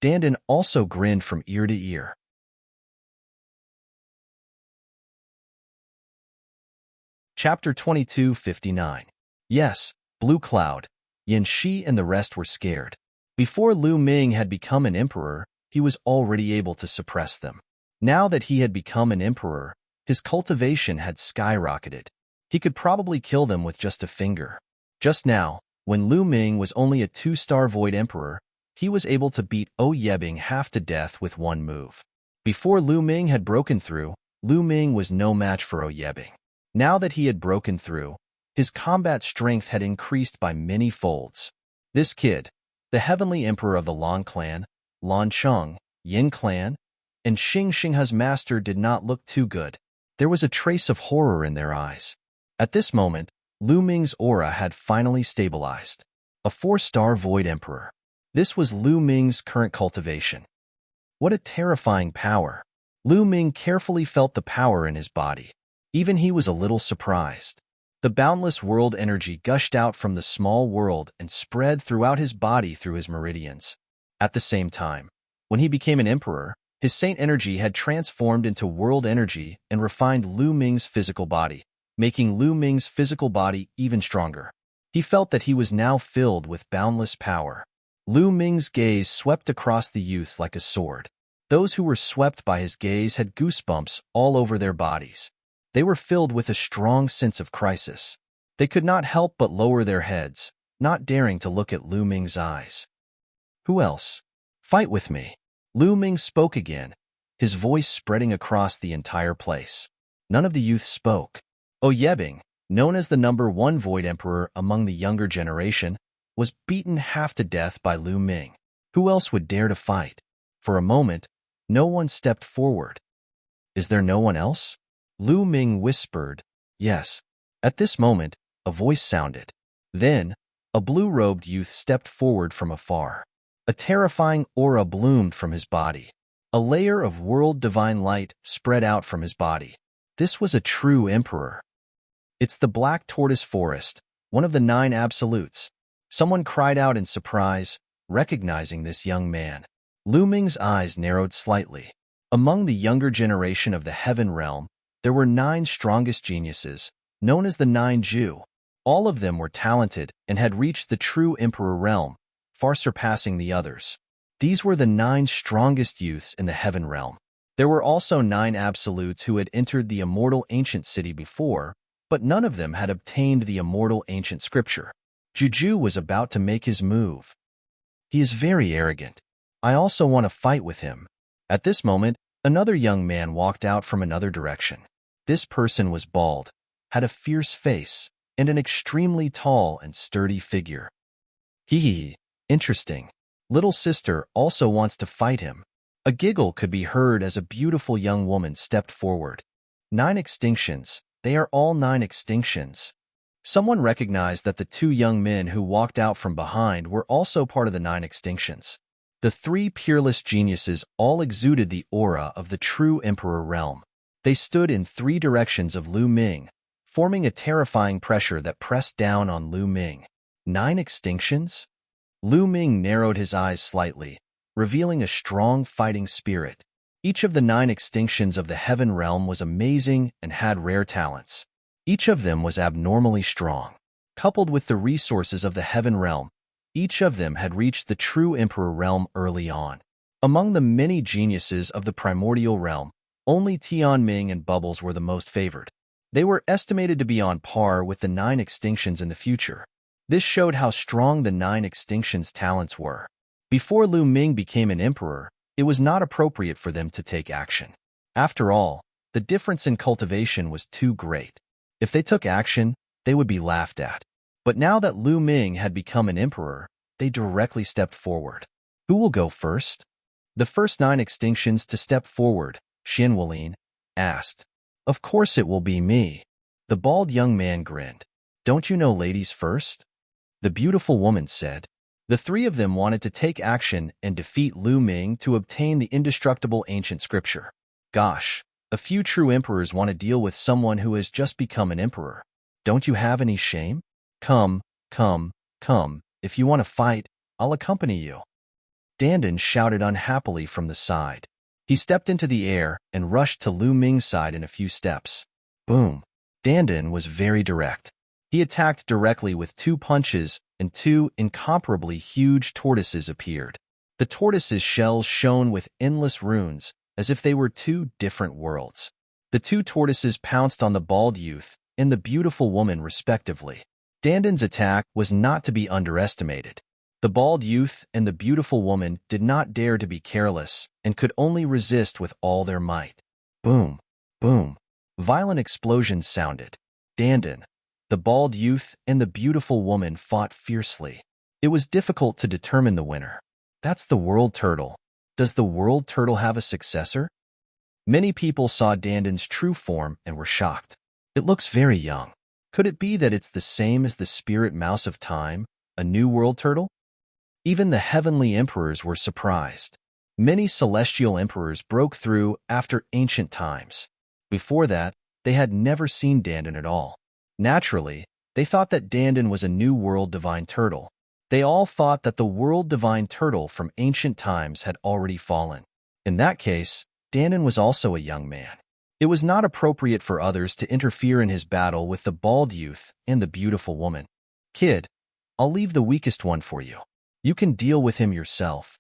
Dandan also grinned from ear to ear. Chapter 22:59. Yes, Blue Cloud. Yan Shi and the rest were scared. Before Lu Ming had become an emperor, he was already able to suppress them. Now that he had become an emperor, his cultivation had skyrocketed. He could probably kill them with just a finger. Just now, when Lu Ming was only a 2-star void emperor, he was able to beat O Yebing half to death with one move. Before Lu Ming had broken through, Lu Ming was no match for O Yebing. Now that he had broken through, his combat strength had increased by many folds. This kid, the heavenly emperor of the Lan clan, Lan Cheng, Yin clan, and Xing's master did not look too good. There was a trace of horror in their eyes. At this moment, Lu Ming's aura had finally stabilized. A 4-star Void Emperor. This was Lu Ming's current cultivation. What a terrifying power. Lu Ming carefully felt the power in his body. Even he was a little surprised. The boundless world energy gushed out from the small world and spread throughout his body through his meridians. At the same time, when he became an emperor, his saint energy had transformed into world energy and refined Lu Ming's physical body, making Lu Ming's physical body even stronger. He felt that he was now filled with boundless power. Lu Ming's gaze swept across the youths like a sword. Those who were swept by his gaze had goosebumps all over their bodies. They were filled with a strong sense of crisis. They could not help but lower their heads, not daring to look at Lu Ming's eyes. "Who else? Fight with me." Lu Ming spoke again, his voice spreading across the entire place. None of the youths spoke. Yebing, known as the #1 Void Emperor among the younger generation, was beaten half to death by Lu Ming. Who else would dare to fight? For a moment, no one stepped forward. "Is there no one else?" Lu Ming whispered, "Yes." At this moment, a voice sounded. Then, a blue-robed youth stepped forward from afar. A terrifying aura bloomed from his body. A layer of world divine light spread out from his body. This was a true emperor. "It's the Black Tortoise Forest, one of the 9 absolutes." Someone cried out in surprise, recognizing this young man. Lu Ming's eyes narrowed slightly. Among the younger generation of the Heaven Realm, there were 9 strongest geniuses, known as the 9 Ju. All of them were talented and had reached the true Emperor realm, far surpassing the others. These were the 9 strongest youths in the Heaven Realm. There were also 9 absolutes who had entered the immortal ancient city before, but none of them had obtained the immortal ancient scripture. Juju was about to make his move. "He is very arrogant. I also want to fight with him." At this moment, another young man walked out from another direction. This person was bald, had a fierce face, and an extremely tall and sturdy figure. "Hee, interesting. Little sister also wants to fight him." A giggle could be heard as a beautiful young woman stepped forward. 9 extinctions. They are all 9 extinctions. Someone recognized that the 2 young men who walked out from behind were also part of the 9 extinctions. The 3 peerless geniuses all exuded the aura of the true Emperor realm. They stood in 3 directions of Lu Ming, forming a terrifying pressure that pressed down on Lu Ming. 9 extinctions? Lu Ming narrowed his eyes slightly, revealing a strong fighting spirit. Each of the 9 extinctions of the Heaven Realm was amazing and had rare talents. Each of them was abnormally strong. Coupled with the resources of the Heaven Realm, each of them had reached the true Emperor realm early on. Among the many geniuses of the Primordial Realm, only Tianming and Bubbles were the most favored. They were estimated to be on par with the 9 extinctions in the future. This showed how strong the 9 extinctions' talents were. Before Lu Ming became an emperor, it was not appropriate for them to take action. After all, the difference in cultivation was too great. If they took action, they would be laughed at. But now that Lu Ming had become an emperor, they directly stepped forward. Who will go first? The first 9 extinctions to step forward, Xin Wulin asked. "Of course it will be me." The bald young man grinned. "Don't you know ladies first?" The beautiful woman said. The 3 of them wanted to take action and defeat Lu Ming to obtain the indestructible ancient scripture. Gosh, a few true emperors want to deal with someone who has just become an emperor. Don't you have any shame? Come, come, come. If you want to fight, I'll accompany you." Dandan shouted unhappily from the side. He stepped into the air and rushed to Lu Ming's side in a few steps. Boom. Dandan was very direct. He attacked directly with 2 punches, and 2 incomparably huge tortoises appeared. The tortoises' shells shone with endless runes, as if they were 2 different worlds. The 2 tortoises pounced on the bald youth and the beautiful woman respectively. Dandan's attack was not to be underestimated. The bald youth and the beautiful woman did not dare to be careless and could only resist with all their might. Boom, boom. Violent explosions sounded. Dandan, the bald youth, and the beautiful woman fought fiercely. It was difficult to determine the winner. That's the world turtle. Does the world turtle have a successor? Many people saw Dandan's true form and were shocked. It looks very young. Could it be that it's the same as the spirit mouse of time, a new world turtle? Even the heavenly emperors were surprised. Many celestial emperors broke through after ancient times. Before that, they had never seen Dandan at all. Naturally, they thought that Dandan was a new world divine turtle. They all thought that the world divine turtle from ancient times had already fallen. In that case, Dandan was also a young man. It was not appropriate for others to interfere in his battle with the bald youth and the beautiful woman. Kid, I'll leave the weakest one for you. You can deal with him yourself.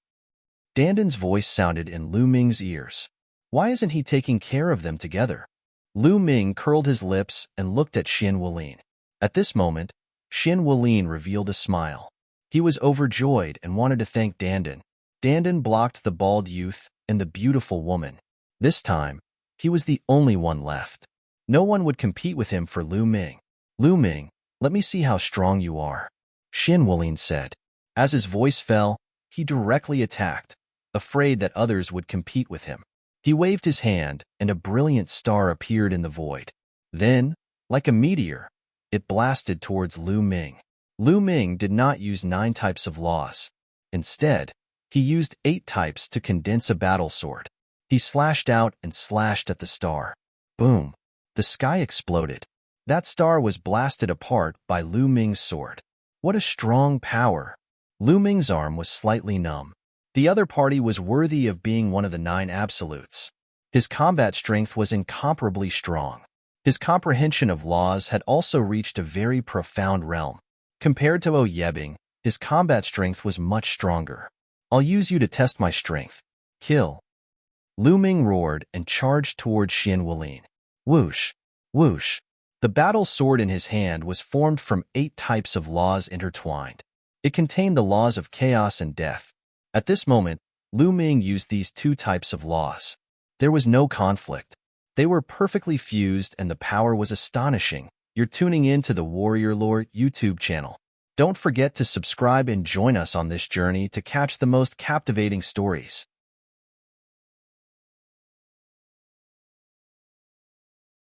Dandan's voice sounded in Lu Ming's ears. Why isn't he taking care of them together? Lu Ming curled his lips and looked at Xin Wulian. At this moment, Xin Wulian revealed a smile. He was overjoyed and wanted to thank Dandan. Dandan blocked the bald youth and the beautiful woman. This time, he was the only one left. No one would compete with him for Lu Ming. Lu Ming, let me see how strong you are, Xin Wulian said. As his voice fell, he directly attacked, afraid that others would compete with him. He waved his hand, and a brilliant star appeared in the void. Then, like a meteor, it blasted towards Lu Ming. Lu Ming did not use 9 types of laws. Instead, he used 8 types to condense a battle sword. He slashed out and slashed at the star. Boom! The sky exploded. That star was blasted apart by Lu Ming's sword. What a strong power! Lu Ming's arm was slightly numb. The other party was worthy of being one of the 9 absolutes. His combat strength was incomparably strong. His comprehension of laws had also reached a very profound realm. Compared to Yebing, his combat strength was much stronger. I'll use you to test my strength. Kill. Lu Ming roared and charged towards Xin Wulian. Whoosh! Whoosh! The battle sword in his hand was formed from 8 types of laws intertwined. It contained the laws of chaos and death. At this moment, Lu Ming used these 2 types of laws. There was no conflict. They were perfectly fused and the power was astonishing. You're tuning in to the Warrior Lore YouTube channel. Don't forget to subscribe and join us on this journey to catch the most captivating stories.